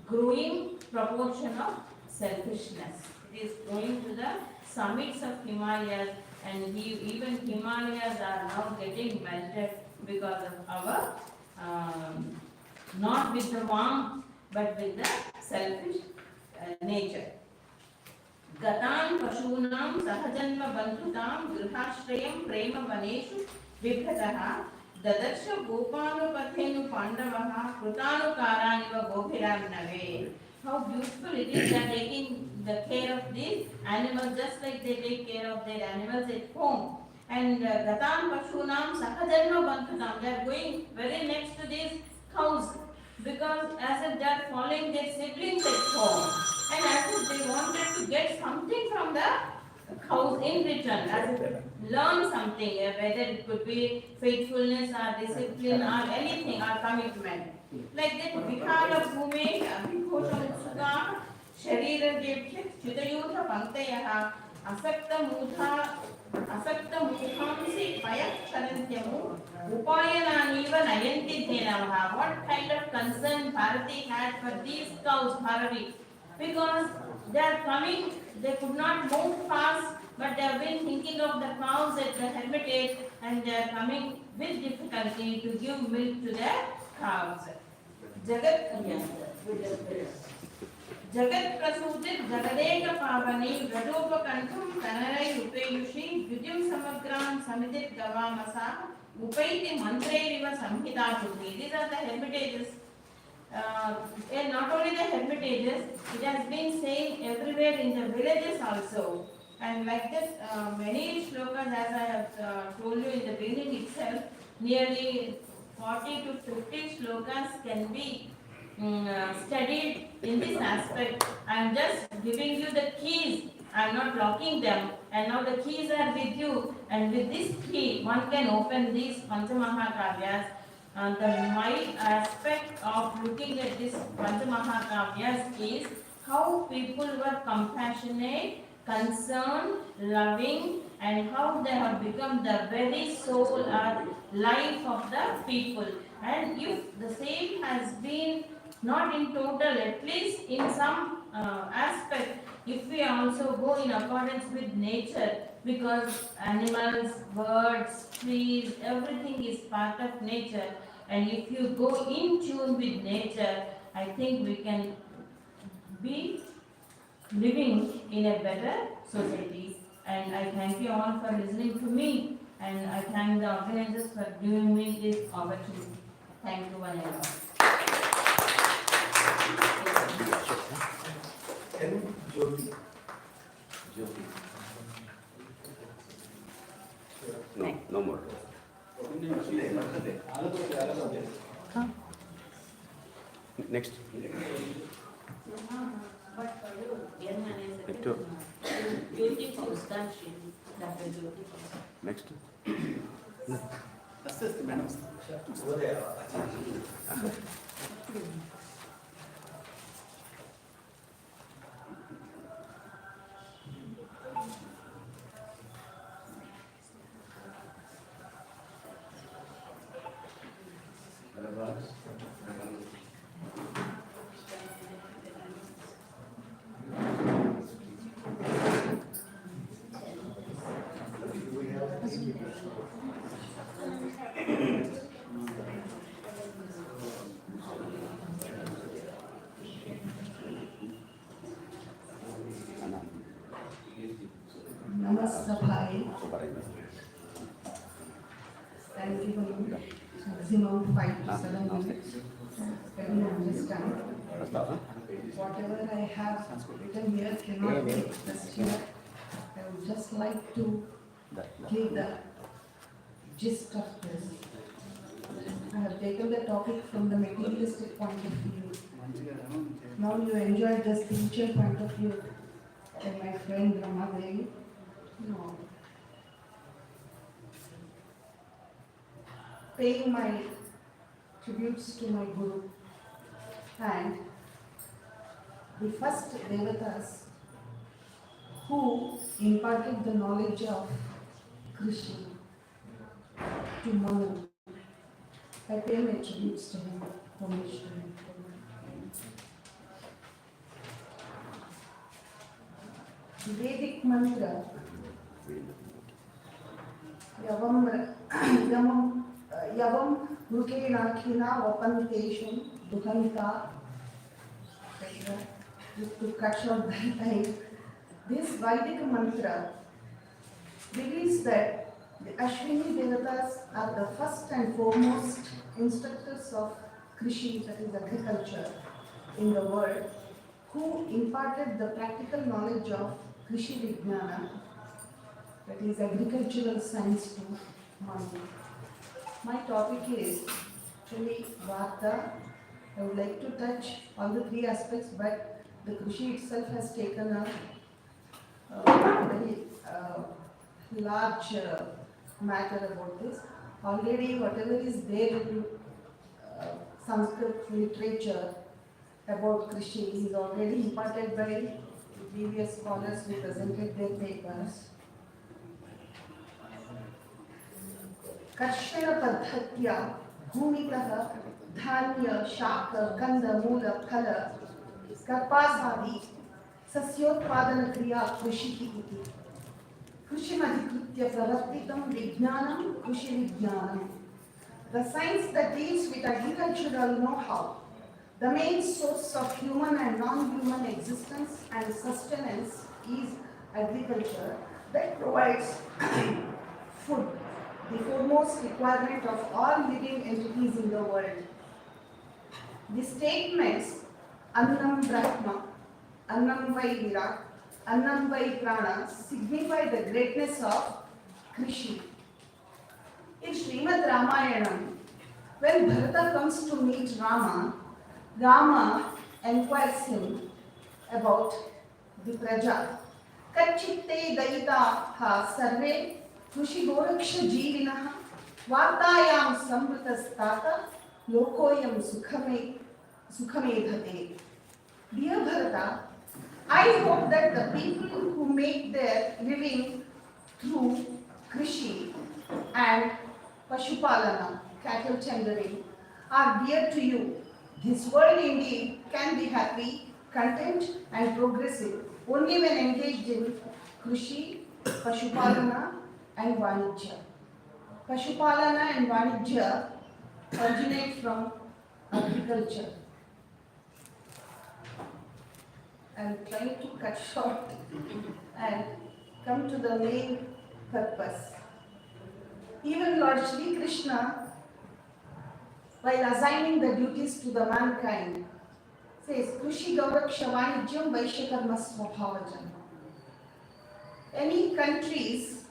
growing proportion of selfishness. It is going to the summits of Himalayas, and even Himalayas are now getting melted because of our not with the warmth but with the selfish nature. Gatan Pashunam Sahajanma Bandhutam Grihashrayam Prema Vaneshu Vibhataha Dadarsha Gopanu Pathenu Pandavaha Krutanu Karaniva Gophiram Nave. How beautiful it is that taking the care of these animals just like they take care of their animals at home. And Gatan Pashunam Sahajanma Bandhutam, they are going very next to these cows, because as if they are following their siblings at home, and as if they wanted to get something from the cows in return, as if learn something, whether it could be faithfulness or discipline or anything or commitment. Like that, Vikara Bhume, Abhikosha Utsuka, Sharira Jepshik, Chudayudha Pantayaha, Asakta Mudha, Asakta Mudhamsi, Payak Charantyamu, Upayananiva Nayanti Dhenavaha. What kind of concern Bharati had for these cows, Bharavi? Because they are coming, they could not move fast, but they have been thinking of the cows at the hermitage, and they are coming with difficulty to give milk to their cows. Jagat Prasutit Jagadeka Pavani Radopakantram Tanarai Upayushi Yudim Samagram Samidit Gavamasa Upaiti Mantre Riva Samhita Shubhi. These are the hermitages. And not only the hermitages, it has been saying everywhere in the villages also. And like this, many shlokas, as I have told you in the beginning itself, nearly 40 to 50 shlokas can be studied in this aspect. I am just giving you the keys. I am not locking them. And now the keys are with you. And with this key, one can open these Panchamaha my aspect of looking at this Panchamaha is how people were compassionate concerned, loving, and how they have become the very soul or life of the people. And if the same has been not in total, at least in some aspect, if we also go in accordance with nature, because animals, birds, trees, everything is part of nature, and if you go in tune with nature, I think we can be living in a better society. And I thank you all for listening to me, and I thank the organizers for giving me this opportunity. Thank you one and all. No more. Next. Next. Namaste. Thank you. Maximum 5 to 7 minutes. Can you understand? Whatever I have written here cannot be expressed here. I would just like to give the gist of this. I have taken the topic from the materialistic point of view. Now you enjoy the spiritual point of view. And my friend Ramadevi, no. Paying my tributes to my Guru and the first Devatas who imparted the knowledge of Krishna to Manu. I pay my tributes to him, homage to him. The Vedic mantra Yavam Rukenakina Vapantesham Duhanta. To cut short that time, this Vedic mantra believes that the Ashwini Devatas are the first and foremost instructors of Krishi, that is agriculture, in the world, who imparted the practical knowledge of Krishi Vijnana, that is agricultural science, to Manu. My topic is actually Varta. I would like to touch all the 3 aspects, but the Krishi itself has taken a very large matter about this. Already whatever is there in Sanskrit literature about Krishi is already imparted by previous scholars who presented their papers. Karshana Padhatya Bhumitaha Dhanya Shaka Kanda Mula Phala Karpasadi Sasyotpadana Kriya Krishiti iti. Krishimadhikritya Pravartitam Vijnanam Krishi Vijnanam. The science that deals with agricultural know-how, the main source of human and non-human existence and sustenance is agriculture that provides food, the foremost requirement of all living entities in the world. The statements Annam Brahma, Annam Vai Virat, Annam Vai Prana signify the greatness of Krishi. In Srimad Ramayanam, when Bharata comes to meet Rama, Rama inquires him about the Praja. Kachitte Daitaha Sarve Krushi Goraksha Jivinaha Vartayam Samvritastata Lokoyam Sukhame Dhate. Dear Bharata, I hope that the people who make their living through Krishi and Pashupalana, cattle tendering, are dear to you. This world indeed can be happy, content and progressive only when engaged in Krishi, Pashupalana and Vanijya. Pashupalana and Vanijya originate from agriculture. I am trying to cut short and come to the main purpose. Even Lord Shri Krishna, while assigning the duties to the mankind, says, Krushi Gauraksha Vanijyam Vaishyakarma Swabhavajam. Any country's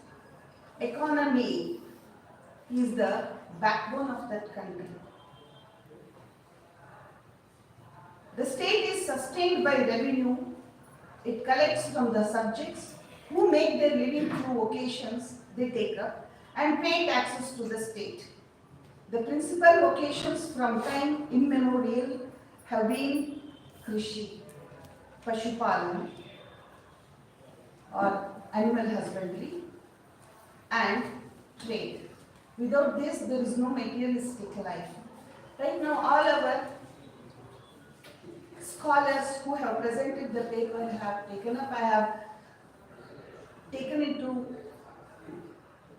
economy is the backbone of that country. The state is sustained by revenue. It collects from the subjects who make their living through vocations they take up and pay taxes to the state. The principal vocations from time immemorial have been Krishi, Pashupalana or animal husbandry and trade. Without this, there is no materialistic life. Right now, all our scholars who have presented the paper have taken up. I have taken into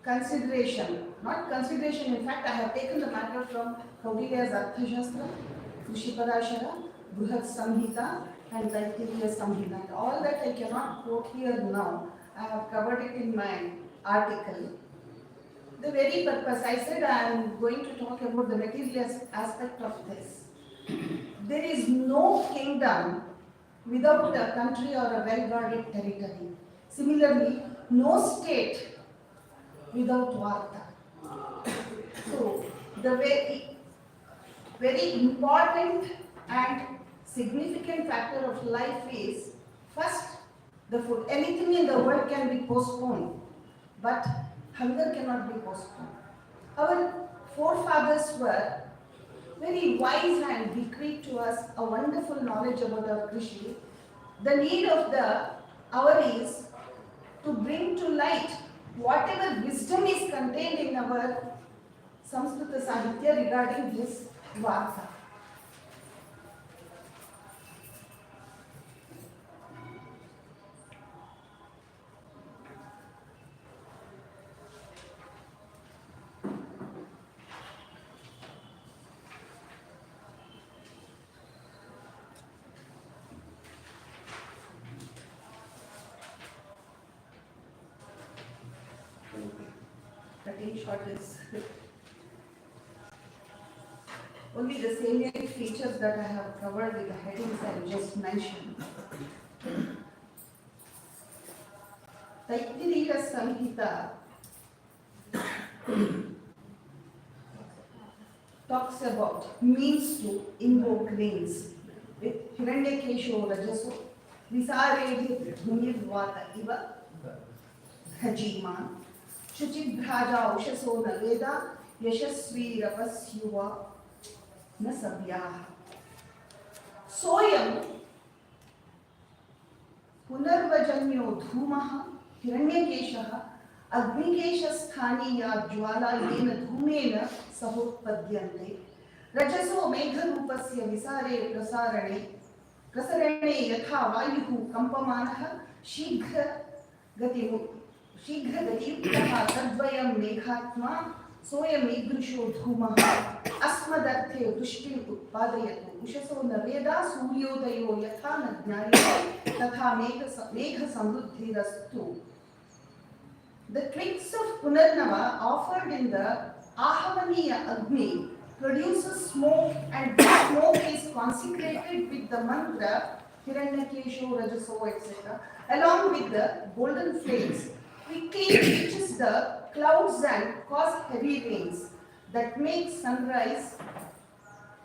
consideration, not consideration, in fact, I have taken the matter from Kaudilya's Arthashastra, Krishiparashara, Bruhat Samhita, and Taittiriya Samhita. And all that I cannot quote here now. I have covered it in my article. The very purpose, I said I am going to talk about the material aspect of this. There is no kingdom without a country or a well-guarded territory. Similarly, no state without Varta. So, the very important and significant factor of life is, first, the food. Anything in the world can be postponed, but hunger cannot be postponed. Our forefathers were very wise and bequeathed to us a wonderful knowledge about our Krishi. The need of the hour is to bring to light whatever wisdom is contained in our Sanskrit Sahitya regarding this Varta. Cutting short is only the salient features that I have covered with the headings I just mentioned. Taittiriya Samhita talks about means to invoke rains with Hiranyakesho Rajaso Visaredhi Dhunirvata Iva Dhajiman Shuchibhraja Ushaso Naveda Yashasvi Rapasyuva Nasabhyaha Soyam Punarvajanyo Dhumaha Hiranyakeshaha Agnikeshasthaniya Jwala Yena Dhumena Sahotpadyante Rajaso Megharupasya Visare Prasarane Yatha Vayuhu Kampamanaha Shighra Gatimu Shighra Tadvayam Meghatma Soyam Idrusho Dhumaha Asmadarthe Dushtin Utpadayatu Ushaso Naveda Suryodayo Yatha Nadnyaya Tatha Megha Samruddhi Rastu. The twigs of Punarnava offered in the Ahavaniya Agni produces smoke, and this smoke is consecrated with the mantra Hiranyakesho, Rajaso, etc. along with the golden flames quickly reaches the clouds and cause heavy rains that make sunrise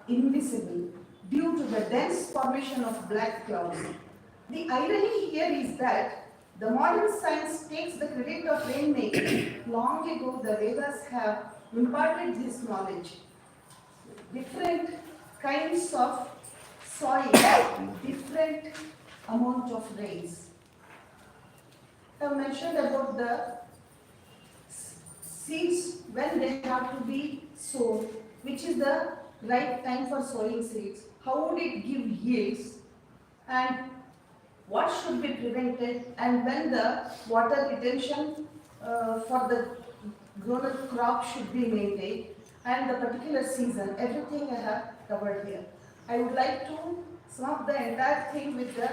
invisible due to the dense formation of black clouds. The irony here is that the modern science takes the credit of rainmaking. Long ago, the Vedas have imparted this knowledge. Different kinds of soil, different amount of rains. I have mentioned about the seeds when they have to be sown, which is the right time for sowing seeds, how would it give yields, and what should be prevented, and when the water retention for the grown crop should be maintained, and the particular season. Everything I have covered here. I would like to sum up the entire thing with the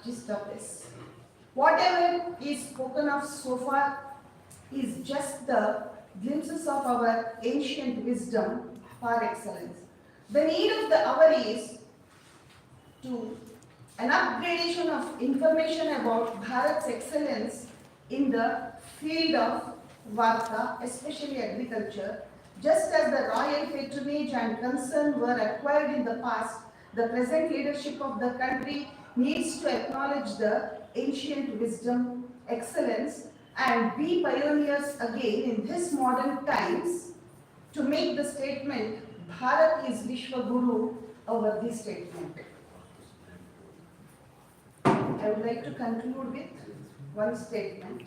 gist of this. Whatever is spoken of so far is just the glimpses of our ancient wisdom par excellence. The need of the hour is to an upgradation of information about Bharat's excellence in the field of Varta, especially agriculture. Just as the royal patronage and concern were acquired in the past, the present leadership of the country needs to acknowledge the ancient wisdom, excellence, and be pioneers again in this modern times to make the statement, Bharat is Vishwa Guru, over this statement. I would like to conclude with one statement.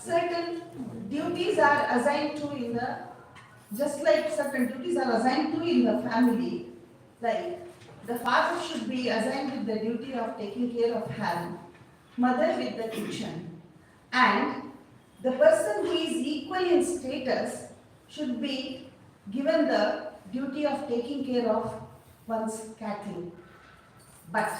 Certain duties are assigned to in the, just like certain duties are assigned to in the family, like the father should be assigned with the duty of taking care of harem, mother with the kitchen, and the person who is equal in status should be given the duty of taking care of one's cattle. But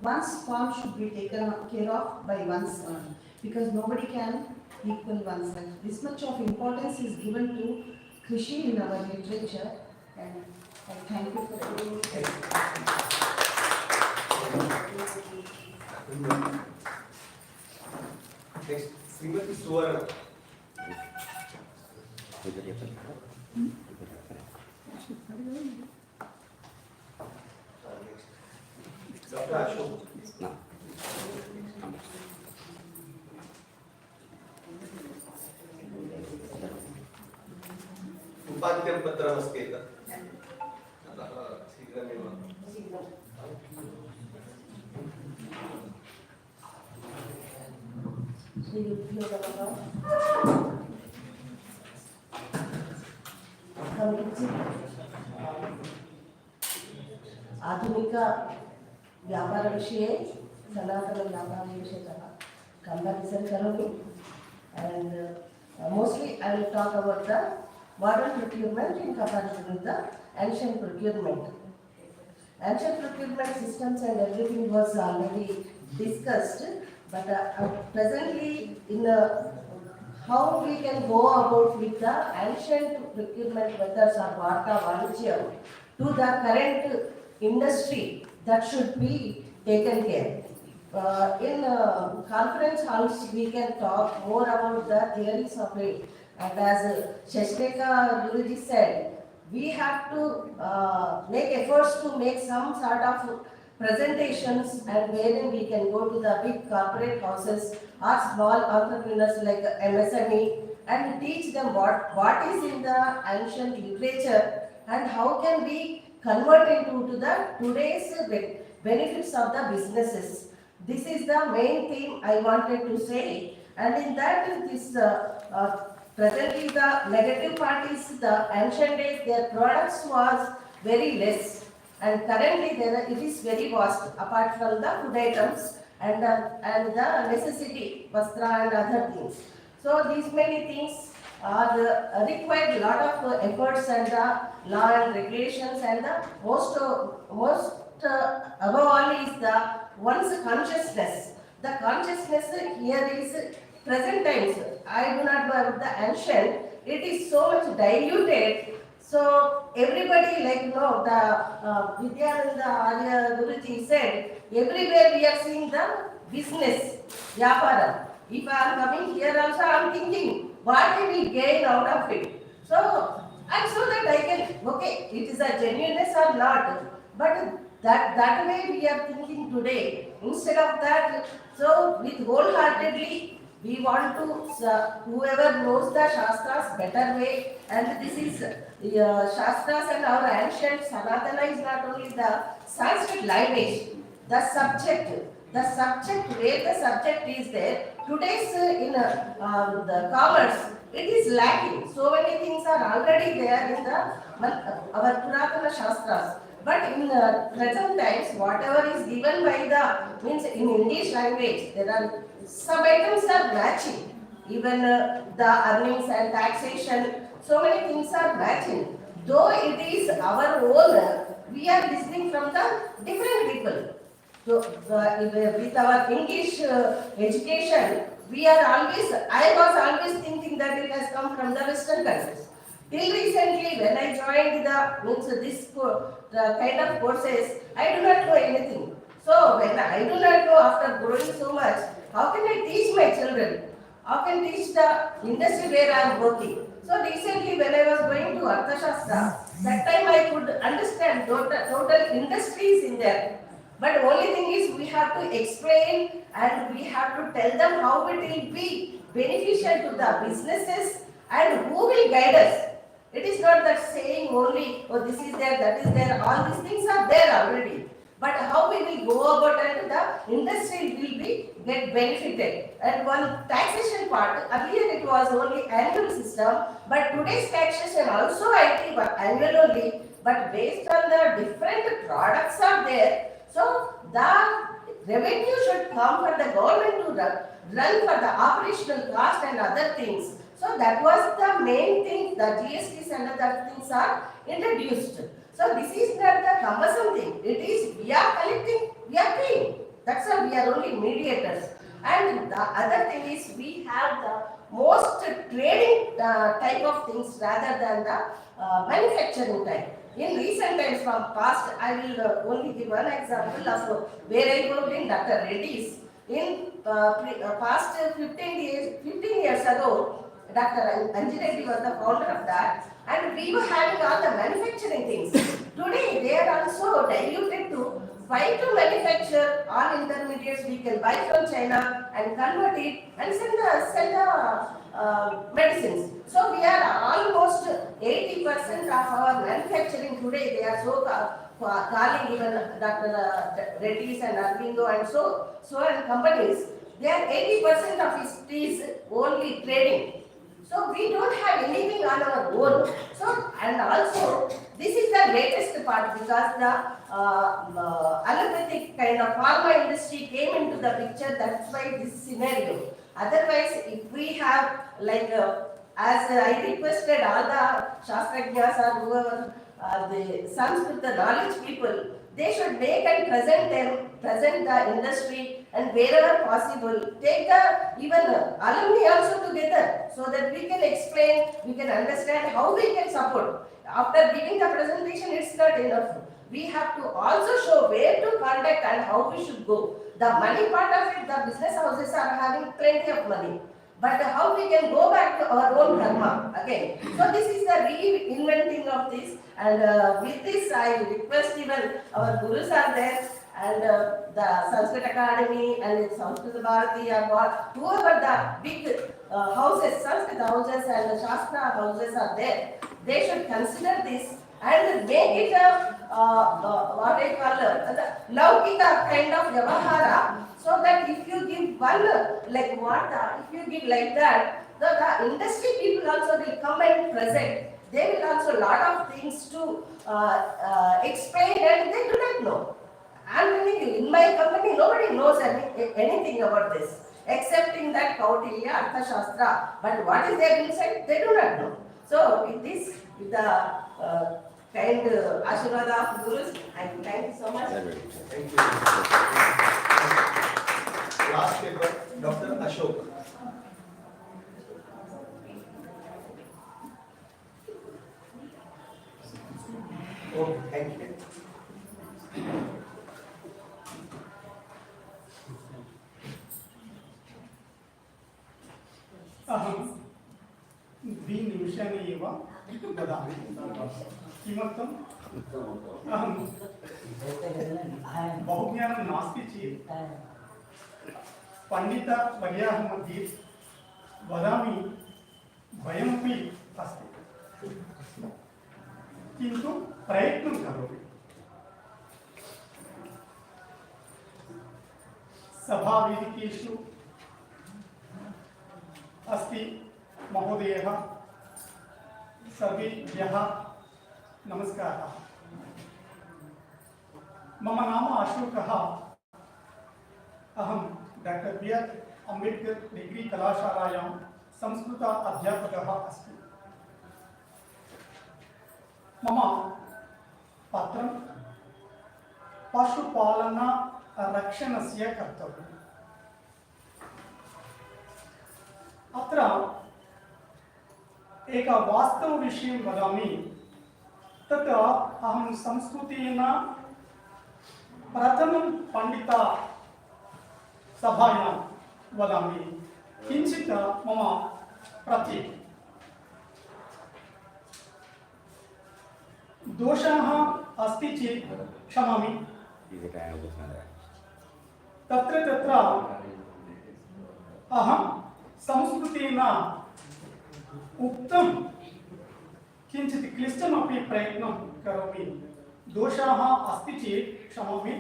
one's farm should be taken care of by one's son, because nobody can equal oneself. This much of importance is given to Krishi in our literature, and I thank you for doing it. Next, Srimati Suvarna. Dr. Ashok. उपाद्यं पत्रमस्ति एतत्। अतः शीघ्रमेव आधुनिक व्यापार विषये सनातन व्यापार विषयतः comparison करोमि, and mostly I will talk about the modern procurement in comparison with the ancient procurement. Ancient procurement systems and everything was already discussed, but presently in how we can go about with the ancient procurement methods or Varta Vanichyam to the current industry, that should be taken care. In conference halls we can talk more about the theories of it, and as Shashmika Guruji said, we have to make efforts to make some sort of presentations, and wherein we can go to the big corporate houses or small entrepreneurs like MSME and teach them what is in the ancient literature and how can we convert into the today's benefits of the businesses. This is the main theme I wanted to say, and in that this presently the negative part is the ancient days their products was very less, and currently it is very vast apart from the food items and the necessity vastra and other things. So these many things are required lot of efforts and the law and regulations, and the most above all is the one's consciousness. The consciousness here is present times. I do not know about the ancient. It is so much diluted. So everybody, like the Vidyananda Arya Guruji said, everywhere we are seeing the business, Vyapara. If I am coming here also, I am thinking what I will gain out of it. So, and so that I can, okay, it is a genuineness or not, but that way we are thinking today. Instead of that, so with wholeheartedly, we want to, whoever knows the Shastras better way, and this is Shastras and our ancient Sanatana is not only the Sanskrit language, the subject where the subject is there. Today's in the commerce, it is lacking. So many things are already there in the our Puratana Shastras. But in present times, whatever is given by the, means in English language, there are some items are matching. Even the earnings and taxation, so many things are matching. Though it is our own, we are listening from the different people. So with our English education, we are always, I was always thinking that it has come from the Western countries. Till recently, when I joined the kind of courses, I do not know anything. So when I do not know, after growing so much, how can I teach my children? How can I teach the industry where I am working? So recently, when I was going to Arthashastra, that time I could understand total industries in there. But only thing is we have to explain and we have to tell them how it will be beneficial to the businesses and who will guide us. It is not that saying only, oh, this is there, that is there, all these things are there already. But how we will go about and the industry will be get benefited. And one taxation part, earlier it was only annual system, but today's taxation also IT annual only, but based on the different products are there. So the revenue should come for the government to run for the operational cost and other things. So that was the main thing, the GSTs and other things are introduced. So this is not the cumbersome thing. It is we are collecting, we are paying. That's why we are only mediators. And the other thing is we have the most trading type of things rather than the manufacturing type. In recent times from past, I will only give one example of where I worked in Dr. Reddy's. In past 15 years ago, Dr. Anji Reddy was the founder of that, and we were having all the manufacturing things. Today, they are also diluted to why to manufacture all intermediates we can buy from China and convert it and sell the medicines. So we are almost 80% of our manufacturing today. They are so calling even Dr. Reddy's and Arvindo and so and companies. They are 80% of it is only trading. So we don't have anything on our own. So and also this is the latest part because the allopathic kind of pharma industry came into the picture. That's why this scenario. Otherwise, if we have like as I requested all the Shastrajnas or whoever the Sanskrit knowledge people, they should make and present the industry and wherever possible, take the even alumni also together so that we can explain, we can understand how we can support. After giving the presentation, it's not enough. We have to also show where to contact and how we should go. The money part of it, the business houses are having plenty of money. But how we can go back to our own dharma again. So this is the reinventing of this. And with this, I request even our gurus are there and the Sanskrit Academy and Sanskrit Bharati or whoever the big houses, Sanskrit houses and the Shastra houses are there. They should consider this and make it what I call the Laukika kind of Vyavahara, so that if you give one like water, if you give like that, the industry people also will come and present. They will also lot of things to explain and they do not know. I'm telling you, in my company, nobody knows anything about this, excepting that Kautilya, Arthashastra. But what is there inside, they do not know. So with this, with the kind Ashirvada of Gurus, I thank you so much. Thank you. Last paper, Dr. Ashok. Okay thank you अहं 2 निमिषानि एव वदामि किमर्थम् अहं बहुज्ञानं नास्ति चेत् पण्डितवर्याः मध्ये वदामि भयमपि अस्ति किन्तु प्रयत्नं करोमि सभावेदिकेषु अस्ति महोदयः सर्वेभ्यः नमस्कारः मम नाम अशोकः अहं डॉक्टर बी.आर. अम्बेडकर डिग्री कलाशालायां संस्कृत अध्यापकः अस्मि मम पत्रं पशुपालन रक्षणस्य कर्तव्यम् अत्र एक वास्तवविषयं वदामि तत् अहं संस्कृतेन प्रथमं पण्डिता सभायां वदामि किञ्चित् मम प्रति दोषः अस्ति चेत् क्षमामि तत्र तत्र अहं संस्कृतेन उक्तं किञ्चित् क्लिष्टमपि प्रयत्नं करोमि दोषः अस्ति चेत् क्षमामि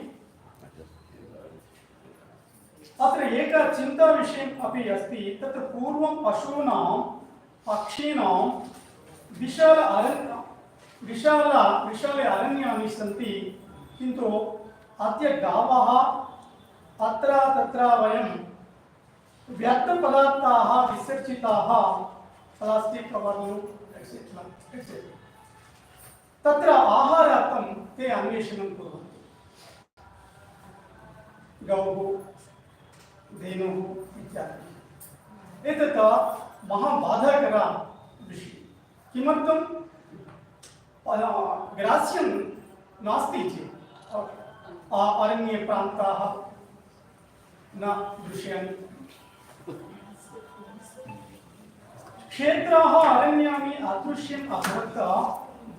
अत्र एकः चिन्ताविषयम् अपि अस्ति तत् पूर्वं पशूनां पक्षीणां विशाले अरण्यानि सन्ति किन्तु अद्य गावः अत्र तत्र वयं व्यर्थपदार्थाः विसर्जिताः प्लास्टिक् कवर् एक्सेट्रा तत्र आहारार्थं ते अन्वेषणं कुर्वन्ति गौः धेनुः इत्यादि एतत् महाबाधकरः विषयः किमर्थं ग्रास्यं नास्ति चेत् अरण्यप्रान्ताः न दृश्यानि क्षेत्राः अरण्यानि अदृश्यम् अभवत्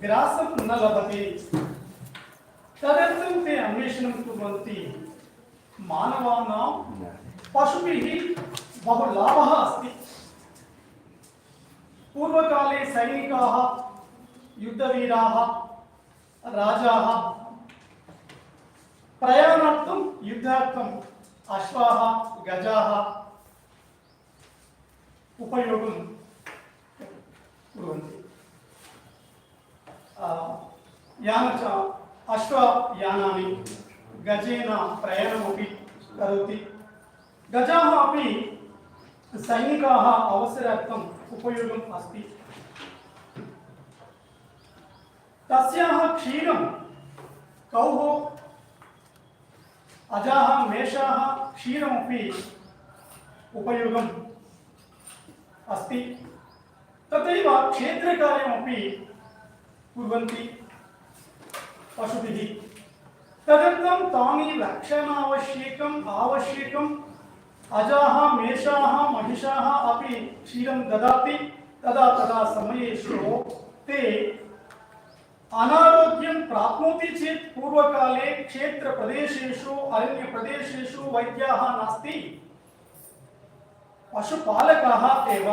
ग्रासं न लभते तदर्थं ते अन्वेषणं कुर्वन्ति मानवानां पशुभिः बहु लाभः अस्ति पूर्वकाले सैनिकाः युद्धवीराः राजाः प्रयाणार्थं युद्धार्थम् अश्वाः गजाः उपयोगं कुर्वन्ति अश्वयानानि गजेन प्रयाणमपि करोति गजाः अपि सैनिकाः अवसरार्थम् उपयोगम् अस्ति तस्याः क्षीरं गौः अजाः मेषाः क्षीरमपि उपयोगम् अस्ति तथैव क्षेत्रकार्यमपि कुर्वन्ति पशुभिः तदर्थं तानि रक्षणावश्यकम् अजाः मेषाः महिषाः अपि क्षीरं ददाति तदा समयेषु ते अनारोग्यं प्राप्नोति चेत् पूर्वकाले क्षेत्रप्रदेशेषु अरण्यप्रदेशेषु वैद्याः नास्ति पशुपालकाः एव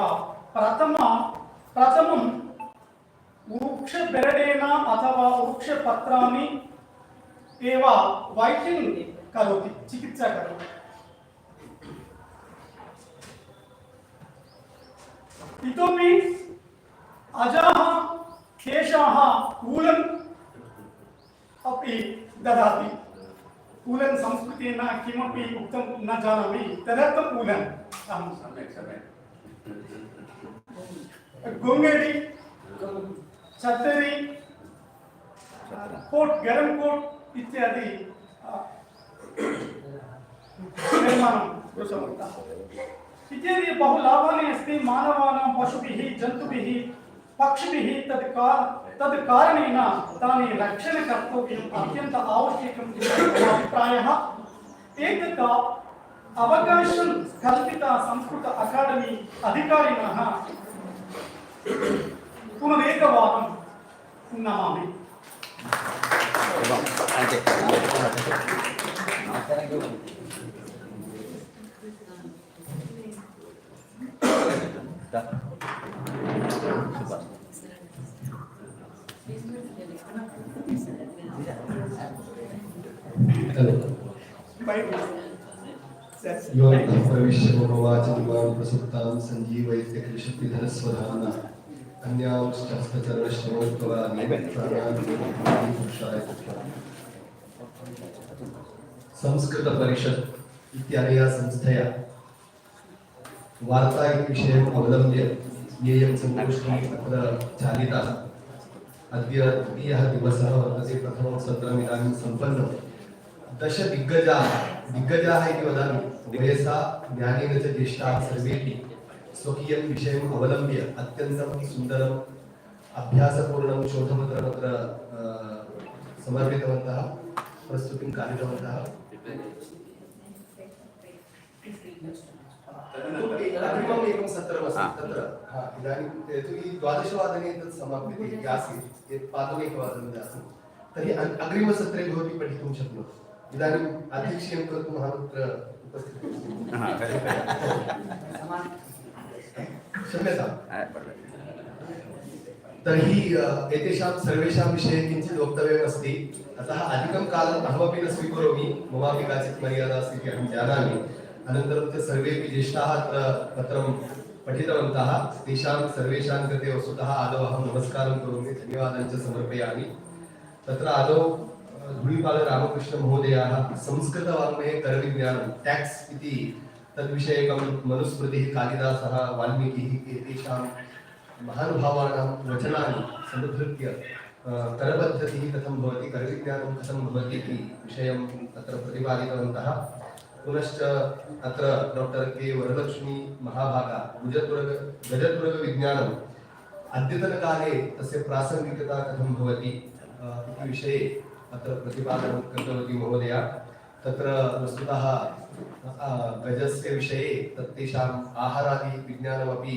प्रथमं वृक्षबेरडेन अथवा वृक्षपत्राणि एव वैद्यं करोति चिकित्सा करोति इतोपि अजाः केशाः कूलन् अपि ददाति कूलन् संस्कृतेन किमपि उक्तं न जानामि तदर्थं कूलन् अहं सम्यक् गोङ्गेडि छतरी कोट गरम कोट इत्यादि निर्माणं कृतवन्तः इत्यादि बहु लाभानि अस्ति मानवानां पशुभिः जन्तुभिः पक्षिभिः तत् तद् कारणेन तानि रक्षणे कर्तव्यम् अत्यन्त आवश्यकम् इति मम अभिप्रायः। एतत् अवकाशं कल्पिता संस्कृत अकादमी अधिकारिणः पुनरेकवारं नमामि। प्रविश्य मम वाचमिमां प्रसुप्तां सञ्जीवयत्य कृषिधरस्वधाम्ना अन्यांश्चहस्तचरणश्रवणत्वराणि संस्कृत परिषद इत्यादया संस्थया वार्ता इति विषयम् अवलम्ब्य येयं संगोष्ठी अत्र चालिता। अद्य द्वितीयः दिवसः वर्तते। प्रथमं सत्रम् इदानीं सम्पन्नं। दश दिग्गजाः इति वदामि वयसा ज्ञानेन च ज्येष्ठाः सर्वेपि स्वकीयं विषयम् अवलम्ब्य अत्यन्तं सुन्दरम् अभ्यासपूर्णं शोधपत्रम् अत्र समर्पितवन्तः, प्रस्तुतिं कारितवन्तः। अग्रिमम् एकं सत्रमस्ति तत्र इदानीं यतोहि 12वादने तत् समाप्यते आसीत्, यत् पादमेकवादने आसीत्, तर्हि अग्रिमसत्रे भवती पठितुं शक्नोति। इदानीम् अध्यक्षीयं कर्तुम् अहमत्र उपस्थितः क्षम्यताम्। तर्हि एतेषां सर्वेषां विषये किञ्चित् वक्तव्यमस्ति, अतः अधिकं कालम् अहमपि न स्वीकरोमि, ममापि काचित् मर्यादा अस्ति इति अहं जानामि। अनन्तरं च सर्वेपि ज्येष्ठाः अत्र पत्रं पठितवन्तः, तेषां सर्वेषां कृते वस्तुतः आदौ अहं नमस्कारं करोमि, धन्यवादं च समर्पयामि। तत्र आदौ धूळिपाल रामकृष्णमहोदयाः संस्कृतवाङ्मये करविज्ञानं टैक्स इति तद्विषयकं मनुस्मृतिः, कालिदासः, वाल्मीकिः एतेषां महानुभावानां वचनानि समुद्धृत्य करपद्धतिः कथं भवति, करविज्ञानं कथं भवति इति विषयं तत्र प्रतिपादितवन्तः। पुनश्च अत्र डॉक्टर के वरलक्ष्मी महाभागा गजतुरगविज्ञानम् अद्यतनकाले तस्य प्रासङ्गिकता कथं भवति इति विषये अत्र प्रतिपादनं कृतवती महोदया। तत्र वस्तुतः गजस्य विषये तेषाम् आहारादि विज्ञानमपि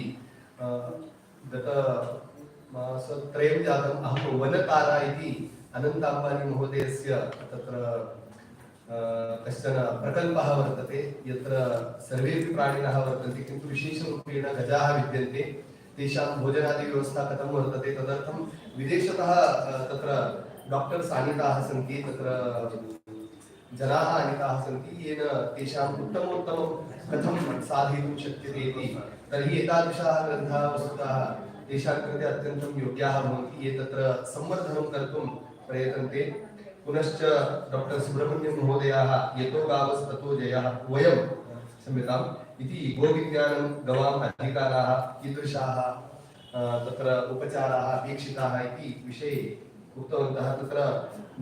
गतमासत्रयं जातम्। अहं वनतारा इति अनन्त अम्बानी महोदयस्य तत्र कश्चन प्रकल्पः वर्तते, यत्र सर्वेपि प्राणिनः वर्तन्ते, किन्तु विशेषरूपेण गजाः विद्यन्ते। तेषां भोजनादिव्यवस्था कथं वर्तते, तदर्थं विदेशतः तत्र डॉक्टर्स् आनीताः सन्ति, तत्र जनाः आनीताः सन्ति, येन तेषाम् उत्तमोत्तमं कथं साधयितुं शक्यते इति। तर्हि एतादृशाः ग्रन्थाः वस्तुतः तेषां कृते अत्यन्तं योग्याः भवन्ति, ये तत्र संवर्धनं कर्तुं प्रयतन्ते। पुनश्च डॉक्टर सुब्रह्मण्यम महोदयाः यतो गावस्ततो जयः वयं क्षम्यताम् इति गोविज्ञानं, गवाम् अधिकाराः कीदृशाः तत्र उपचाराः अपेक्षिताः इति विषये उक्तवन्तः। तत्र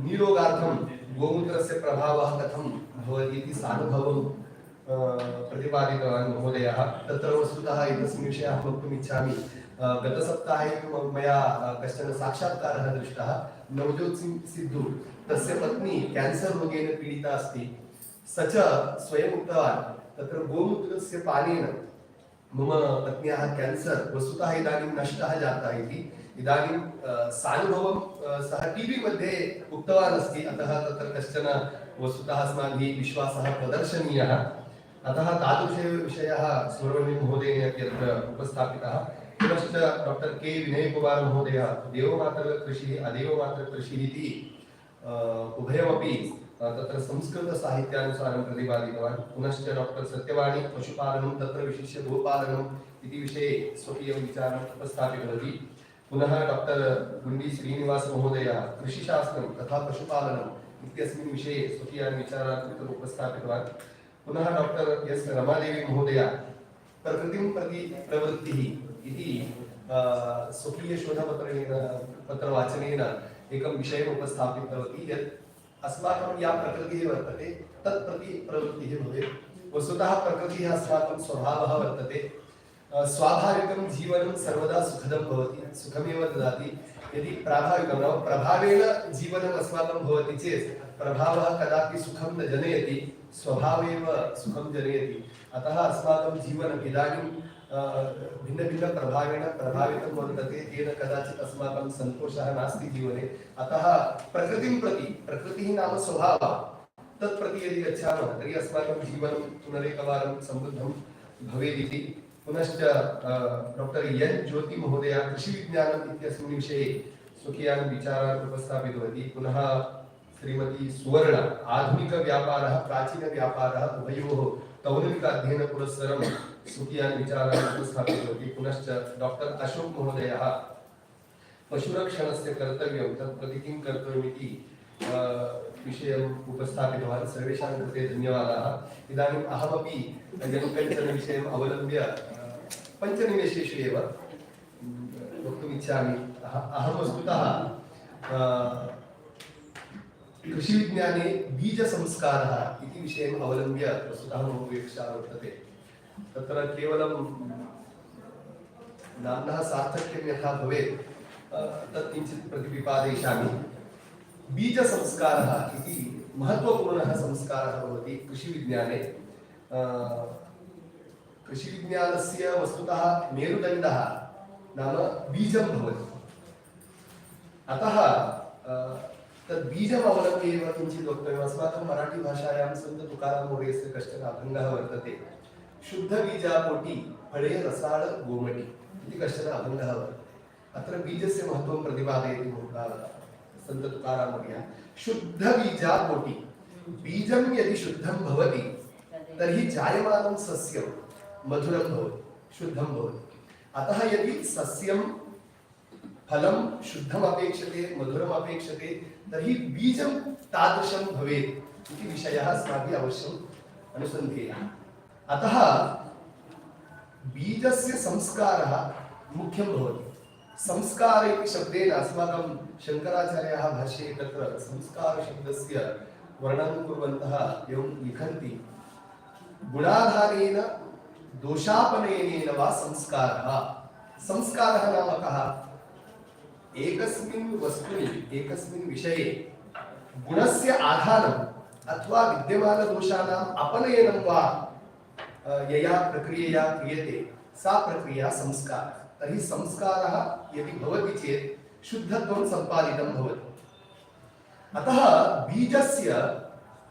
निरोगार्थं गोमूत्रस्य प्रभावः कथं भवति इति सानुभवं प्रतिपादितवान् महोदयः। तत्र वस्तुतः एतस्मिन् विषये अहं वक्तुम् इच्छामि। गतसप्ताहे मया कश्चन साक्षात्कारः दृष्टः। नवजोत सिद्धू तस्य पत्नी कैंसर रोगेण पीडिता अस्ति। स च स्वयम् उक्तवान् तत्र गोमूत्रस्य पानेन मम पत्न्याः कैंसर वस्तुतः इदानीं नष्टः जातः इति। इदानीं सानुभवं सः टीवी मध्ये उक्तवान् अस्ति, अतः तत्र कश्चन वस्तुतः अस्माभिः विश्वासः प्रदर्शनीयः। अतः तादृशविषयः सुब्रह्मण्यम महोदयेन अपि अत्र उपस्थापितः। पुनश्च डॉक्टर के विनय कुमार महोदयः देवमातृकृषिः अदेवमातृकृषिः इति उभयमपि तत्र संस्कृतसाहित्यानुसारं प्रतिपादितवान्। पुनश्च डॉक्टर सत्यवाणी पशुपालनं, तत्र विशिष्य गोपालनम् इति विषये स्वकीयं विचारम् उपस्थापितवती। पुनः डॉक्टर गुण्डी श्रीनिवास महोदयः कृषिशास्त्रं तथा पशुपालनम् इत्यस्मिन् विषये स्वकीयान् विचारान् तत्र उपस्थापितवान्। पुनः डॉक्टर एस रमादेवी महोदया प्रकृतिं प्रति प्रवृत्तिः इति स्वकीयशोधपत्रेण पत्रवाचनेन एकं विषयम् उपस्थापितवती, यत् अस्माकं या प्रकृतिः वर्तते तत् प्रति प्रवृत्तिः भवेत्। वस्तुतः प्रकृतिः अस्माकं स्वभावः वर्तते। स्वाभाविकं जीवनं सर्वदा सुखदं भवति, सुखमेव ददाति। यदि प्राभाविकं नाम प्रभावेण जीवनम् अस्माकं भवति चेत् प्रभावः कदापि सुखं न जनयति, स्वभावेव सुखं जनयति। अतः अस्माकं जीवनम् इदानीं भिन्नभिन्नप्रभावेण प्रभावितं वर्तते, तेन कदाचित् अस्माकं सन्तोषः नास्ति जीवने। अतः प्रकृतिं प्रति, प्रकृतिः नाम स्वभावः, तत्प्रति यदि गच्छामः तर्हि अस्माकं जीवनं पुनरेकवारं समृद्धं भवेदिति। पुनश्च डॉक्टर एन ज्योति महोदय कृषिविज्ञानम् इत्यस्मिन् विषये स्वकीयान् विचारान् उपस्थापितवती। पुनः श्रीमती सुवर्ण आधुनिकव्यापारः प्राचीनव्यापारः उभयोः तौलनिक अध्ययनपुरस्सरं स्वकीयान् विचारान् उपस्थापितवती। पुनश्च डॉक्टर अशोक महोदयः पशुरक्षणस्य कर्तव्यं तत्प्रति किं कर्तव्यमिति विषयम् उपस्थापितवान्। सर्वेषां कृते धन्यवादाः। इदानीम् अहमपि कञ्चन विषयम् अवलम्ब्य पञ्चनिमेषेषु एव वक्तुम् इच्छामि। अहं वस्तुतः कृषिविज्ञाने बीजसंस्कारः इति विषयम् अवलम्ब्य वस्तुतः मम अपेक्षा वर्तते। तत्र केवलं नाम्नः सार्थक्यं यथा भवेत् तत् किञ्चित् प्रतिपिपादयिष्यामि। बीजसंस्कारः इति महत्त्वपूर्णः संस्कारः भवति कृषिविज्ञाने। कृषिविज्ञानस्य वस्तुतः मेरुदण्डः नाम बीजं भवति। अतः तद् बीजम् अवलम्ब्य एव किञ्चित् वक्तव्यम्। अस्माकं मराठीभाषायां सन्त तुकाराममहोदयस्य कश्चन अभङ्गः वर्तते। शुद्धबीजाकोटि फले रसाळ गोमटि इति कश्चन अभङ्गः वर्तते। अत्र बीजस्य महत्त्वं प्रतिपादयति सन्त तुकाराममहोदयः। शुद्धबीजाकोटि, बीजं यदि शुद्धं भवति तर्हि जायमानं सस्यं मधुरं भवति, शुद्धं भवति। अतः यदि सस्यं फलं शुद्धम् अपेक्षते, मधुरम् अपेक्षते, तर्हि बीजं तादृशं भवेत् इति विषयः अस्माभिः अवश्यम् अनुसन्धेयः। अतः बीजस्य संस्कारः मुख्यं भवति। संस्कार इति शब्देन अस्माकं शङ्कराचार्याः भाष्ये तत्र संस्कारशब्दस्य वर्णनं कुर्वन्तः एवं लिखन्ति, गुणाधारेण दोषापनयनेन वा संस्कारः। संस्कारः नाम कः? एकस्मिन् वस्तुनि, एकस्मिन् विषये गुणस्य आधारम् अथवा विद्यमानदोषाणाम् अपनयनं वा यया प्रक्रियया क्रियते सा प्रक्रिया संस्कारः। तर्हि संस्कारः यदि भवति चेत् शुद्धत्वं सम्पादितं भवति। अतः बीजस्य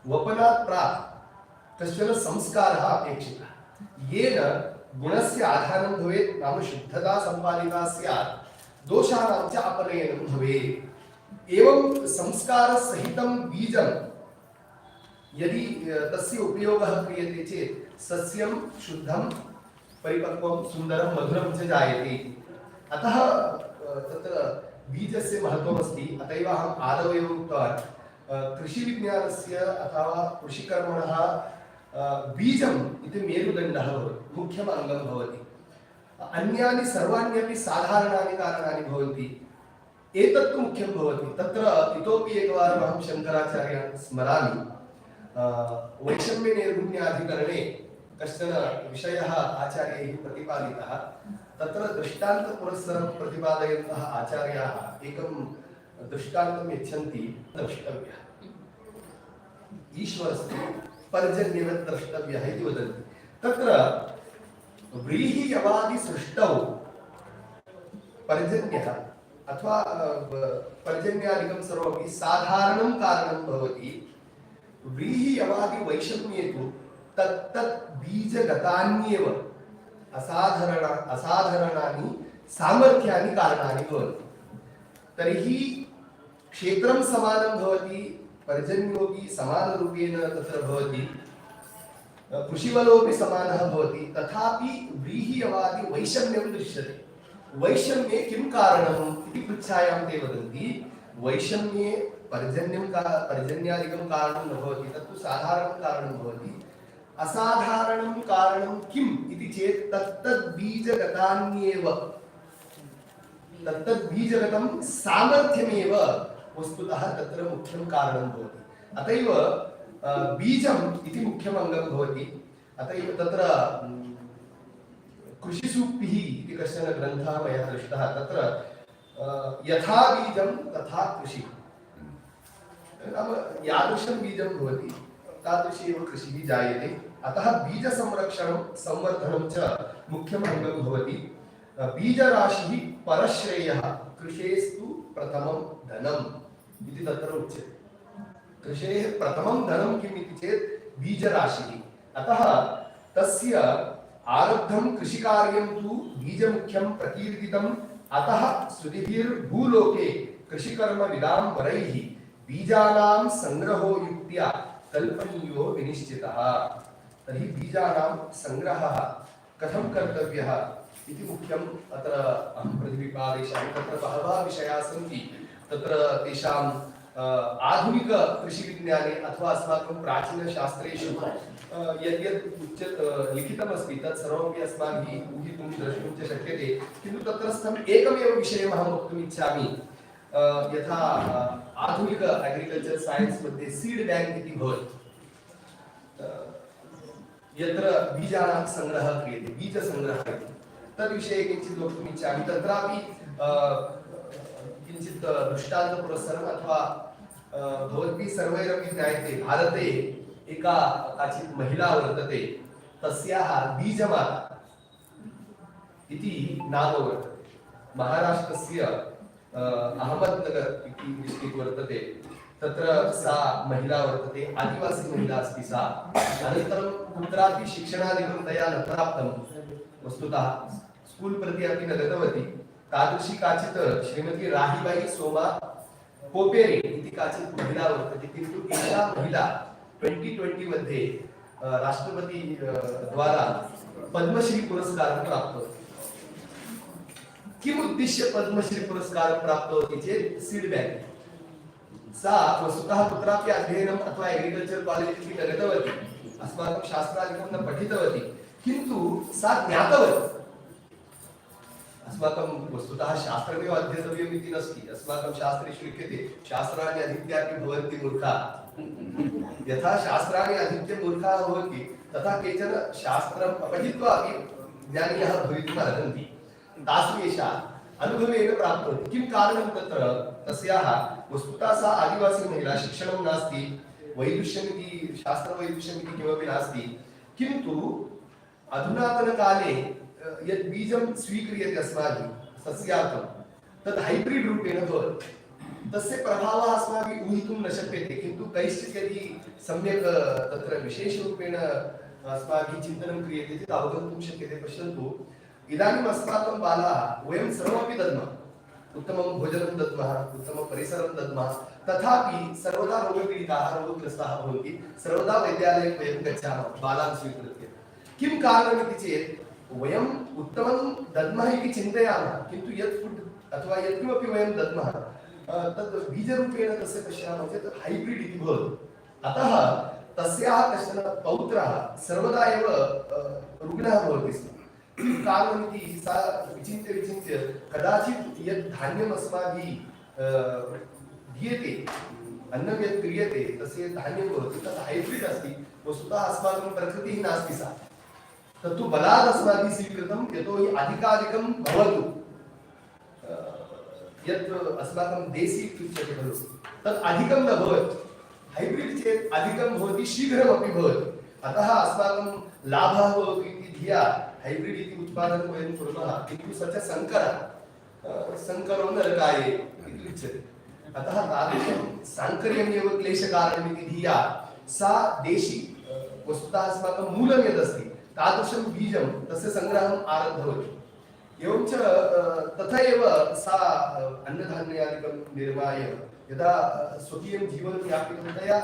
वपनात् प्राक् कश्चन संस्कारः अपेक्षितः, येन गुणस्य आधानं भवेत्, नाम शुद्धता सम्पादिता स्यात्, दोषाणां च अपनयनं भवेत्। एवं संस्कारसहितं बीजं यदि तस्य उपयोगः क्रियते चेत् सस्यं शुद्धं परिपक्वं सुन्दरं मधुरं च जायते। अतः तत्र बीजस्य महत्त्वमस्ति। अत एव अहम् आदौ एव उक्तवान्, कृषिविज्ञानस्य अथवा कृषिकर्मणः बीजम् इति मेरुदण्डः भवति, मुख्यम् अङ्गं भवति। अन्यानि सर्वाण्यपि साधारणानि कारणानि भवन्ति, एतत्तु मुख्यं भवति। तत्र इतोपि एकवारम् अहं शङ्कराचार्यान् स्मरामि। वैषम्यनैर्गुण्याधिकरणे कश्चन विषयः आचार्यैः प्रतिपादितः। तत्र दृष्टान्तपुरस्सरं प्रतिपादयन्तः आचार्याः एकं दृष्टान्तं यच्छन्ति, द्रष्टव्यः ईश्वरस्य पर्जन्यवत् द्रष्टव्यः इति वदन्ति। तत्र व्रीहियवादि सृष्टौ पर्जन्यः अथवा पर्जन्यादिकं सर्वमपि साधारणं कारणं भवति। व्रीहियवादि वैषम्ये तु तत्तत् बीजगतान्येव असाधारणानि सामर्थ्यानि कारणानि भवन्ति। तर्हि क्षेत्रं समानं भवति, पर्जन्योपि समानरूपेण तत्र भवति, कृषिवलोपि समानः भवति, तथापि व्रीहियवादि वैषम्यं दृश्यते। वैषम्ये किं कारणम् इति पृच्छायां ते वदन्ति, वैषम्ये पर्जन्यादिकं कारणं न भवति, तत्तु साधारणं कारणं भवति। असाधारणं कारणं किम् इति चेत् तत्तद्बीजगतान्येव, तत्तद्बीजगतं सामर्थ्यमेव वस्तुतः तत्र मुख्यं कारणं भवति। अत एव बीजम् इति मुख्यम् अङ्गं भवति। अत एव तत्र कृषिसूक्तिः इति कश्चन ग्रन्थः मया दृष्टः। तत्र यथा बीजं तथा कृषि, नाम यादृशं बीजं भवति तादृशी एव कृषिः जायते। अतः बीजसंरक्षणं संवर्धनं च मुख्यम् अङ्गं भवति। बीजराशिः परश्रेयः, कृषेस्तु प्रथमं धनम् इति तत्र उच्यते। कृषेः प्रथमं धनं किम् इति चेत् बीजराशिः। अतः तस्य आरब्धं कृषिकार्यं तु बीजमुख्यं प्रकीर्तितम्। अतः श्रुतिभिर्भूलोके कृषिकर्मविदां वरैः बीजानां संग्रहो युक्त्या कल्पनीयो विनिश्चितः। तर्हि बीजानां संग्रहः कथं कर्तव्यः इति मुख्यम् अत्र अहं प्रतिपादयिष्यामि। तत्र बहवः विषयाः सन्ति। तत्र तेषां आधुनिक कृषिविज्ञाने अथवा अस्माकं प्राचीनशास्त्रेषु यद्यत् लिखितमस्ति तत् सर्वमपि अस्माभिः ऊहितुं द्रष्टुं च शक्यते। किन्तु तत्रस्थम् एकमेव विषयम् अहं वक्तुम् इच्छामि। यथा आधुनिक एग्रिकल्चर साइंस मध्ये सीड बैंक इति भवति, यत्र बीजानां संग्रहः क्रियते, बीजसंग्रहः इति, तद्विषये किञ्चित् वक्तुम् इच्छामि। तत्रापि किञ्चित् दृष्टान्तपुरस्सरम् अथवा भवद्भिः सर्वैरपि ज्ञायते, भारते एका काचित् महिला वर्तते, तस्याः बीजमाता इति नाम वर्तते। महाराष्ट्रस्य अहमदनगर इति डिस्ट्रिक्ट् वर्तते, तत्र सा महिला वर्तते, आदिवासी महिला अस्ति सा। अनन्तरं कुत्रापि शिक्षणादिकं तया न प्राप्तं, वस्तुतः स्कूल् प्रति अपि न गतवती। तादृशी काचित् श्रीमती राहीबाई सोमा पोपेरे इति काचित् महिला वर्तते। किन्तु एषा महिला 2020 मध्ये राष्ट्रपति द्वारा पद्मश्री पुरस्कारं प्राप्तवती। किम् उद्दिश्य पद्मश्री पुरस्कारं प्राप्तवती चेत् सीड बैंक। सा वस्तुतः कुत्रापि अध्ययनम् अथवा एग्रिकल्चर कॉलेज इति न गतवती, अस्माकं शास्त्रादिकं न पठितवती, किन्तु सा ज्ञातवती अस्माकं वस्तुतः शास्त्रमेव अध्येतव्यम् इति नास्ति। अस्माकं शास्त्रेषु लिख्यते शास्त्राणि अधीत्यापि भवन्ति मूर्खाः। यथा शास्त्राणि अधीत्य मूर्खाः भवन्ति, तथा केचन शास्त्रं पठित्वा अपि ज्ञानिनः भवितुम् अर्हन्ति। तासु एषा अनुभवेन प्राप्तवती। किं कारणं तत्र? तस्याः वस्तुतः सा आदिवासी महिला, शिक्षणं नास्ति, वैदुष्यमिति शास्त्रवैदुष्यमिति किमपि नास्ति, किन्तु अधुनातनकाले यत् बीजं स्वीक्रियते अस्माभिः सस्यार्थं, तद् हाइब्रिड रूपेण भवति। तस्य प्रभावः अस्माभिः ऊहितुं न शक्यते। किन्तु कैश्चित् यदि सम्यक् तत्र विशेषरूपेण अस्माभिः चिन्तनं क्रियते चेत् अवगन्तुं शक्यते। पश्यन्तु, इदानीम् अस्माकं बालाः वयं सर्वमपि दद्मः, उत्तमं भोजनं दद्मः, उत्तमं परिसरं दद्मः, तथापि सर्वदा रोगपीडिताः रोगग्रस्ताः भवन्ति। सर्वदा वैद्यालयं वयं गच्छामः बालान् स्वीकृत्य। किं कारणम् इति चेत् वयम् उत्तमं दद्मः इति चिन्तयामः, किन्तु यत् फुड् अथवा यत्किमपि वयं दद्मः तद् बीजरूपेण तस्य पश्यामः चेत् हाइब्रिड इति भवति। अतः तस्याः कश्चन पौत्रः सर्वदा एव रुग्णः भवति स्म। किं कारणम् इति सा विचिन्त्य कदाचित् यत् धान्यम् अस्माभिः दीयते, अन्नं यत् क्रियते तस्य धान्यं भवति, तत् हाइब्रिड अस्ति। वस्तुतः अस्माकं प्रकृतिः नास्ति सा, तत्तु बलात् अस्माभिः स्वीकृतं। यतोहि अधिकाधिकं भवतु, यत् अस्माकं देसी उच्यते खलु, तत् अधिकं न भवति। हाइब्रिड चेत् अधिकं भवति, शीघ्रमपि भवति। अतः अस्माकं लाभः भवति इति धिया हाइब्रिड इति उत्पादनं वयं कुर्मः। किन्तु स च सङ्करः, सङ्करो नरकाये इति उच्यते। अतः तादृशं साङ्कर्यमेव क्लेशकारणम् इति धिया सा देशी, वस्तुतः अस्माकं मूलं यदस्ति तादृशं बीजं तस्य संग्रहम् आरब्धवती। एवं च तथा एव सा अन्नधान्यादिकं निर्माय यदा स्वकीयं जीवनं यापितं तया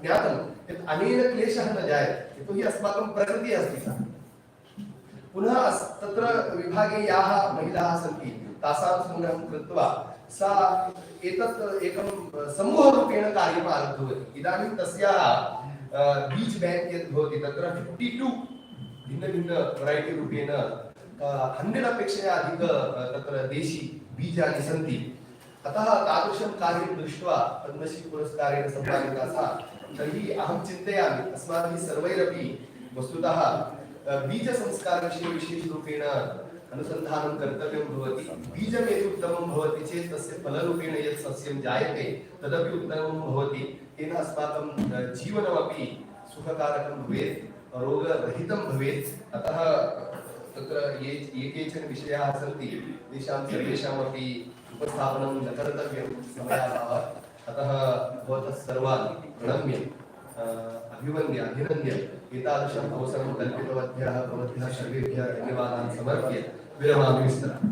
ज्ञातं यत् अनेन क्लेशः न जायते, यतोहि अस्माकं प्रकृतिः अस्ति सा। पुनः तत्र विभागे याः महिलाः सन्ति तासां संग्रहं कृत्वा सा एतत् एकं समूहरूपेण कार्यम् आरब्धवती। इदानीं तस्याः बीज बैंक यत् भवति तत्र 52 भिन्न वैरायटी रूपेण 100 अपेक्षया अधिक तत्र देशी बीजानि सन्ति। अतः तादृशं कार्यं दृष्ट्वा पद्मश्री पुरस्कारेण सम्मानिता सा। तर्हि अहं चिन्तयामि अस्माभिः सर्वैरपि वस्तुतः बीजसंस्कारविषये विशेषरूपेण अनुसन्धानं कर्तव्यं भवति। बीजं यदि उत्तमं भवति चेत् तस्य फलरूपेण यत् सस्यं जायते तदपि उत्तमं भवति। तेन अस्माकं जीवनमपि सुखकारकं भवेत्, रोगरहितं भवेत्। अतः तत्र ये केचन विषयाः सन्ति तेषां सर्वेषामपि उपस्थापनं न कर्तव्यं समयाभावात्। अतः भवतः सर्वान् प्रणम्य अभिवन्द्य अभिनन्द्य एतादृशम् अवसरं कल्पितवद्भ्यः भवद्भ्यः सर्वेभ्यः धन्यवादान् समर्प्य विरमामि विस्तरामि।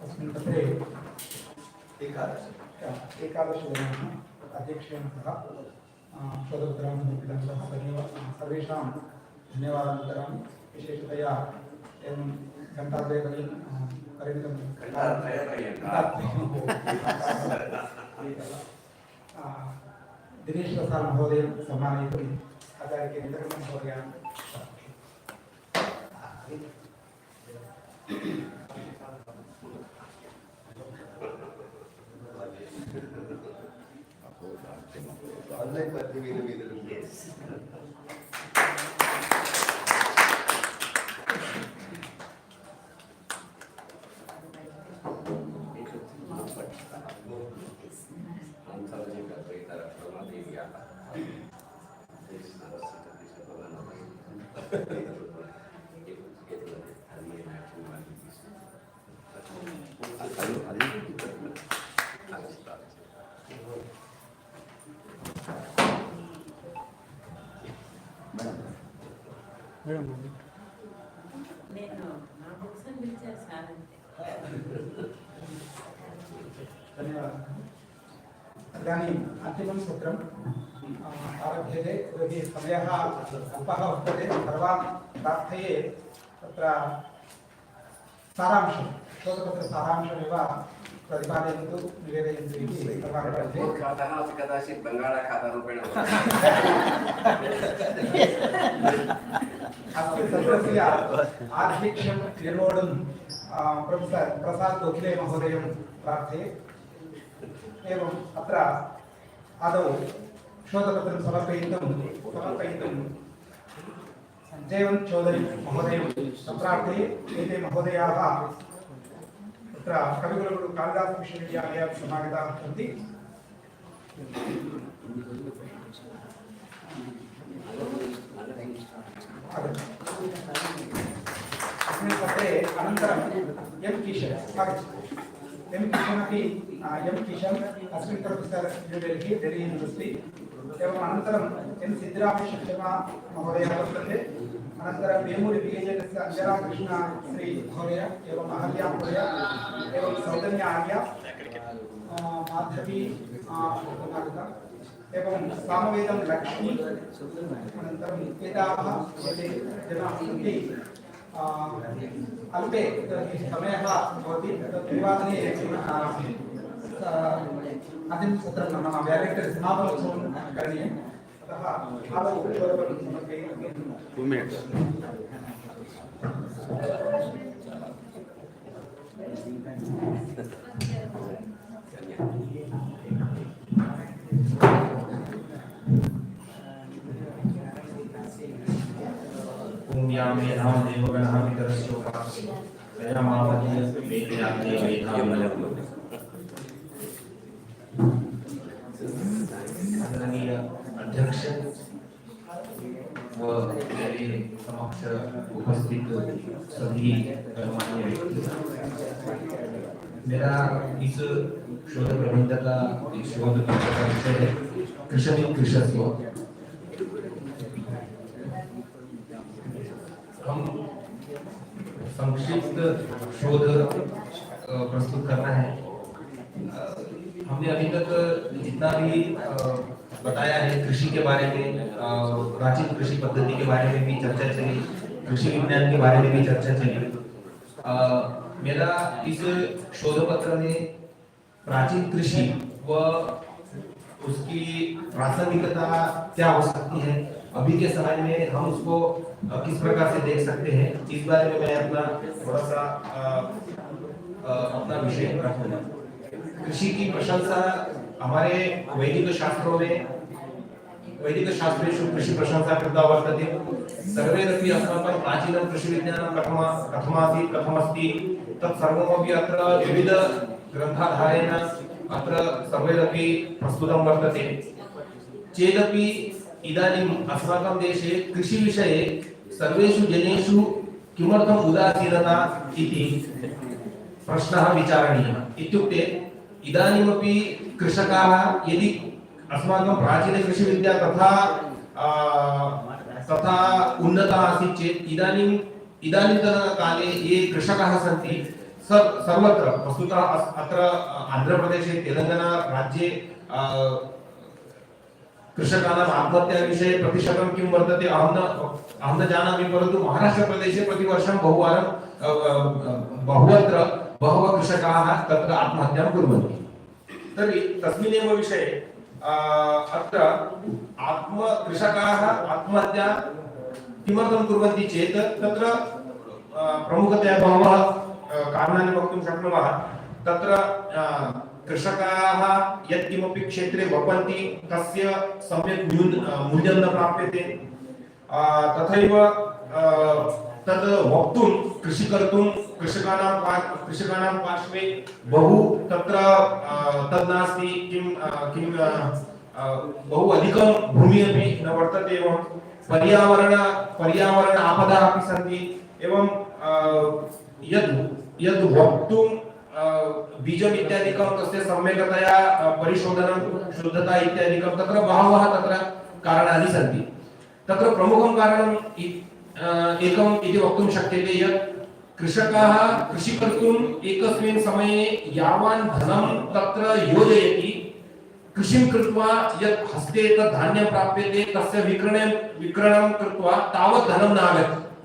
अस्मिन् पत्रे एकादशजनाः अध्यक्षेण सह शोधपत्राणि समर्पितवन्तः। सर्वेषां धन्यवादान्तरं विशेषतया एवं घण्टाद्वयपर्यन्तं परिमितं दिनेश प्रसाद महोदयं सम्मानयितुम् आचार्यकेन्द्रं महोदयान् ऑनलाइन माध्यमेन वेदनं इदानीम् अन्तिमं सूत्रम् आरभ्यते। यदि समयः अल्पः वर्तते सर्वान् प्रार्थये तत्र सारांशं शोधपत्रसारांशमेव प्रतिपादयन्तु निवेदयन्तु इति सर्वान् प्रार्थये। कदाचित् बङ्गाळखातारूपेण अस्य सत्रस्य आध्यक्ष्यं निर्वोढुं प्रोफेसर् प्रसाद गोखले महोदयं प्रार्थये। एवम् अत्र आदौ शोधपत्रं समर्पयितुं जयवन्त चौधरी महोदयं सम्प्रार्थये। एते महोदयाः तत्र कविकुलगुरु कालिदास विश्वविद्यालयात् समागताः सन्ति। अस्मिन् पत्रे अनन्तरं एम् किशन् एम् किशन् अपि एम् किशन् अस्मिन् प्रोफेसर् न्यूडेल्ही डेल्ही यूनिवर्सिटी। एवम् अनन्तरं एम् सिद्धरामशर्मा महोदयः वर्तन्ते। अनन्तरं वेमूरि विजयस्य अञ्जनाकृष्ण श्री महोदय एवम् अहल्या महोदय एवं सौजन्या आर्या माधवी एवं सामवेदं लक्ष्मी। अनन्तरं एताः जनाः सन्ति। अल्पे समयः भवति त्रिवादने अन्तिमसत्रं नाम व्यालेक्टर् समापनोत्सवं करणीयम्। अतः आदौ शोधपत्रं समर्पयामि। देवगणः पितरस्योपास्य दयामावधि वेदयाते वेदामलम्। आदरणीय अध्यक्ष व मेरे समक्ष उपस्थित सभी गणमान्य व्यक्ति, मेरा इस शोध प्रबंध का शोध का विषय है कृषि कृषस्व। हम संक्षिप्त शोध प्रस्तुत करना है। हमने अभी तक जितना भी बताया है कृषि के बारे में, प्राचीन कृषि पद्धति के बारे में भी चर्चा चली, कृषि विज्ञान के बारे में भी चर्चा चली। मेरा इस शोध पत्र में प्राचीन कृषि व उसकी प्रासंगिकता क्या हो सकती है अभी के समय में हम उसको किस प्रकार से देख सकते हैं, इस बारे में मैं अपना थोड़ा सा अपना विषय रखूंगा। कृषि की प्रशंसा हमारे वैदिक शास्त्रों में, वैदिक शास्त्रेषु कृषि प्रशंसा कृता वर्तते। सर्वैरपि अस्माकं प्राचीनं कृषिविज्ञानं कथमासीत् कथमस्ति तत्सर्वमपि अत्र विविध ग्रन्थाधारेण अत्र सर्वैरपि प्रस्तुतं वर्तते। चेदपि इदानीम् अस्माकं देशे कृषिविषये सर्वेषु जनेषु किमर्थम् उदासीनता इति प्रश्नः विचारणीयः। इत्युक्ते इदानीमपि कृषकाः यदि अस्माकं प्राचीनकृषिविद्या तथा उन्नता आसीत् चेत् इदानीन्तनकाले ये कृषकाः सन्ति सर्वत्र वस्तुतः अत्र आन्ध्रप्रदेशे तेलङ्गाना राज्ये कृषकाणाम् आत्महत्याविषये प्रतिशतं किं वर्तते अहं न जानामि, परन्तु महाराष्ट्रप्रदेशे प्रतिवर्षं बहुत्र बहवः कृषकाः तत्र आत्महत्यां कुर्वन्ति। तर्हि तस्मिन्नेव विषये अत्र कृषकाः आत्महत्या किमर्थं कुर्वन्ति चेत् तत्र प्रमुखतया बहवः कारणानि वक्तुं शक्नुमः। तत्र कृषकाः यत्किमपि क्षेत्रे वपन्ति तस्य सम्यक् मूल्यं न प्राप्यते। तथैव तद् वक्तुं कृषि कर्तुं कृषकाणां पार्श्वे बहु तत्र तद् नास्ति, किं बहु अधिकं भूमिः अपि न वर्तते। एवं पर्यावरण आपदाः अपि सन्ति। एवं यद् वक्तुं बीजम् इत्यादिकं तस्य सम्यक्तया परिशोधनं शुद्धता इत्यादिकं तत्र बहवः तत्र कारणानि सन्ति। तत्र प्रमुखं कारणं एकम् इति वक्तुं शक्यते यत् कृषकाः कृषि कर्तुम् एकस्मिन् समये यावान् धनं तत्र योजयति, कृषिं कृत्वा यत् हस्ते तत् धान्यं प्राप्यते तस्य विक्रयणं कृत्वा तावत् धनं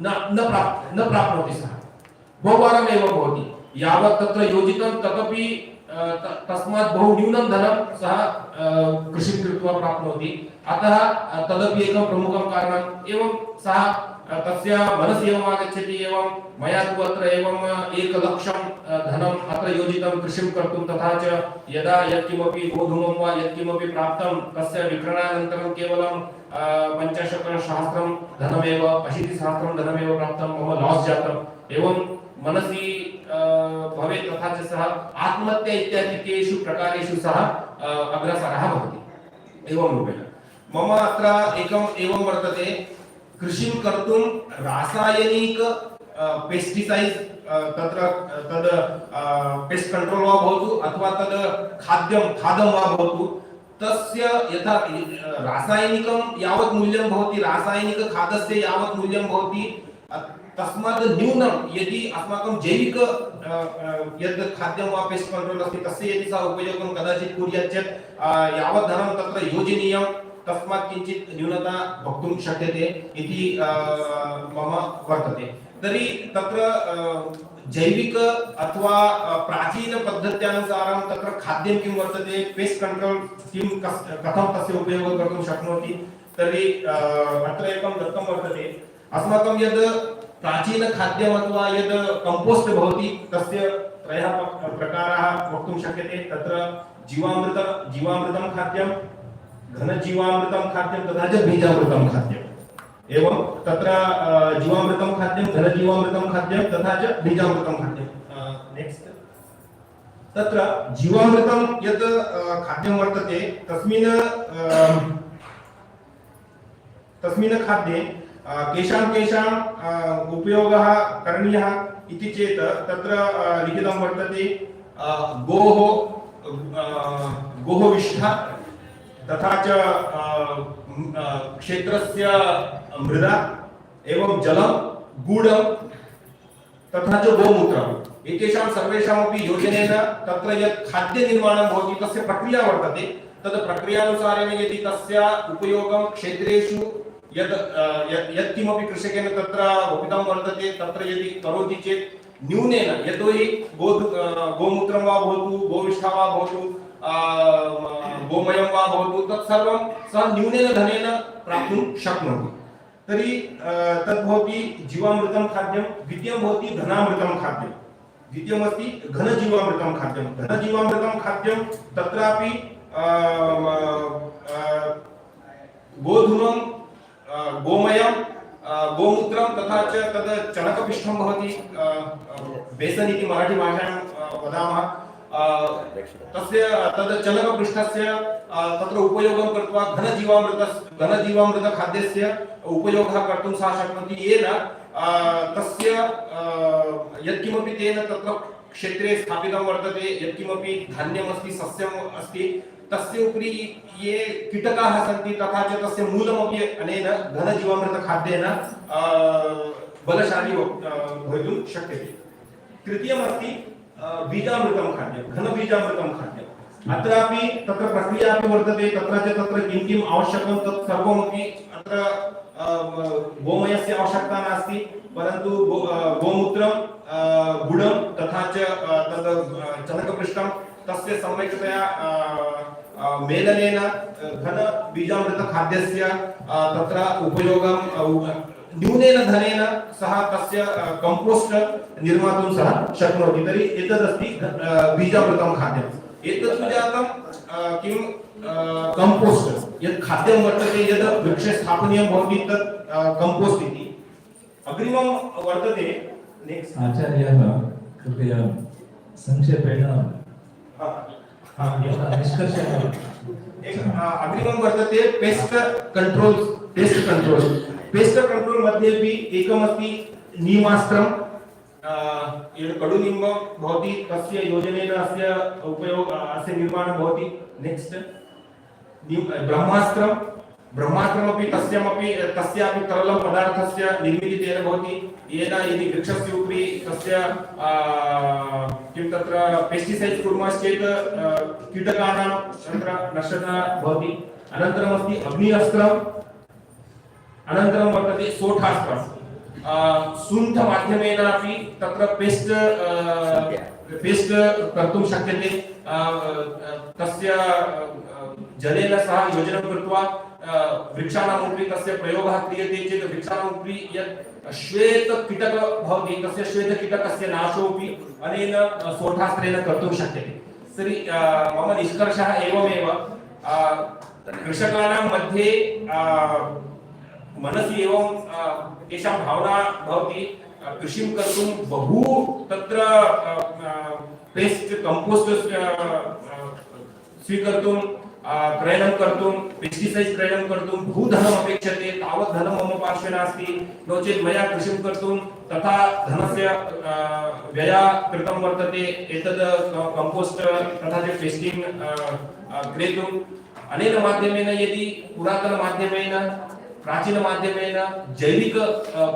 न प्राप्नोति सः। बहुवारम् एवं भवति, यावत् तत्र योजितं तदपि तस्मात् बहु न्यूनं धनं सः कृषिं कृत्वा प्राप्नोति। अतः तदपि एकं प्रमुखं कारणम्। एवं सः तस्य मनसि एवम् आगच्छति, एवं मया तु अत्र एवं 1 लक्षं धनम् अत्र योजितं कृषिं कर्तुं, तथा च यदा यत्किमपि गोधूमं वा यत्किमपि प्राप्तं तस्य विक्रयणानन्तरं केवलं 50,000 धनमेव 80,000 धनमेव प्राप्तं, मम लास् जातम्। एवं मनसि भवेत्, तथा च सः आत्महत्या इत्यादिकेषु प्रकारेषु सः अग्रसरः भवति। एवं रूपेण मम अत्र एकम् एवं वर्तते, कृषिं कर्तुं रासायनिक पेस्टिसैड्स् तत्र तद् पेस्ट् कंट्रोल वा भवतु अथवा तद् खादं वा भवतु, तस्य यथा रासायनिकं यावत् मूल्यं भवति, रासायनिकखादस्य यावत् मूल्यं भवति, तस्मात् न्यूनं यदि अस्माकं जैविक यद् खाद्यं वा पेस्ट् कंट्रोल अस्ति तस्य यदि सः उपयोगं कदाचित् कुर्यात् चेत् यावत् धनं तत्र योजनीयं तस्मात् किञ्चित् न्यूनता वक्तुं शक्यते इति मम वर्तते। तर्हि तत्र जैविक अथवा प्राचीनपद्धत्यानुसारं तत्र खाद्यं किं वर्तते, पेस्ट् कंट्रोल कथं तस्य उपयोगं कर्तुं शक्नोति। तर्हि अत्र एकं दत्तं वर्तते, अस्माकं यद् प्राचीनखाद्यम् अथवा यद् कंपोस्ट् भवति तस्य 3 प्रकाराः वक्तुं शक्यते। तत्र जीवामृतं खाद्यं, घनजीवामृतं खाद्यं तथा च बीजामृतं खाद्यम्। एवं तत्र जीवामृतं खाद्यं, घनजीवामृतं खाद्यं तथा च बीजामृतं खाद्यं। नेक्स्ट तत्र जीवामृतं यत् खाद्यं वर्तते तस्मिन् खाद्ये केषां उपयोगः करणीयः इति चेत् तत्र लिखितं वर्तते गोः विष्ठा तथा च क्षेत्रस्य मृदा एवं जलं गुडं तथा च गोमूत्रम्, एतेषां सर्वेषामपि योजनेन तत्र यत् खाद्यनिर्माणं भवति तस्य प्रक्रिया वर्तते, तद् प्रक्रियानुसारेण यदि तस्य उपयोगं क्षेत्रेषु यत्किमपि कृषकेन तत्र वपितं वर्तते तत्र यदि करोति चेत् न्यूनेन, यतोहि गोमूत्रं वा भवतु, गोविष्ठा वा भवतु, गोमयं वा भवतु तत्सर्वं सः न्यूनेन धनेन प्राप्तुं शक्नोति। तर्हि तद्भवति जीवामृतं खाद्यं, द्वितीयं भवति धनामृतं खाद्यं, द्वितीयमस्ति घनजीवामृतं खाद्यं। घनजीवामृतं खाद्यं तत्रापि गोधूमं, गोमयं, गोमूत्रं तथा च तद् चणकपिष्ठं भवति, बेसन् इति मराठी भाषायां वदामः। तस्य तद् चणकपृष्ठस्य तत्र उपयोगं कृत्वा घनजीवामृतखाद्यस्य उपयोगः कर्तुं सः शक्नोति, येन तस्य यत्किमपि तेन तत्र क्षेत्रे स्थापितं वर्तते, यत्किमपि धान्यमस्ति, सस्यम् अस्ति, तस्य उपरि ये कीटकाः सन्ति तथा च तस्य मूलमपि अनेन घनजीवामृतखाद्येन बलशाली भवितुं शक्यते। तृतीयमस्ति बीजामृतं खाद्यं, घनबीजामृतं खाद्यम्। अत्रापि तत्र प्रक्रिया अपि वर्तते, तत्र च तत्र किं किम् आवश्यकं तत् सर्वमपि अत्र गोमयस्य आवश्यकता नास्ति, परन्तु गोमूत्रं, गुडं तथा च तद् चणकपृष्ठं तस्य सम्यक्तया मेलनेन घनबीजामृतखाद्यस्य तत्र उपयोगं न्यूनेन धनेन सः तस्य कंपोस्ट निर्मातुं सः शक्नोति। तर्हि एतदस्ति बीजामृतं खाद्यम्। एतत् जातं किं कंपोस्ट, यत् खाद्यं वर्तते, यद् वृक्षे स्थापनीयं भवति तत् कंपोस्ट इति। अग्रिमं वर्तते नेक्स्ट आचार्यः कृपया संक्षेपेण निष्कर्षः। अग्रिमं वर्तते पेस्ट कंट्रोल। पेस्ट कंट्रोल मध्येपि एकमस्ति नीमास्त्रं, कडुनिम्ब भवति, तस्य योजनेन अस्य अस्य निर्माणं भवति। नेक्स्ट ब्रह्मास्त्रमपि तस्यापि तरलं पदार्थस्य निर्मितिः तेन भवति, येन यदि वृक्षस्य उपरि तस्य किं तत्र पेस्टिसैड्स् कुर्मश्चेत् कीटकानां तत्र नष्टता भवति। अनन्तरमस्ति अग्नि अस्त्रम्, अनन्तरं वर्तते सोठास्त्रं। सुण्ठमाध्यमेन अपि तत्र पेस्ट कर्तुं शक्यते। तस्य जलेन सह योजनं कृत्वा वृक्षाणाम् उपरि तस्य प्रयोगः क्रियते चेत् वृक्षाणाम् उपरि यत् श्वेतकीटक भवति तस्य श्वेतकीटकस्य नाशोऽपि अनेन सोठास्त्रेण कर्तुं शक्यते। तर्हि मम निष्कर्षः एवमेव, कृषकाणां मध्ये मनसि एवं तेषां भावना भवति कृषिं कर्तुं बहु तत्र पेस्ट कंपोस्ट स्वीकर्तुं क्रयणं कर्तुं पेस्टिसैड्स् क्रयणं कर्तुं बहु धनम् अपेक्षते। तावत् धनं मम पार्श्वे नास्ति, नो चेत् मया कृषिं कर्तुं तथा धनस्य व्ययः कृतं वर्तते। एतद् कंपोस्ट तथा च पेस्टिंग क्रेतुम् अनेन माध्यमेन यदि पुरातनमाध्यमेन प्राचीनमाध्यमेन जैविक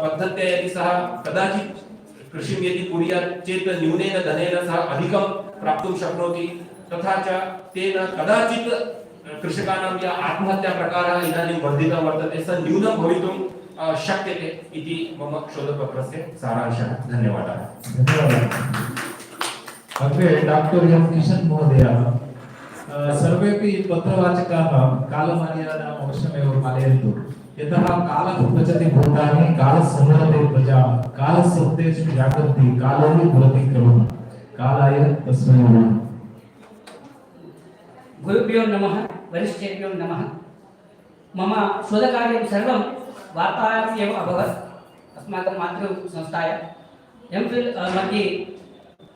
पद्धत्या यदि सः कदाचित् कृषिं यदि कुर्यात् चेत् न्यूनेन धनेन सः अधिकं प्राप्तुं शक्नोति। तथा च तेन कदाचित् कृषकाणां या आत्महत्याप्रकारः इदानीं वर्धितः वर्तते स न्यूनं भवितुं शक्यते इति मम शोधपत्रस्य सारांशः। धन्यवादः। अग्रे डॉक्टर एम किशन महोदयः। सर्वेपि पत्रवाचकाः कालमर्यादाम् अवश्यमेव पालयन्तु, यतः कालः उपजति भूतानि, कालसंहरते प्रजाः, कालसत्तेषु जागर्ति, कालो हि भवति क्रमः, कालाय तस्मै नमः। गुरुभ्यो नमः, वरिष्ठेभ्यो नमः। मम शोधकार्यं सर्वं वार्तायाम् एव अभवत्। अस्माकं मातृसंस्थायां एम्फिल् मध्ये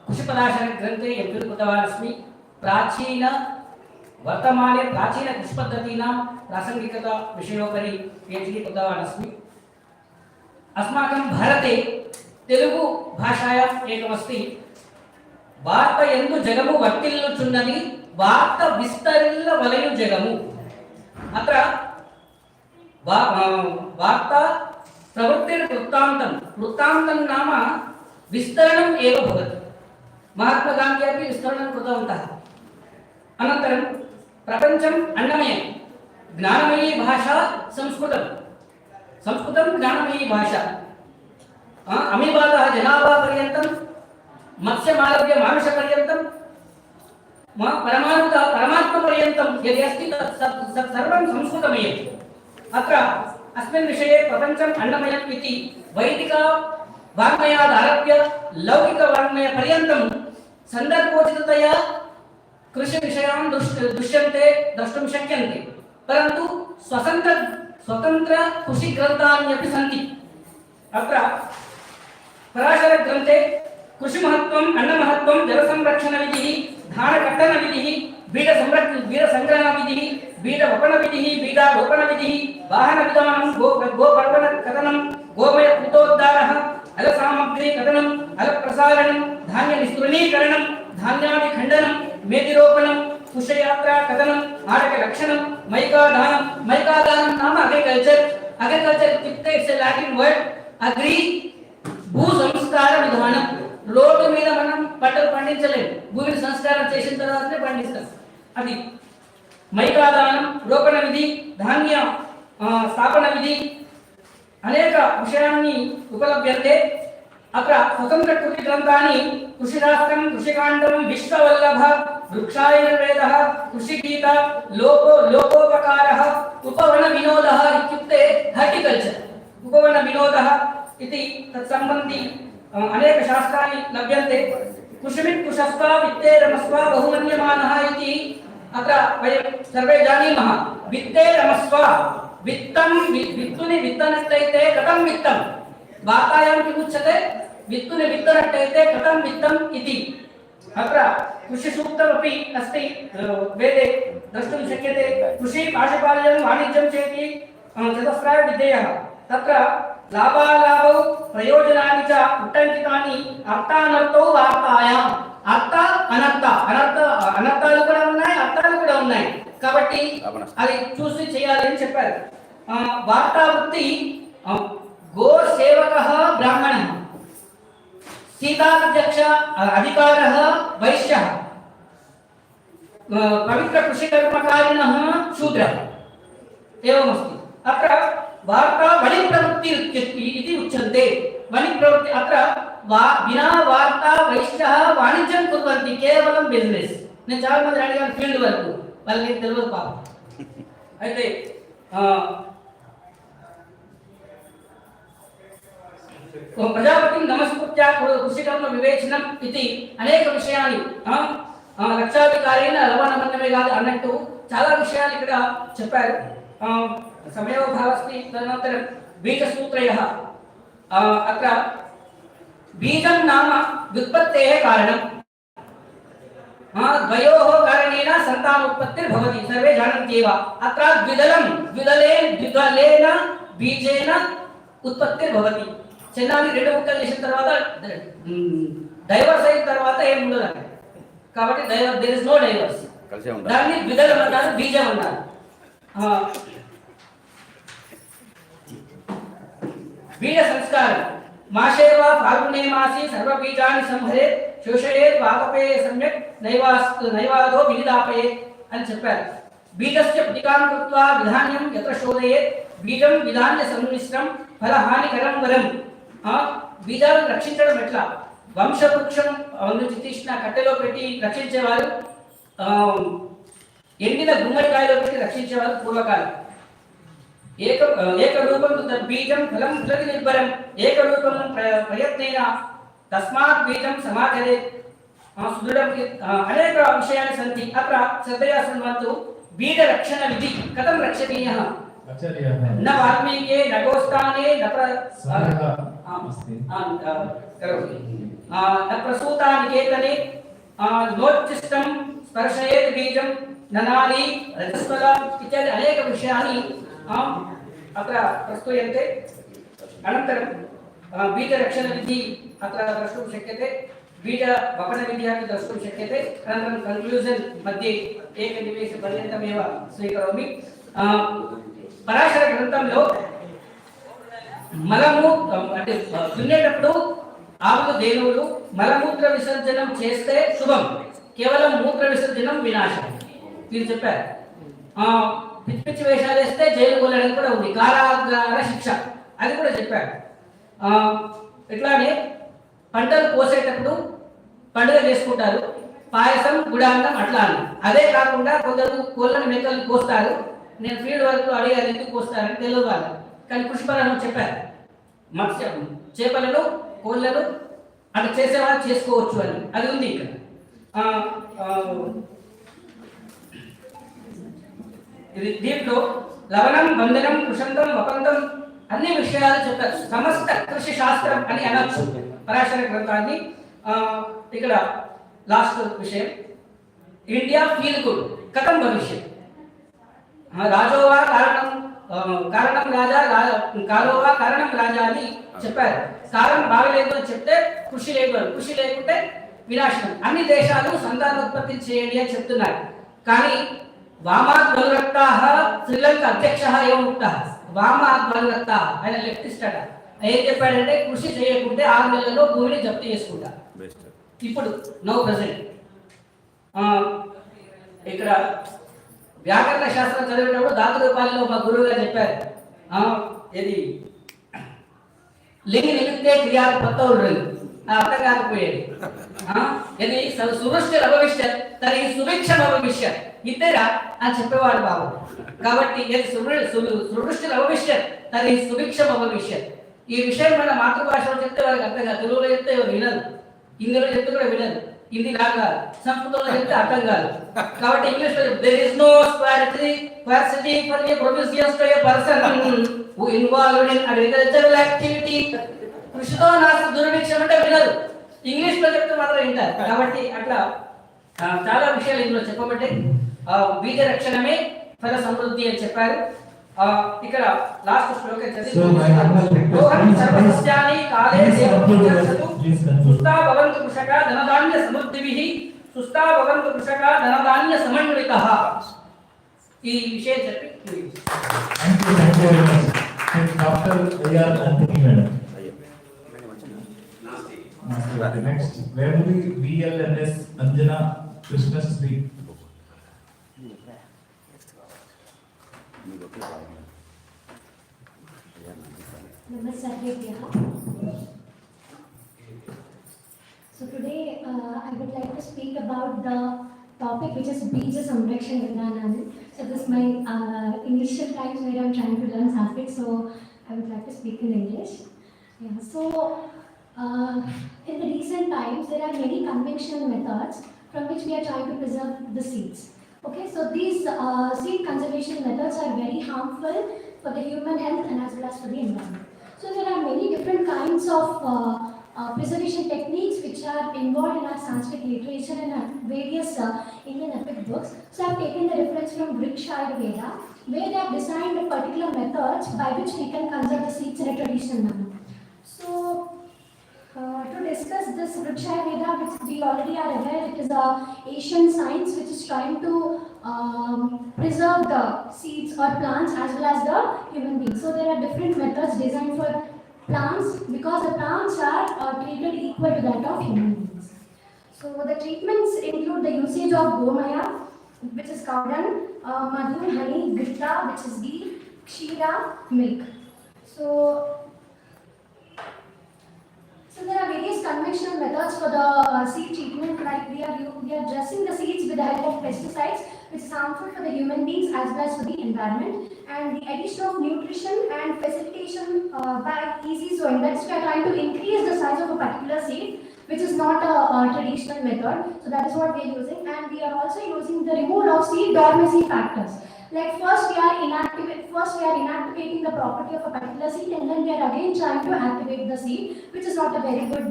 कृषिपदार्थग्रन्थे एम्फिल् कृतवान् अस्मि। वर्तमाने प्राचीनकृषिपद्धतीनां प्रासङ्गिकता विषयोपरि PhD कृतवान् अस्मि। अस्माकं भारते तेलुगु भाषायाम् एकमस्ति, वार्त ఎందు జగము వర్తిల్లుచున్నది, వార్త విస్తరిల్ల వలయు జగము। अत्र वार्त प्रवृत्तिर्वृत्तान्तं, वृत्तान्तं नाम विस्तरणम् एव भवति। महात्मा गान्धी अपि विस्तरणं कृतवन्तः। अनन्तरं प्रपञ्चम् अन्नमयं, ज्ञानमयी भाषा संस्कृतं, संस्कृतं ज्ञानमयी भाषा। अमीबातः जनाभापर्यन्तं, मत्स्यमारभ्य मानुषपर्यन्तं परमात्मपर्यन्तं यदि अस्ति तत् सर्वं संस्कृतमेव। अत्र अस्मिन् विषये प्रपञ्चम् अन्नमयम् इति वैदिक वाङ्मयादारभ्य लौकिकवाङ्मयपर्यन्तं सन्दर्भोचिततया कृषिविषयान् दृश्यन्ते द्रष्टुं शक्यन्ते, परन्तु स्वतन्त्र कृषिग्रन्थान्यपि सन्ति। अत्र पराशरग्रन्थे कृषिमहत्त्वम्, अन्नमहत्त्वं, जलसंरक्षणविधिः, धानकट्टनविधिः, बीजसंग्रहणविधिः, बीजवपनविधिः, बीजारोपणविधिः, वाहनविधानं, गोपर्वणकथनं, गोमयकृतोद्धारः, अलसामग्री कथनं, अलप्रसारणं, धान्यनिस्तृणीकरणं, धान्यादिखण्डनं, मेदिरोपणं, कुशयात्रा कथनं, आरकलक्षणं, मैकादानं नाम अग्रिकल्चर। अग्रिकल्चर इत्युक्ते इट्स ए लैटिन वर्ड अग्रि, భూ సంస్కార విధానం। రోడ్డు మీద మనం పంటలు పండించలేము, భూమిని సంస్కారం చేసిన తర్వాతనే పండిస్తాం। అది మైకాదానం, రోపణ విధి, ధాన్య స్థాపన విధి అనేక విషయాన్ని ఉపలభ్యంతే। అక్కడ స్వతంత్ర కృషి గ్రంథాన్ని కృషిశాస్త్రం, కృషికాండం, విశ్వవల్లభ, వృక్షాయుర్వేదः, కృషిగీత, లోకోపకారः, ఉపవన వినోదः ఇత్యుక్తే హార్టికల్చర్। ఉపవన వినోదः इति तत्सम्बन्धी अनेक शास्त्राणि लभ्यन्ते। कृषिमित् कुशस्वा वित्तेरमस्वा बहुमन्यमानः इति अत्र वयं सर्वे जानीमः। वित्तेरमस्वा, वित्तं वित्तुनि वित्तनट्टैते कथं वित्तं, वार्तायां किमुच्यते, वित्तुनि वित्तनट्टैते कथं वित्तम् इति। अत्र कृषिसूक्तमपि अस्ति, वेदे द्रष्टुं शक्यते। कृषि पाशुपालनं वाणिज्यं चेति चतस्राय विधेयः। तत्र लाभालाभौ प्रयोजनानि च उट्टङ्कितानि अर्थानर्थौ वार्तायाम्। అర్థ అనర్థ అనర్థాలు కూడా ఉన్నాయి, అర్థాలు కూడా ఉన్నాయి, కాబట్టి అది చూసి చేయాలి అని చెప్పారు। వార్తావృత్తి గో సేవకః బ్రాహ్మణः, సీతాధ్యక్ష అధికారः వైశ్యः, పవిత్ర కృషికర్మకారిణः శూద్రः एवमस्ति। अत्र वार्ता वणिप्रवृत्ति इति उच्यन्ते। वणिप्रवृत्ति अत्र विना वार्ता वैश्यः वाणिज्यं कुर्वन्ति, केवलं बिजिनेस। నేను చాలా మంది అడిగాను ఫీల్డ్ వర్క్, వాళ్ళకి తెలియదు పాపం। అయితే ప్రజాపతిం నమస్కృత్య కృషికర్మ వివేచనం ఇది అనేక విషయాలు లక్షాధికారైన లవణమన్నమే కాదు అన్నట్టు చాలా విషయాలు ఇక్కడ చెప్పారు। సమయోభావస్తి తదనంతరం బీజసూత్రయः। अत्र बीजं नाम व्युत्पत्तेः कारणं, द्वयोः कारणेन सन्तानोत्पत्तिर्भवति, सर्वे जानन्त्येव। अत्र द्विदलेन बीजेन उत्पत्तिर्भवति। చిన్నాన్ని రెండు ముక్కలు చేసిన తర్వాత డైవర్స్ అయిన తర్వాత ఏం ఉండదు కాబట్టి దేర్ ఇస్ నో డైవర్స్, దాన్ని ద్విదలం అంటారు, బీజం అంటారు। बीज संस्कार मासे वा फाल्गुने मासी सर्वबीजानि संहरेत् शोषयेत् वातपेय सम्यक् नैवादो विनिदापयेत् అని చెప్పారు। బీజస్య ప్రతికాం కృత్వా విధాన్యం యత్ర శోధయేత్ బీజం విధాన్య సమ్మిశ్రం ఫలహానికరం వరం। బీజాలను రక్షించడం ఎట్లా, వంశవృక్షం నుంచి తీసిన కట్టెలో పెట్టి రక్షించేవారు, ఎండిన గుమ్మడికాయలో పెట్టి రక్షించేవారు పూర్వకాలం। ఏకరూపం తద్బీజం ఫలం ఫలతి నిర్భరం ఏకరూపం ప్రయత్నేన తస్మాత్ బీజం సమాచరేత్ సుదృఢం। అనేక విషయాలు సంతి। అత్ర శ్రద్ధయా శృణ్వంతు। బీజ రక్షణ విధి కథం రక్షణీయः न वाल्मीके न गोस्थाने न प्रसूता निकेतने नोच्चिष्टं स्पर्शयेत् बीजं ननाली रजस्वला इत्यादि अनेक विषयानि अत्र प्रस्तूयन्ते। अनन्तरं बीजरक्षणविधि अत्र द्रष्टुं शक्यते, बीजवपनविधिः अपि द्रष्टुं शक्यते। अनन्तरं कन्क्लूजन् मध्ये एकनिमेषपर्यन्तमेव स्वीकरोमि। పరాశర గ్రంథంలో మలము అంటే దున్నేటప్పుడు ఆవులు దేనువులు మలమూత్ర విసర్జనం చేస్తే శుభం, కేవలం మూత్ర విసర్జనం వినాశం మీరు చెప్పారు। పిచ్చి పిచ్చి వేషాలు వేస్తే జైలు పోలేడం కూడా ఉంది, కారాగార శిక్ష అది కూడా చెప్పారు। ఇట్లానే పంటలు కోసేటప్పుడు పండుగ చేసుకుంటారు, పాయసం గుడాన్నం అట్లా అని. అదే కాకుండా కొందరు కోళ్ళని మేకల్ని కోస్తారు. నేను ఫీల్డ్ వర్క్ అడిగాను ఎందుకు కోస్తారని తెలియదు వాళ్ళు, కానీ కృషి పరాయణం చెప్పారు మత్స్య చేపలను కోళ్ళను అట్లా చేసేవాళ్ళు చేసుకోవచ్చు అని, అది ఉంది ఇక్కడ. ఇది దీంట్లో లవణం బంధనం కుషంతం వపంతం అన్ని విషయాలు చెప్పారు. సమస్త కృషి శాస్త్రం అని అనొచ్చు పరాశర గ్రంథాన్ని. ఇక్కడ లాస్ట్ విషయం, ఇండియా ఫీల్ గుడ్ కథం భవిష్యత్. రాజోవా కారణం కారణం రాజా కారోవా కారణం రాజా అని చెప్పారు. కారణం బాగలేదు అని చెప్తే కృషి లేదు అని, కృషి లేకుంటే వినాశనం. అన్ని దేశాలు సంతానోత్పత్తి చేయండి అని చెప్తున్నారు. కానీ వామాద్వనురక్తా శ్రీలంక అధ్యక్ష ఏముక్త వామాద్వనురక్తా, ఆయన లెఫ్టిస్ట్ అట. ఏం చెప్పాడంటే కృషి చేయకుంటే 6 నెలల్లో భూమిని జప్తు చేసుకుంటా. ఇప్పుడు నో ప్రెసెంట్ ఇక్కడ వ్యాకరణ శాస్త్రం చదివేటప్పుడు దాతృపాలిలో మా గురువు గారు చెప్పారు, ఇది లింగ నిమిత్తే క్రియాలు కొత్త అర్థం కాకపోయేది. ఇది సువృష్టి రభవిష్య తన సుభిక్ష భవిష్య ఇద్దరా అని చెప్పేవాడు బాబు. కాబట్టి ఇది సువృష్టి రభవిష్య తన సుభిక్ష భవిష్య. ఈ విషయం మన మాతృభాషలో చెప్తే వారికి అర్థం కాదు, తెలుగులో చెప్తే వినదు, హిందీలో చెప్తే కూడా వినదు, హిందీ నాకు కాదు, సంస్కృతంలో చెప్తే అర్థం కాదు. కాబట్టి ఇంగ్లీష్ లో there is no parity for a professions to a person who involved in agricultural activity. కృషితో నాకు దుర్భిక్షం అంటే వినదు, ఇంగ్లీష్ లో చెప్తే మాత్రం వింటారు. కాబట్టి అట్లా చాలా విషయాలు ఇందులో చెప్పబట్టే. బీజ రక్షణమే ఫల సమృద్ధి అని చెప్పారు. ఇక్కడ లాస్ట్ శ్లోకం సర్వసస్యాని కాలే సుస్థా భవంతు కృషకా ధనధాన్య సమృద్ధిభిః సుస్థా భవంతు కృషకా ధనధాన్య సమన్వితః. ఈ విషయం చెప్పి డాక్టర్ ఏఆర్ అంతని madam. Next, where will VLNS Anjana Krishna speak? So today I would like to speak about the topic which is Bija Samrakshan Vidhanani. So this is my initial times where I am trying to learn Sanskrit, so I would like to speak in English. Yeah, so in the recent times there are many conventional methods from which we are trying to preserve the seeds. Okay, so these seed conservation methods are very harmful for the human health and as well as for the environment. So there are many different kinds of preservation techniques which are involved in our Sanskrit literature and various Indian epic books. So I have taken the reference from Ayurveda, where they have designed particular methods by which we can conserve the seeds in a traditional manner. So to discuss this Ayurveda, which we already are aware, it is a Asian science which is trying to preserve the seeds or plants as well as the human beings. So there are different methods designed for plants because the plants are treated equal to that of human beings. So the treatments include the usage of gomaya, which is cow dung, madhu, honey, gritta, which is ghee, kshira, milk. So there are various conventional methods for the seed treatment, like we are dressing the seeds with the help of pesticides, which is harmful for the human beings as well as for the environment, and the addition of nutrition and facilitation by easy sowing. That's we are trying to increase the size of a particular seed, which is not a traditional method. So that is what we are using, and we are also using the removal of seed dormancy factors. Like first we are inactivating the property of a particular seed, and then we are again trying to activate the seed, which is not a very good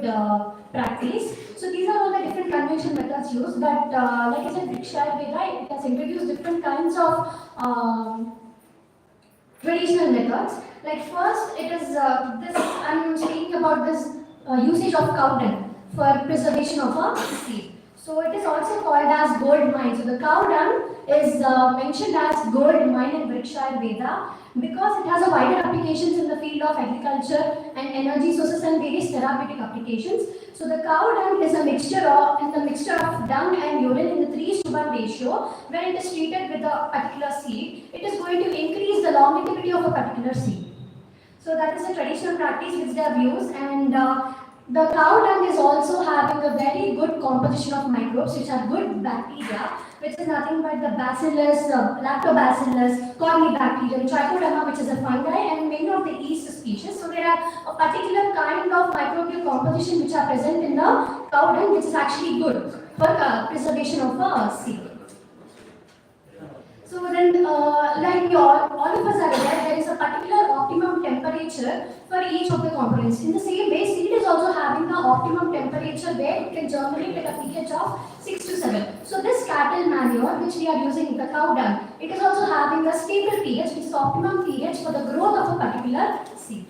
practice. So these are all the different conventional methods used, but like I said, Ayurveda, it has introduced different kinds of traditional methods. Like first it is this, I'm speaking about this usage of cow dung for preservation of a seed. So it is also called as gold mine. So the cow dung is mentioned as gold mine in Ayurveda because it has a wider applications in the field of agriculture and energy sources and various therapeutic applications. So the cow dung is a mixture of dung and urine in the 3:1 ratio. When it is treated with a particular seed, it is going to increase the longevity of a particular seed. So that is a traditional practice which they have used, and The cow dung is also having a very good composition of microbes which are good bacteria, which is nothing but the bacillus, lactobacillus, corynebacterium, trichoderma, which is a fungi, and many of the yeast species. So there are a particular kind of microbial composition which are present in the cow dung, which is actually good for preservation of a seed. So then, like all of us are aware, there is a particular optimum temperature for each of the components. In the same way, seed is also having the optimum temperature where it can germinate at a pH of 6 to 7. So this cattle manure, which we are using, the cow dung, it is also having a stable pH, which is optimum pH for the growth of a particular seed.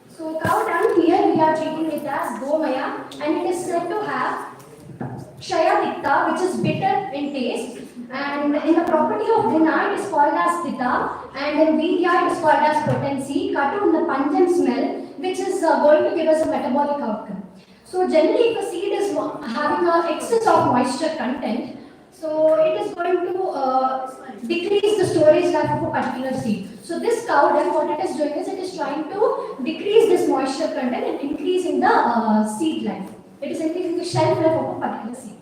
So cow dung, here we are treating it as gomaya, and it is said to have Shaya which is bitter in taste, and in the property of Guna it is called as Pitta, and in Vidya it is called as potency, Katu in the pungent smell, which is going to give us a metabolic outcome. So generally if a seed is having an excess of moisture content, so it is going to decrease the storage life of a particular seed. So this cow dung, what it is doing is it is trying to decrease this moisture content and increasing the seed life. It is increasing the shelf life of a particular seed.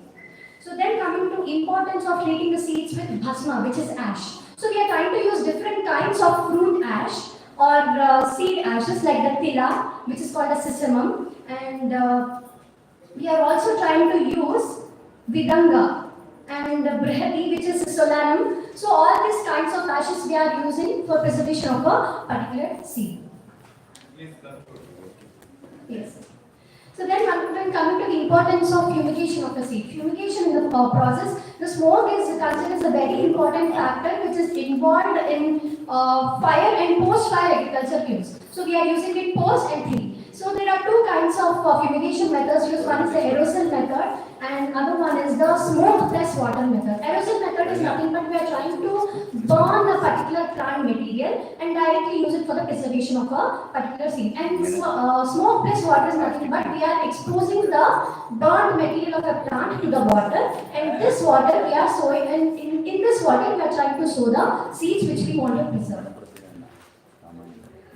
So then coming to importance of treating the seeds with bhasma, which is ash. So we are trying to use different kinds of fruit ash or seed ashes like the tila, which is called a sesamum, and we are also trying to use vidanga and brihati, which is solanum. So all these kinds of ashes we are using for preservation of a particular seed. Yes. So then coming to the importance of fumigation of the seed. Fumigation in the process, the smoke is considered as a very important factor which is involved in fire and post-fire agriculture use. So we are using it post and pre. So there are two kinds of fumigation methods used. One is the aerosol method and other one is the smoke plus water method. Aerosol method is nothing but we are trying to burn a particular plant material and directly use it for the preservation of a particular seed. And smoke plus water is nothing but we are exposing the burnt material of a plant to the water, and this water we are sowing, and in this water we are trying to sow the seeds which we want to preserve.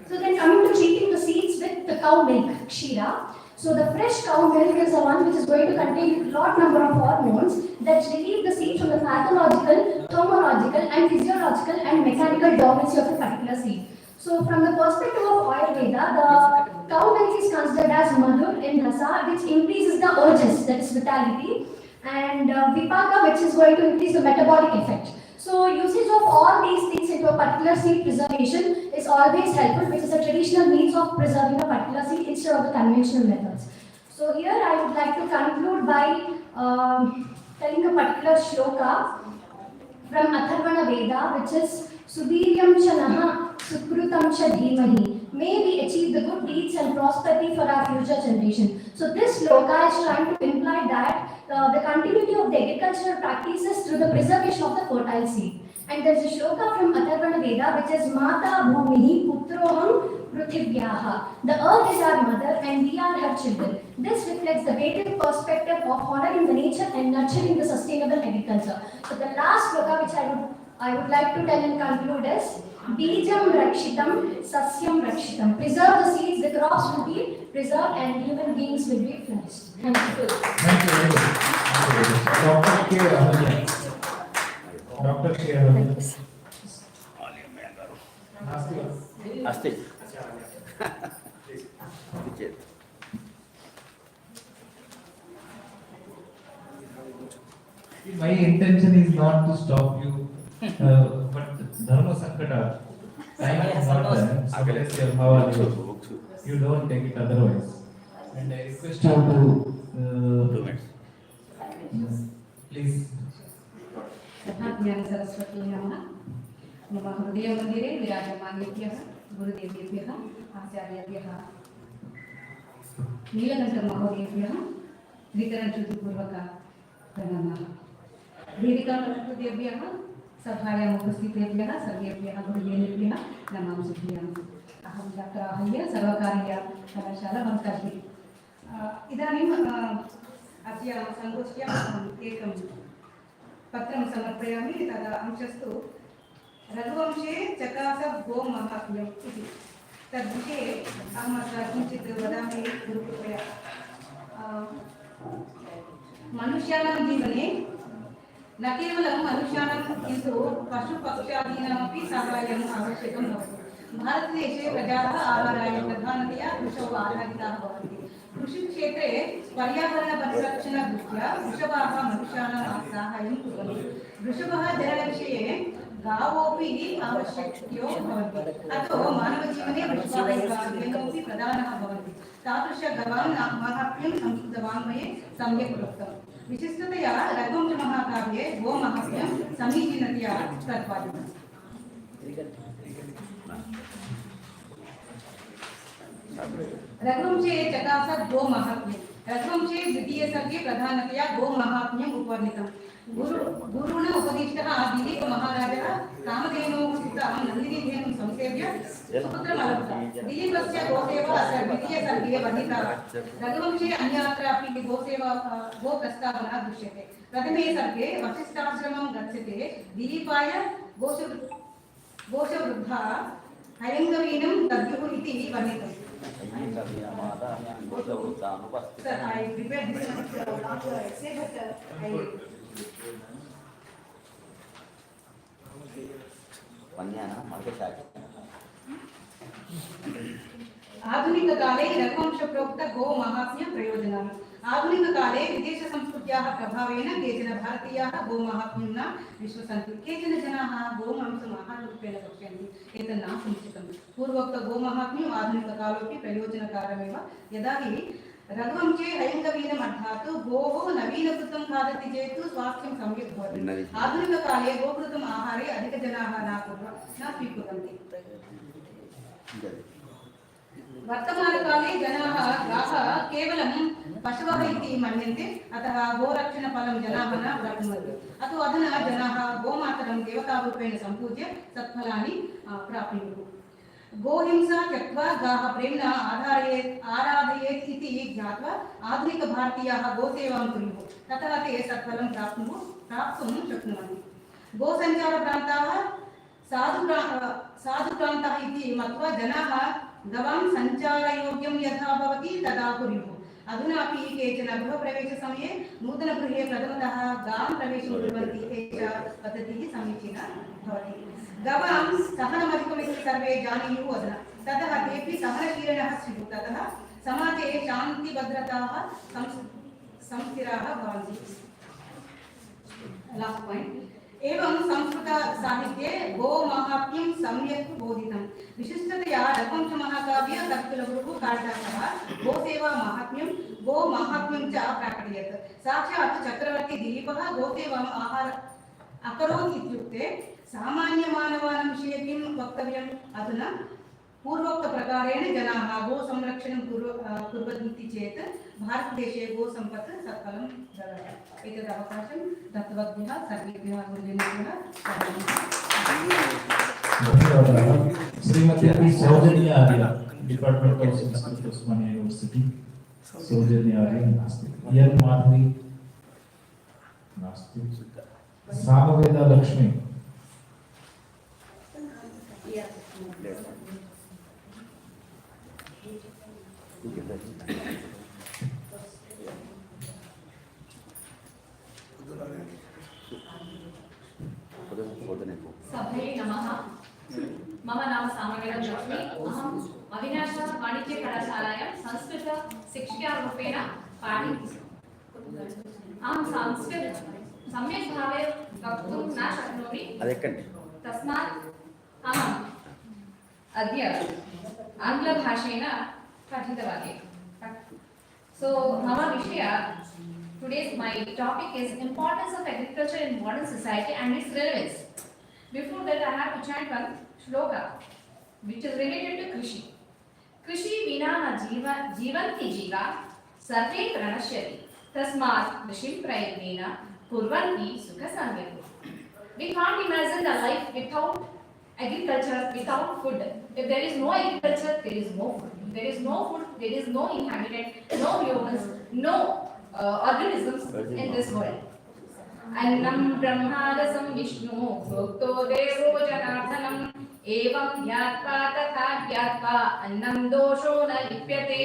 So then coming to treating the seeds with the cow milk, kshira. So the fresh cow milk is the one which is going to contain lot number of hormones that relieve the seed from the pathological, thermological and physiological and mechanical dormancy of a particular seed. So from the perspective of Ayurveda, the cow milk is considered as madhur in rasa, which increases the urges, that is vitality, and vipaka, which is going to increase the metabolic effect. So usage of all these things into a particular seed preservation is always helpful, which is a traditional means of preserving a particular seed instead of the conventional methods. So here I would like to conclude by telling a particular shloka from Atharvana Veda, which is Sudhiryam cha naha sukrutam cha dhimahi. May we achieve the good deeds and prosperity for our future generation. So this shloka is trying to imply that the continuity of the agricultural practices through the preservation of the fertile seed. And there is a shloka from Atharvana Veda which is Mata Bhumihi Putroham Prithivyaha. The earth is our mother and we are her children. This reflects the Vedic perspective of honoring the nature and nurturing the sustainable agriculture. So the last shloka which I would like to tell and conclude is Bijam Rakshitam, Sasyam Rakshitam. Preserve the seeds, the crops will be preserved and human beings will be flourished. Thank you. Thank you very much. Dr. K. Rahulya. Dr. K. Rahulya. Asti. My intention is not to stop you, but Dharma Sankata, time is not there. Unless your power you don't take it otherwise. And I request you to please. Satnam Saraswati Namaha. Mama Hridaya Mandire Virajamanebhyah Gurudevebhyah Acharyabhyah Neelakanta Mahodevbyah Vitaran Purvaka Pranamaha. Vedikamatudevbyah Sabhayam Upasthitebhyah Sarvebhyah Gurudevebhyah Namam Subhyam. Aham Dr. Ahaya Sarvakariya Kalashala Bhankati. Idanim Asya Sangoष्ठ्याम् एकं पत्रं समर्पयामि। तदा अंशस्तु रघुवंशे चकास गोमाहात्म्यम् इति। तद्विषये अहम् अत्र किञ्चित् वदामि गुरुकृपया। मनुष्याणां जीवने न केवलं मनुष्याणां किन्तु पशुपक्ष्यादीनामपि साहाय्यम् आवश्यकं भवति। भारतदेशे प्रजाः आहाराय प्रधानतया कृषौ आधारिताः भवन्ति। कृषिक्षेत्रे पर्यावरणपरिरक्षणदृष्ट्या वृषभाः मनुष्याणां साहाय्यं कुर्वन्ति। वृषभः जलविषये गावोऽपि आवश्यक्यो भवन्ति। अतो मानवजीवने वृषभाः प्रधानः भवन्ति। तादृशगवां माहात्म्यं संस्कृतवाङ्मये सम्यक् उक्तम्। विशिष्टतया रघुवंशमहाकाव्ये गोमाहात्म्यं समीचीनतया प्रतिपादितम्। रघुवंशे चकासत् गोमाहात्म्यं। रघुवंशे द्वितीय सर्गे प्रधानतया गोमाहात्म्यम् उपवर्णितम्। गुरुणा उपदिष्टः दिलीपमहाराजः कामधेनोः सुतां नन्दिनीधेनुं संसेव्य सुपुत्रम् अलभत। दिलीपस्य गोसेवा द्वितीय सर्गे वर्णिता। रघुवंशे अन्यत्रापि गोप्रस्तावना दृश्यते। प्रथमे सर्गे वसिष्ठाश्रमं गच्छते दिलीपाय गोशवृद्धा हयङ्गवीनं दद्युः इति वर्णितम्। Sir, I prepared this much not to essay, but आधुनिककाले रघुवंशप्रोक्त गोमाहात्म्य प्रयोजनानि। आधुनिककाले विदेशसंस्कृत्याः प्रभावेन केचन भारतीयाः गोमाहात्म्यं न विश्वसन्ति। केचन जनाः गोमांसम् आहाररूपेण पश्यन्ति। एतत् न समुचितं। पूर्वोक्त गोमाहात्म्यम् आधुनिककालोऽपि प्रयोजनकारमेव। यदा हि रघुवंशे हयङ्गवीनम् अर्थात् गोः नवीनकृतं खादति चेत् स्वास्थ्यं सम्यक् भवति। आधुनिककाले गोकृतम् आहारे अधिकजनाः न स्वीकुर्वन्ति। वर्तमानकाले जनाः गाः केवलं पशवः इति मन्यन्ते। अतः गोरक्षणफलं जनाः न प्राप्नुवन्ति। अतो अधुना जनाः गोमातरं देवतारूपेण सम्पूज्य सत्फलानि प्राप्नुयुः। गोहिंसा त्यक्त्वा गाः प्रेम्णा आराधयेत् इति ज्ञात्वा आधुनिकभारतीयाः गोसेवां कुर्युः। ततः ते सत्फलं प्राप्तुं शक्नुवन्ति। गोसञ्चारप्रान्ताः साधुप्रान्तः इति मत्वा जनाः गवां सञ्चारयोग्यं यथा भवति तथा कुर्युः। अधुनापि केचन गृहप्रवेशसमये नूतनगृहे प्रथमतः गां प्रवेशं कुर्वन्ति। एषा पद्धतिः समीचीना भवति। गवां सहनमधिकमिति सर्वे जानीयुः अधुना। ततः तेऽपि सहनशीलिनः स्युः। ततः समाजे शान्तिभद्रताः संस्थिराः भवन्ति। Last point. एवं संस्कृतसाहित्ये गोमाहात्म्यं सम्यक् बोधितं। विशिष्टतया रघुवंशमहाकाव्ये कपिलगुरुः कालिदासः गोसेवा माहात्म्यं गोमाहात्म्यं च प्राकटयत्। साक्षात् चक्रवर्ती दिलीपः गोसेवाम् अकरोत् इत्युक्ते सामान्यमानवानां विषये किं वक्तव्यम्? अधुना पूर्वोक्तप्रकारेण जनाः गोसंरक्षणं कुर्वन्ति चेत् भारतदेशे गोसम्पत् सत्फलं ददाति। एतद् अवकाशं दत्तवद्भ्यः सर्वेभ्यः गुरुजनेभ्यः धन्यवादाः। Shrimati Soujanya Arya, department of Sanskrit Osmania university. Soujanya Arya नास्ति। यन माधवी नास्ति। सामवेदा लक्ष्मी सभे नमः। मम नाम सामवेदा लक्ष्मी। अहम् अविनाश वाणिज्य कलाशालायां संस्कृत शिक्षिकारूपेण पाठयन्ति। अहं संस्कृत सम्यक् भावे वक्तुं न शक्नोमि। तस्मात् अहम् अद्य आङ्ग्लभाषेण पठितवती। So mama Vishaya, today's my topic is importance of agriculture in modern society and its relevance. Before that, I have to chant one shloka which is related to Krishi. Krishi vina na jivanti jiva sarve pranashyati tasmat krishim prayatnena kurvanti sukha samvetu. We can't imagine a life without agriculture, without food. If there is no agriculture, there is no food. If there is no food, there is no inhabitant, no humans, no organisms in this world. Annam brahmadasam vishnu bhukto devo janardhanam एवं ज्ञात्वा तथा ज्ञात्वा अन्नं दोषो न लिप्यते.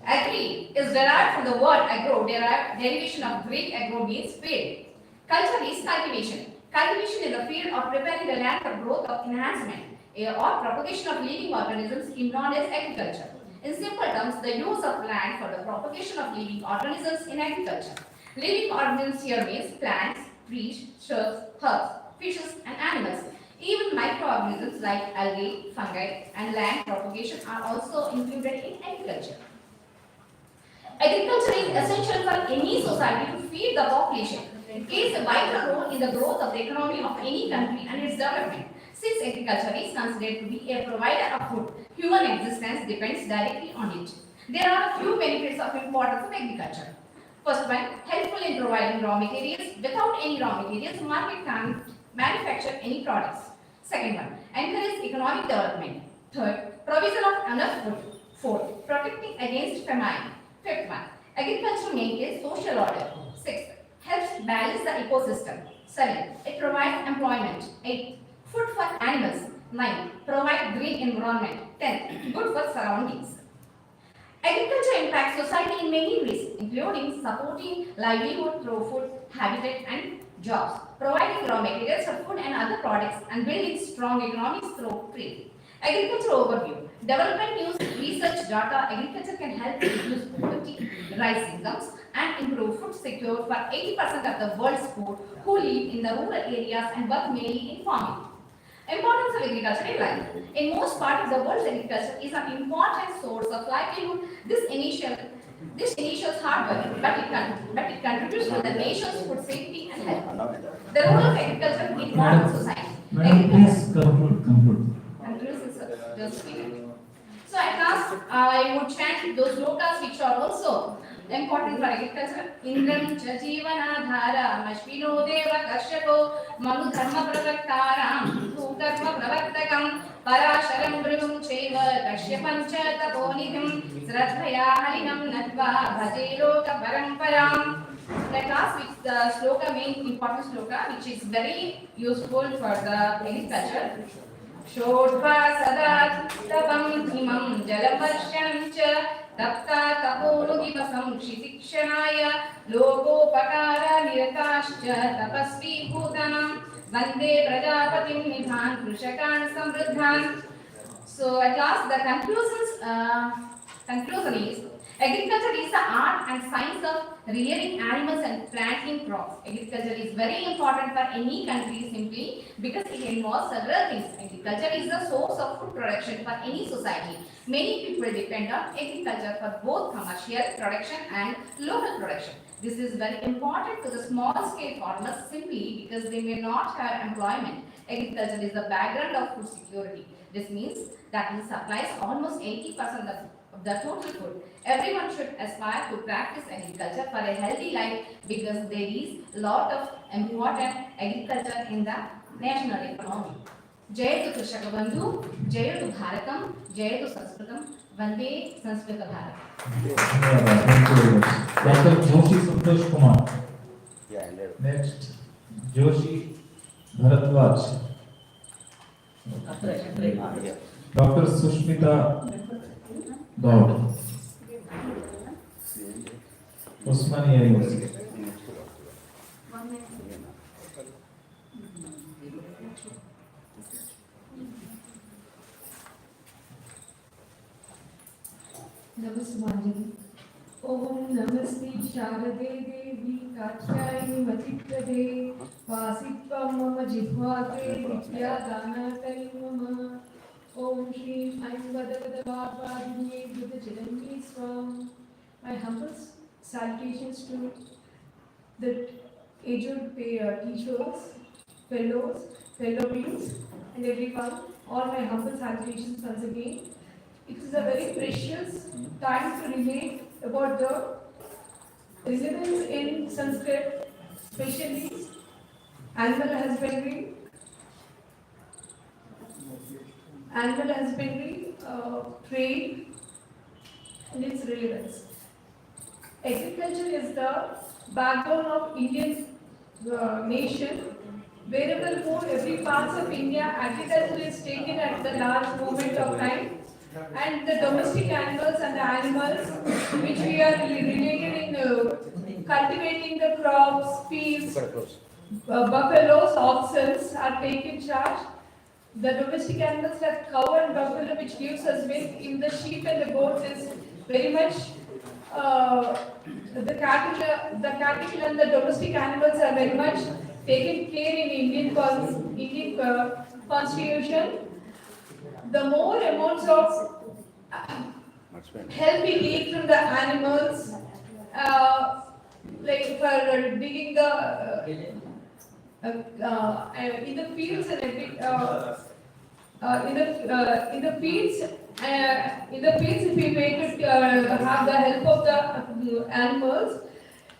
Agri is derived from the word agro, derivation of Greek agro means field. Culture is cultivation. Cultivation is the field of preparing the land for growth of enhancement or propagation of living organisms in known as agriculture. In simple terms, the use of land for the propagation of living organisms in agriculture. Living organisms here means plants, trees, shrubs, herbs, fishes and animals. Even microorganisms like algae, fungi and land propagation are also included in agriculture. Agriculture is essential for any society to feed the population. It plays a vital role in the growth of the economy of any country and its development. Since agriculture is considered to be a provider of food, human existence depends directly on it. There are a few benefits of importance of agriculture. First one, helpful in providing raw materials. Without any raw materials, market can't manufacture any products. Second one, encourage economic development. Third, provision of enough food. Fourth, protecting against famine. Fifth one, agriculture maintains social order. Sixth, helps balance the ecosystem. Seventh, it provides employment. Eighth, food for animals. Ninth, provide green environment. Tenth, good for surroundings. Agriculture impacts society in many ways, including supporting livelihood through food, habitat and jobs, providing raw materials for food and other products, and building strong economics through trade. Agriculture overview. Development news, research data. Agriculture can help reduce poverty, rise incomes, and improve food security for 80% of the world's poor who live in the rural areas and work mainly in farming. Importance of agriculture in life. In most parts of the world, agriculture is an important source of livelihood. This initials hard work, but it contributes to the nation's food safety and health. The role of agriculture in modern society. Madam, please conclude. Just so at last, I would chant those lokas which are also important for agriculture. Indram cha jivanadhara mashvino deva kashyako manu dharma pravaktaram tu dharma pravartakam parasharam brihum cheva kashyapan cha taponidhim sradhaya harinam natva bhaje loka paramparam. At last, with the sloka, main important sloka, which is very useful for the agriculture. Shodva sadat tapam dhimam jalavarsham cha tapta taponugivasam kshitikshanaaya lokopakara niratascha tapasvi bhutanam vande prajapatim nidhan krushakan samruddhan. So at last the conclusion is agriculture is the art and science of rearing animals and planting crops. Agriculture is very important for any country simply because it involves several things. Agriculture is the source of food production for any society. Many people depend on agriculture for both commercial production and local production. This is very important to the small scale farmers simply because they may not have employment. Agriculture is the background of food security. This means that it supplies almost 80% of the total food. Everyone should aspire to practice agriculture for a healthy life because there is a lot of important agriculture in the national economy. Jayatu Krishaka Bandhu, Jayatu Bharatam, Jayatu Sanskritam, Vande Sanskrita Bharat. Thank you very much. Dr. Joshi Santosh Kumar. Next, Joshi Bharatwaj. Dr. Sushmita Gaud. Osmania University. Namaste. Om Namaste Sharade Devi Katyayani Vatiprade Vasitvam Mama Jihvate Nitya Dana Karimama Om Shri Aim Vadavada Bhavadini Buddha Janani Swam. My humble salutations to the aged teachers, fellows, fellows, and everyone. All my humble salutations once again. It is a very precious time to relate about the resilience in Sanskrit, especially animal husbandry, trade, and its relevance. Agriculture is the backbone of Indian nation, Wherever you go, every parts of India, agriculture is taken at the large moment of time. And the domestic animals and the animals which we are related in cultivating the crops, fields, buffaloes, oxen are taken charge. The domestic animals like cow and buffalo, which gives us milk. In the sheep and the goats is very much the cattle and the domestic animals are very much taken care in Indian constitution. The more amounts of help we take from the animals, like for digging the in the fields and every in the fields if we wait to have the help of the animals,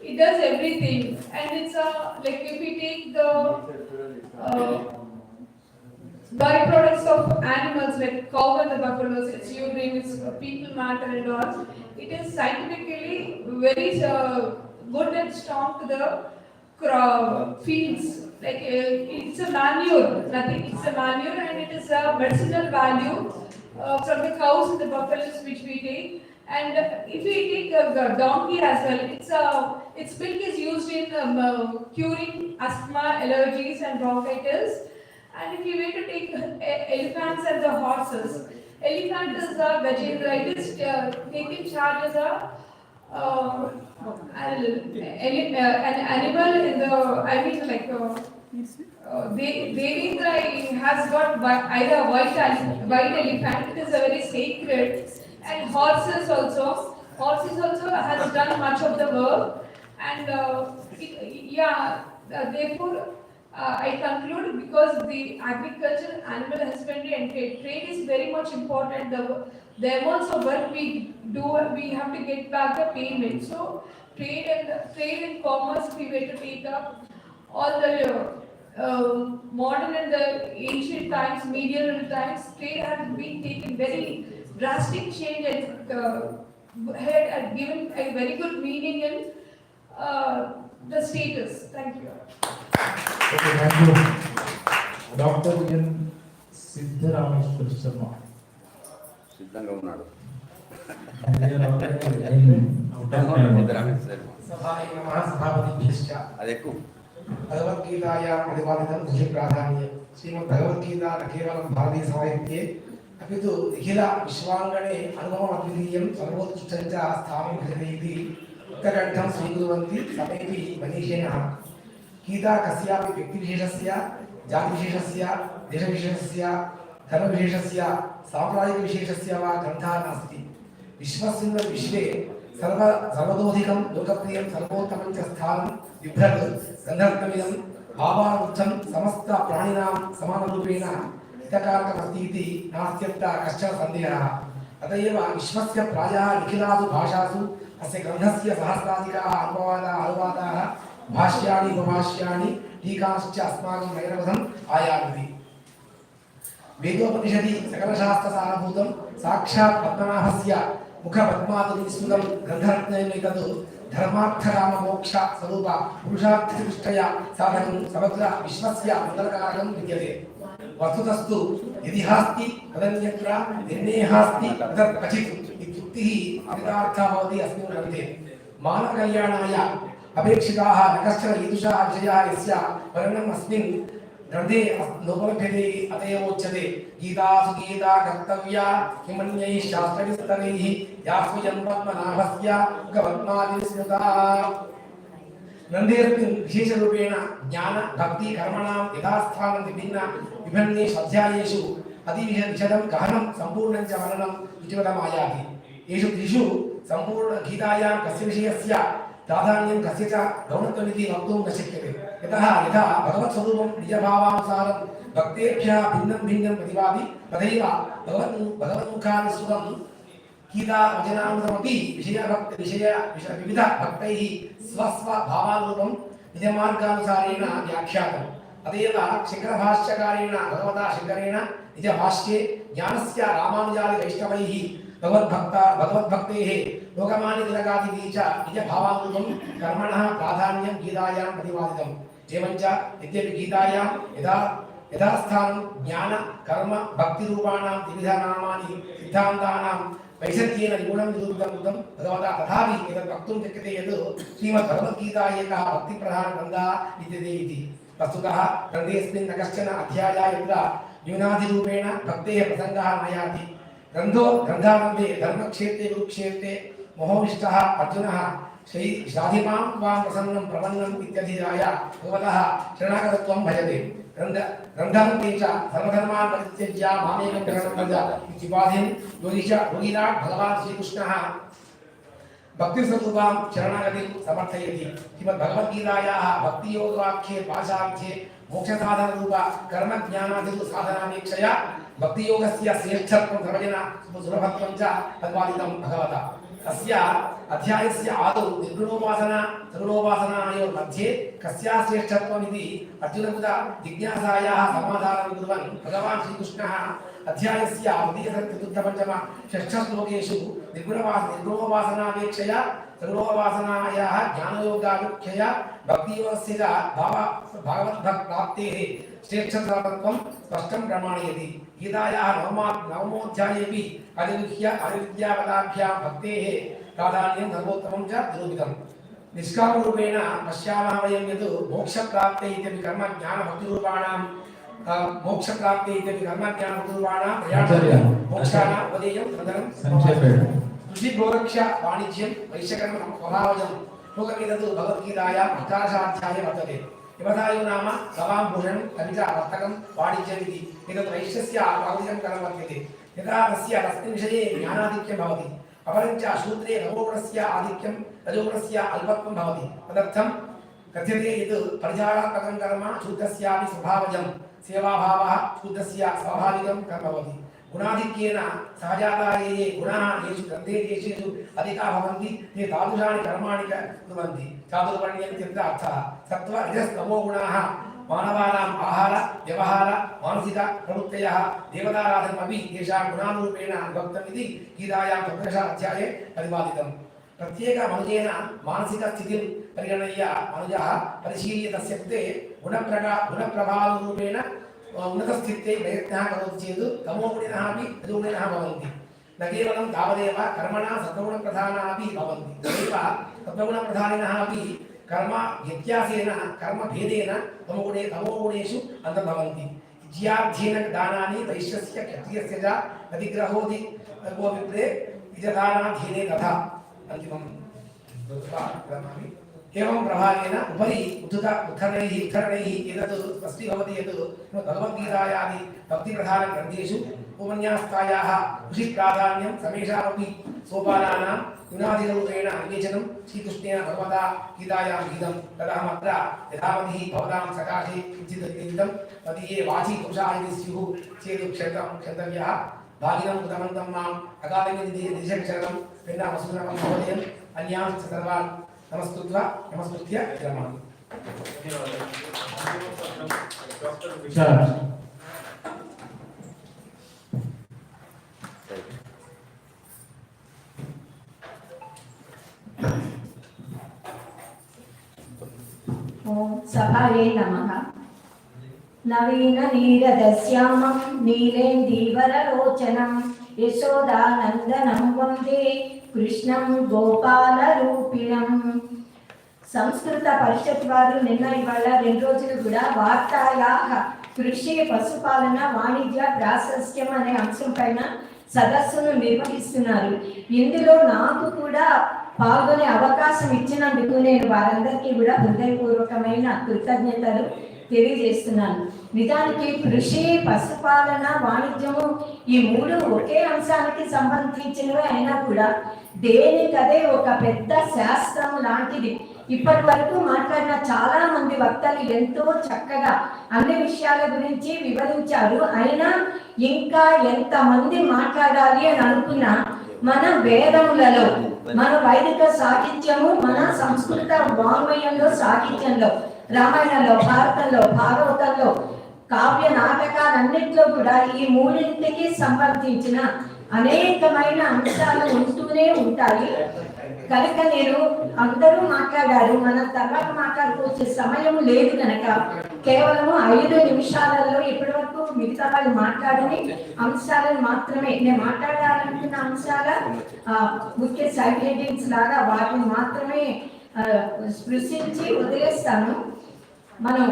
it does everything. And it's like if we take the byproducts of animals like cow and the buffaloes, its urine, its fecal matter and all, it is scientifically very good and strong to the fields. Like it's a manure, nothing, it's a manure, and it is a medicinal value from the cows and the buffaloes which we take. And if we take the donkey as well, its milk is used in curing asthma, allergies and bronchitis. And if you were to take elephants and the horses, elephant is a Gajendra, it is taken charge as an animal in the, I mean like, Devendra has got either white elephant, it is a very sacred, and horses also has done much of the work, and therefore I conclude, because the agriculture, animal husbandry and trade is very much important. The amounts of work we do, we have to get back the payment. So trade and commerce, if we were to take up all the modern and the ancient times, medieval times, trade has been taken very drastic change and had given a very good meaning in the status. Thank you. Okay, thank you. Dr. N. Siddharameshwar Sharma. సిద్ధంగా ఉన్నాడు. అది ఎక్కువ भगवद्गीतायां प्रतिपादितं कृषि प्राधान्ये श्रीमद्भगवद्गीता न केवलं भारतीय साहित्ये अपि तु निखिल विश्वाङ्गणे अनुभवमद्वितीयं सर्वोत्कृष्टं च स्थानं भजते इति उत्तकण्ठं स्वीकुर्वन्ति समेपि मनीषिणः। गीता कस्यापि व्यक्तिविशेषस्य, जातिविशेषस्य, देशविशेषस्य, धर्मविशेषस्य, साम्प्रदायिकविशेषस्य वा ग्रन्थः नास्ति। विश्वस्मिन् विश्वे सर्वतोधिकं लोकप्रियं सर्वोत्तमं च स्थानं बिभ्रत् गन्धर्वमिदं भावार्थं समस्त प्राणिनां समानरूपेण हितकारकमस्ति इति नास्त्यत्र कश्चन सन्देहः। अत एव विश्वस्य प्रायः निखिलासु भाषासु अस्य ग्रन्थस्य सहस्राधिकाः अनुवादाः भाष्याणि उपभाष्याणि टीकाश्च अस्माकं नगरपथम् आयान्ति। वेदोपनिषदि सकलशास्त्रसारभूतं साक्षात् पद्मनाभस्य मुखपद्मादुनिस्मृतं ग्रन्थरत्नमेतद् धर्मार्थकाममोक्ष स्वरूप पुरुषार्थचतुष्टया साधकं समग्र विश्वस्य मङ्गलकारकं विद्यते। वस्तुतस्तु यदि हास्ति तदन्यत्र निर्णयहास्ति तत् क्वचित् इत्युक्तिः कृतार्था भवति अस्मिन् ग्रन्थे। मानवकल्याणाय अपेक्षिताः न कश्चन ईदृशाः विषयाः यस्य वर्णनम् अस्मिन् ग्रन्थे नोपलभ्यते। अत एव उच्यते गीतासु गीता कर्तव्या किमन्यैः शास्त्रविस्तरैः यास्वयं पद्मनाभस्य मुखपद्मादिस्मृता। ग्रन्थेऽस्मिन् विशेषरूपेण ज्ञान भक्ति कर्मणां यथास्थानं विभिन्नेषु अध्यायेषु अतिविशदं गहनं सम्पूर्णं च वर्णनं रुचिवदमायाति। येषु त्रिषु सम्पूर्णगीतायां कस्य विषयस्य प्राधान्यं कस्य च गौणत्वमिति वक्तुं न शक्यते। यतः यथा भगवत्स्वरूपं निजभावानुसारं भक्तेभ्यः भिन्नं भिन्नं प्रतिपादि तथैव भगवन्मुखानुसृतं गीतावचनामृतमपि विविधभक्तैः स्वस्वभावानुरूपं निजमार्गानुसारेण व्याख्यातम्। अत एव शङ्करभाष्यकारेण भगवता शङ्करेण निजभाष्ये ज्ञानस्य रामानुजादिवैष्णवैः भगवद्भक्तेः लोकमानि तिलकादिभिः च निजभावानुरूपं कर्मणः प्राधान्यं गीतायां प्रतिपादितम् एवञ्च यद्यपि गीतायां यथास्थानं ज्ञान कर्म भक्तिरूपाणां त्रिविधनामानि सिद्धान्तानां वैशद्येन निगुणं निरूपितं कृतं भगवता तथापि एतत् वक्तुं शक्यते यत् श्रीमद्भगवद्गीता एकः भक्तिप्रधानग्रन्थः विद्यते इति वस्तुतः ग्रन्थेऽस्मिन् न कश्चन अध्यायः यत्र न्यूनाधिरूपेण भक्तेः प्रसङ्गः नयाति ग्रन्थारम्भे धर्मक्षेत्रे कुरुक्षेत्रे मोहोविष्टः अर्जुनः शाधिमां त्वां प्रसन्नं प्रपन्नम् इत्यधिराय भगवतः शरणागतत्वं भजते ग्रन्थान्ते च सर्वधर्मान् परित्यज्य मामेकं शरणं व्रज इत्युपाधिं योगिराट् भगवान् श्रीकृष्णः भक्तिस्वरूपां शरणागतिं समर्थयति श्रीमद्भगवद्गीतायाः भक्तियोगवाक्ये पाशाख्ये मोक्षसाधनरूप कर्मज्ञानादिषु साधनापेक्षया भक्तियोगस्य श्रेष्ठत्वं सर्वजना सुलभत्वं च प्रतिपादितं भगवता तस्य अध्यायस्य आदौ निर्गुणोपासना सगुणोपासनायोर्मध्ये कस्या श्रेष्ठत्वमिति अर्जुनकृत जिज्ञासायाः समाधानं कुर्वन् भगवान् श्रीकृष्णः अध्यायस्य द्वितीयचतुर्थपञ्चम षष्ठश्लोकेषु निर्गुणोपासनापेक्षया सगुणोपासनायाः ज्ञानयोगापेक्षया भक्तियोगस्य च भागवद्भक्प्राप्तेः श्रेष्ठतत्वं स्पष्टं प्रमाणयति गीतायाः नवमोऽध्यायेऽपि अनिरुद्ध्यावताभ्यां भक्तेः प्राधान्यं सर्वोत्तमं च निरूपितम् निष्कामरूपेण पश्यामः वयं यत् मोक्षप्राप्ते इत्यपि कर्मज्ञानभक्तिरूपाणां प्रयाणं मोक्षाणाम् उपदेयं तदनं कृषिगोरक्षा वाणिज्यं वैश्यकर्म स्वभावजं लोकमेतत् भगवद्गीतायाम् 18 वर्तते व्यवसायो नाम सवां भूषणं कविता वर्तकं वाणिज्यमिति एतत् वैश्यस्य प्राकृतिकं कर्म वर्तते यथा तस्मिन् विषये ज्ञानाधिक्यं भवति अपरञ्च शूद्रे रजोगुणस्य आधिक्यं रजोगुणस्य अल्पत्वं भवति तदर्थं कथ्यते यत् परिचारात्मकं कर्म शूद्रस्यापि स्वभावजं सेवाभावः शूद्रस्य स्वाभाविकं कर्म भवति गुणाधिक्येन सहजाता ये गुणाः येषु ग्रन्थेषु अधिकाः भवन्ति ते तादृशानि कर्माणि कुर्वन्ति चातुर्वर्ण्यम् इत्यत्र अर्थः सत्त्व रजस्तमो गुणाः मानवानाम् आहार व्यवहार मानसिक प्रवृत्तयः देवताराधनमपि येषां गुणानुरूपेण विभक्तमिति गीतायां 15 अध्याये प्रतिपादितम् प्रत्येकमनुजेन मानसिकस्थितिं परिगणय्य मनुजः परिशील्य तस्य कृते गुणप्रभावरूपेण उन्नतस्थित्यै प्रयत्नः करोति चेत् तमोगुणिनः अपि रजोगुणिनः भवन्ति न केवलं तावदेव कर्मणा सत्त्वगुणप्रधानाः अपि भवन्ति तथैव सत्त्वगुणप्रधानिनः अपि कर्म व्यत्यासेन कर्मभेदेन तमोगुणेषु अन्तर्भवन्ति ज्याध्येन दानानि वैश्यस्य क्षत्रियस्य च प्रतिग्रहोऽधि विप्रे निजदानाध्येने तथा अन्तिमं एवं प्रभावेन उपरि उद्धरणैः एतत् स्पष्टीभवति यत् भगवद्गीतायादि भक्तिप्रधानग्रन्थेषु उपन्यासतायाः ऋषिप्राधान्यं समेषामपि सोपानानां न्यूनाधिकरूपेण विवेचनं श्रीकृष्णेन भगवता गीतायां गीतं तदहमत्र यथावधिः भवतां सकाशे किञ्चित् निवेदितं तदीये वाचि दोषाः यदि स्युः चेत् क्षन्तव्यः भागिनं कृतवन्तं माम् अकादमीनिदेशकशरणं पेन्नामसूनकं महोदयम् अन्यांश्च सर्वान् नमस्कृत्य विरमामि सभाये नमः। नवीन नीरदश्यामं नीलेन्दीवरलोचनं यशोदानन्दनं वन्दे कृष्णं गोपालरूपिणं। సంస్కృత పరిషత్ వారు నిన్న ఇవాళ 2 రోజులు కూడా వార్తాయాః కృషి పశుపాలన వాణిజ్య ప్రాశస్త్యం అనే అంశం పైన సదస్సును నిర్వహిస్తున్నారు. ఇందులో నాకు కూడా పాల్గొనే అవకాశం ఇచ్చినందుకు నేను వారందరికీ కూడా హృదయపూర్వకమైన కృతజ్ఞతలు తెలియజేస్తున్నాను. నిజానికి కృషి పశుపాలన వాణిజ్యము ఈ 3 ఒకే అంశానికి సంబంధించినవి అయినా కూడా దేనికదే ఒక పెద్ద శాస్త్రం లాంటిది. ఇప్పటి వరకు మాట్లాడిన చాలా మంది వక్తలు ఎంతో చక్కగా అన్ని విషయాల గురించి వివరించారు. అయినా ఇంకా ఎంతమంది మాట్లాడాలి అని అనుకున్నా మన వేదములలో, మన వైదిక సాహిత్యము, మన సంస్కృత వాంగ్మయంలో, సాహిత్యంలో, రామాయణంలో, భారతంలో, భాగవతంలో, కావ్య నాటకాలన్నింటిలో కూడా ఈ 3కి సంబంధించిన అనేకమైన అంశాలు ఉంటూనే ఉంటాయి. కనుక నేను అందరూ మాట్లాడారు, మనం తర్వాత మాట్లాడుకోవచ్చే సమయం లేదు కనుక కేవలము 5 నిమిషాలలో ఇప్పటి వరకు మిగతా వాళ్ళు మాట్లాడని అంశాలను మాత్రమే, నేను మాట్లాడాలనుకున్న అంశాల ముఖ్య సైడ్ హెడ్డింగ్స్ లాగా వాటిని మాత్రమే స్పృశించి వదిలేస్తాను. మనం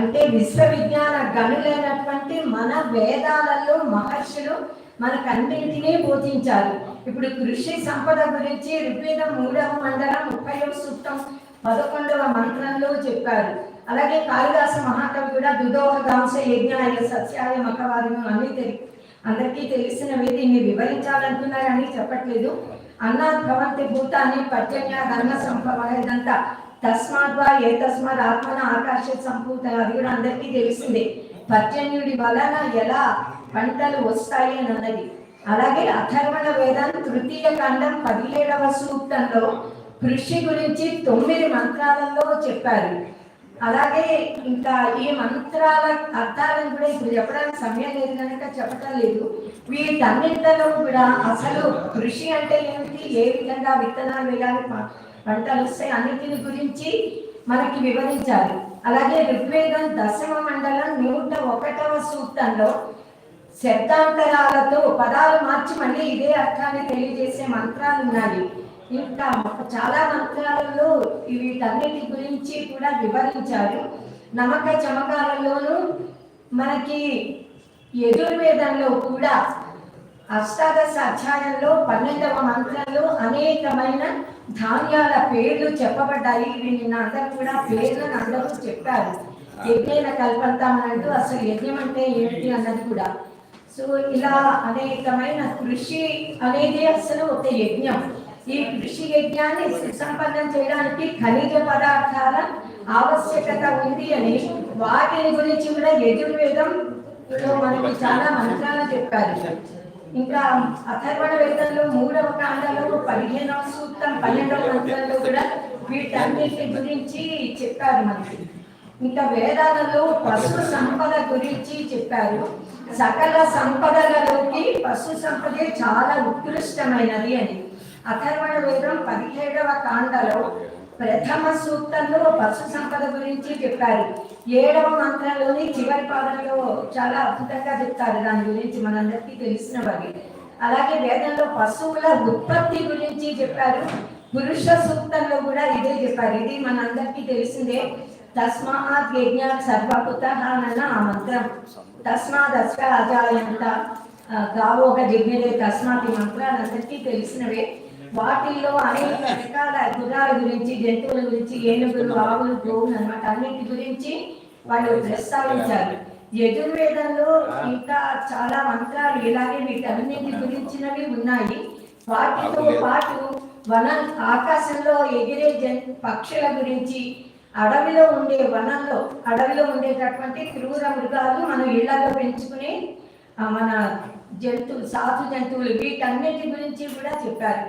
అంటే విశ్వవిజ్ఞాన గనులైనటువంటి మన వేదాలలో మహర్షులు మనకన్నింటినీ బోధించారు. ఇప్పుడు కృషి సంపద గురించి ఋగ్వేదం 3వ మండలం 30వ సూక్తం 11వ మంత్రంలో చెప్పారు. అలాగే కాళిదాస మహాకవి కూడా దుదోహగాంశ యజ్ఞాయ సస్యాయ మకవారిను అందరికీ తెలిసినవి. దీన్ని వివరించాలంటున్నారని చెప్పట్లేదు. అన్నాత్ భవంతి భూతాన్ని పర్జన్య ధర్మ సంభవ ఇదంతా తస్మాద్వా ఏ తస్మాత్ ఆత్మన ఆకాశ సంభూత అది కూడా అందరికీ తెలిసిందే. పర్జన్యుడి వలన ఎలా పంటలు వస్తాయి అని అన్నది. అలాగే అథర్వణ వేదం 3వ ఖండం 17వ సూక్తంలో కృషి గురించి 9 మంత్రాలలో చెప్పారు. అలాగే ఇంకా ఈ మంత్రాల అర్థాలను కూడా ఇప్పుడు చెప్పడానికి సమయం లేదు కనుక చెప్పటం లేదు. వీటన్నింటిలో కూడా అసలు కృషి అంటే ఏమిటి, ఏ విధంగా విత్తనాలు వేయాలి, పంటలు వస్తాయి, అన్నిటిని గురించి మనకి వివరించారు. అలాగే ఋగ్వేదం 10వ మండలం 101వ సూక్తంలో శబ్దాంతరాలతో పదాలు మార్చి మళ్ళీ ఇదే అర్థాన్ని తెలియజేసే మంత్రాలు ఉన్నాయి. ఇంకా చాలా మంత్రాలలో వీటన్నిటి గురించి కూడా వివరించారు. నమ్మక చమకాలలోనూ మనకి యజుర్వేదంలో కూడా అష్టాదశ అధ్యాయంలో 12వ మంత్రంలో అనేకమైన ధాన్యాల పేర్లు చెప్పబడ్డాయి. నిన్న అందరూ కూడా పేర్లను అందరూ చెప్పారు. యజ్ఞైన కల్పంతామనంటూ అసలు యజ్ఞం అంటే ఏమిటి అన్నది కూడా. సో ఇలా అనేకమైన కృషి అనేది అసలు ఒక యజ్ఞం. ఈ కృషి యజ్ఞాన్ని సుసంపన్నం చేయడానికి ఖనిజ పదార్థాల ఆవశ్యకత ఉంది అని వాటిని గురించి కూడా యజుర్వేదంలో మనకి చాలా మంత్రాలు చెప్పారు. ఇంకా అథర్వణ వేదంలో 3వ కాండంలో 15వ సూక్తం 12వ మంత్రంలో కూడా వీటన్నిటి గురించి చెప్పారు మనకి. ఇంకా వేదాలలో పశు సంపద గురించి చెప్పారు. సకల సంపదలలోకి పశు సంపదే చాలా ఉత్కృష్టమైనది అని. అథర్వణ వేదం 17వ కాండలో 1వ సూక్తంలో పశు సంపద గురించి చెప్పారు. 7వ మంత్రంలోని చివరి పాదంలో చాలా అద్భుతంగా చెప్తారు దాని గురించి, మనందరికీ తెలిసిన వారి. అలాగే వేదంలో పశువుల ఉత్పత్తి గురించి చెప్పారు. పురుష సూక్తంలో కూడా ఇదే చెప్పారు. ఇది మనందరికీ తెలిసిందే. తస్మాత్ యజ్ఞాత్ సర్వపుతః అన్న ఆ మంత్రం. తస్మాత్ అశ్వ అజాయంత గావోగ జిజ్ఞరే తస్మాత్ ఈ మంత్రాలు అందరికీ తెలిసినవే. వాటిల్లో అనేక రకాల గుర్రాల గురించి, జంతువుల గురించి, ఏనుగులు, ఆవులు, గోవులు అన్నమాట అన్నిటి గురించి వాళ్ళు ప్రస్తావించారు. యజుర్వేదంలో ఇంకా చాలా మంత్రాలు ఇలాగే వీటన్నిటి గురించినవి ఉన్నాయి. వాటితో పాటు ఆకాశంలో ఎగిరే పక్షుల గురించి, అడవిలో ఉండే అడవిలో ఉండేటటువంటి క్రూర మృగాలు మనం ఇళ్లలో పెంచుకునే మన సాధు జంతువులు వీటన్నిటి గురించి కూడా చెప్పారు.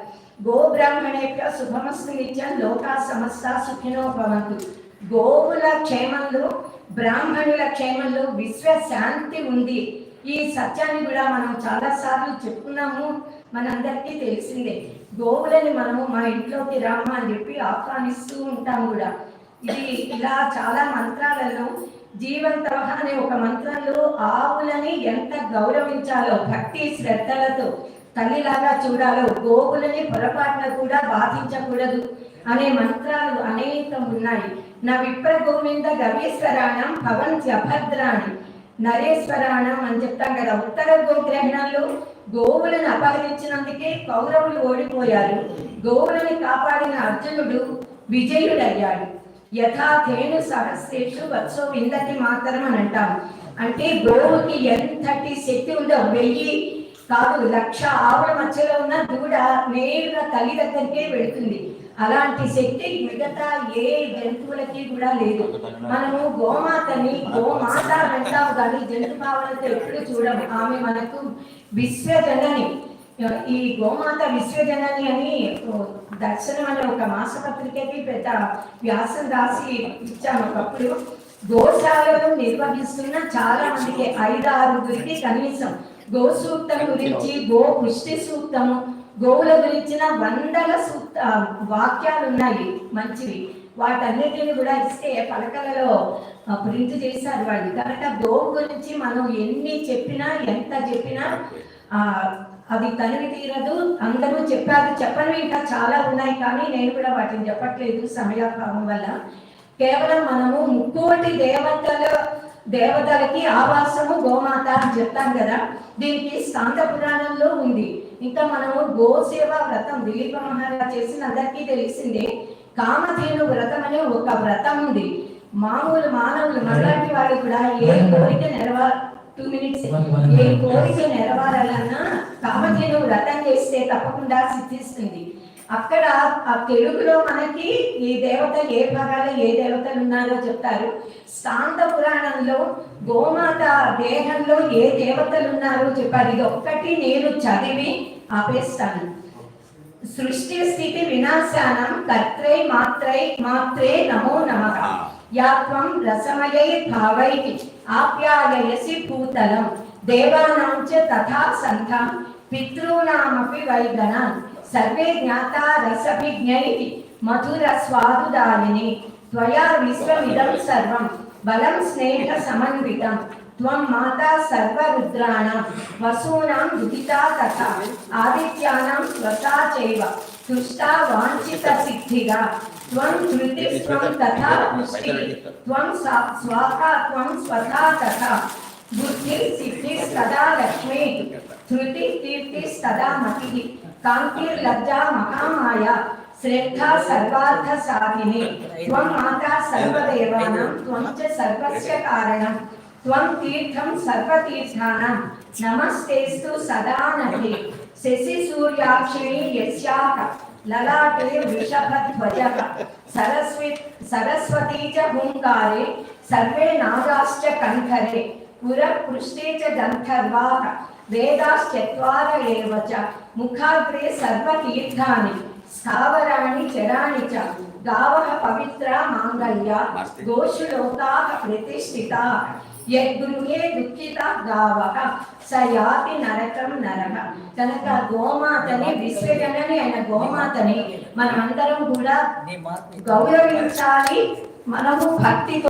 గో బ్రాహ్మణేభ్య శుభమస్తు నిత్యం లోకా సమస్త సుఖినో భవంతు. గోవుల క్షేమంలో, బ్రాహ్మణుల క్షేమంలో విశ్వశాంతి ఉంది. ఈ సత్యాన్ని కూడా మనం చాలా సార్లు చెప్పుకున్నాము, మనందరికీ తెలిసిందే. గోవులని మనము మా ఇంట్లోకి రామా అని చెప్పి ఆహ్వానిస్తూ ఉంటాం కూడా. ఇది ఇలా చాలా మంత్రాలలో జీవంతవహ అనే ఒక మంత్రంలో ఆవులని ఎంత గౌరవించాలో, భక్తి శ్రద్ధలతో తల్లిలాగా చూడాలో, గోవులని పొరపాటున కూడా బాధించకూడదు అనే మంత్రాలు అనేకం ఉన్నాయి. నా విప్ర గోవింద గవీశ్వరాణం భవంత్యభద్రాణి నరేశ్వరాణం అని చెప్తాం కదా. ఉత్తర గోగ్రహణంలో గోవులను అపహరించినందుకే కౌరవులు ఓడిపోయారు. గోవులని కాపాడిన అర్జునుడు విజయుడయ్యాడు. యథా తేను సహస్రేషు వత్సో విందతి మాతరం అని అంటాం. అంటే గోవుకి ఎంతటి శక్తి ఉందో, 1000 కాదు 1,00,000 ఆవుల మధ్యలో ఉన్న దూడ నేరుగా తల్లి దగ్గరికే వెళుతుంది. అలాంటి శక్తి మిగతా ఏ జంతువులకి కూడా లేదు. మనము గోమాతని గోమాత అంటాం కానీ జంతు భావనతో ఎప్పుడు చూడము. ఆమె మనకు విశ్వజనని. ఈ గోమాత విశ్వజనని అని దర్శనం అనే ఒక మాసపత్రికకి పెద్ద వ్యాసం రాసి ఇచ్చాము ఒకప్పుడు. గోశాలను నిర్వహిస్తున్న చాలా మందికి 5-6 కనీసం గో సూక్తం గురించి, గో పుష్టి సూక్తము, గోవుల గురించిన వందల వాక్యాలు ఉన్నాయి మంచివి. వాటన్నిటిని కూడా ఇస్తే పలకలలో ప్రింట్ చేశారు వాళ్ళు. కనుక గోవు గురించి మనం ఎన్ని చెప్పినా ఎంత చెప్పినా అది తనివి తీరదు. అందరూ చెప్పారు, చెప్పని ఇంకా చాలా ఉన్నాయి, కానీ నేను కూడా వాటిని చెప్పట్లేదు సమయాభావం వల్ల. కేవలం మనము ముక్కోటి దేవతలకి ఆవాసము గోమాత అని చెప్తాం కదా, దీనికి స్కాంద పురాణంలో ఉంది. ఇంకా మనము గోసేవ వ్రతం దిలీప మహారాజ్ చేసిన అందరికీ తెలిసిందే. కామధేను వ్రతం అనే ఒక వ్రతం ఉంది. మామూలు మానవులు మనలాంటి వాళ్ళు కూడా ఏ కోరిక 2 minutes ఏ కోరిక నెరవేరాలన్నా కామధేను వ్రతం చేస్తే తప్పకుండా సిద్ధిస్తుంది. అక్కడ ఆ తెలుగులో మనకి ఈ దేవత ఏ భాగాలు ఏ దేవతలు ఉన్నారో చెప్తారు. స్కాంద పురాణంలో గోమాత దేహంలో ఏ దేవతలు ఉన్నారో చెప్పారు. ఇది ఒక్కటి నేను చదివి ఆపేస్తాను. సృష్టి స్థితి వినాశానం కర్త్రై మాత్రే నమో నమః యాత్వం రసమయై భావై ఆప్యాయసి భూతలం దేవానాం చ తథా సంతం పితॄనామపి వైగణాన్ సర్వే జ్ఞాతా రసభిజ్ఞై మధుర స్వాదుదాలిని త్వయా విశ్వమిదం సర్వం బలం స్నేహ సమన్వితం త్వం మాతా సర్వరుద్రాణం వసూనాం దుహితా తథా ఆదిత్యానాం స్వసా చైవ తుష్టా వాంఛిత సిద్ధిగా త్వం ధృతిస్త్వం తథా పుష్టి త్వం స్వాహా త్వం స్వథా తథా బుద్ధి సిద్ధి సదా లక్ష్మీ ధృతి కీర్తి సదా మతి కాంతిర్లజ్జా మహామాయ శ్రద్ధా సర్వార్థ సాధిని త్వం మాతా సర్వదేవానాం త్వం చ సర్వస్య కారణం త్వం తీర్థం సర్వతీర్థానాం నమస్తేస్తు సదా నభి శశి సూర్యాక్షిణి యస్యాః లలాటే వృషభధ్వజః సరస్వతీ చ హుంకారే సర్వే నాగాశ్చ కంఠరే పురపృష్ఠే చ గంధర్వాః వేదాశ్చత్వార ఏవ చ ముఖాగ్రే సర్వతీర్థాని స్థావరాణి చరాణి చ గావః పవిత్ర మాంగళ్యా గోషు లోకాః ప్రతిష్ఠితాః యద్గృహే దుఃఖిత గావః స యాతి నరకం నరః. కనుక గోమాతని విశ్వజనని అయిన గోమాతని మనమందరం కూడా గౌరవించాలి. మనము భక్తితో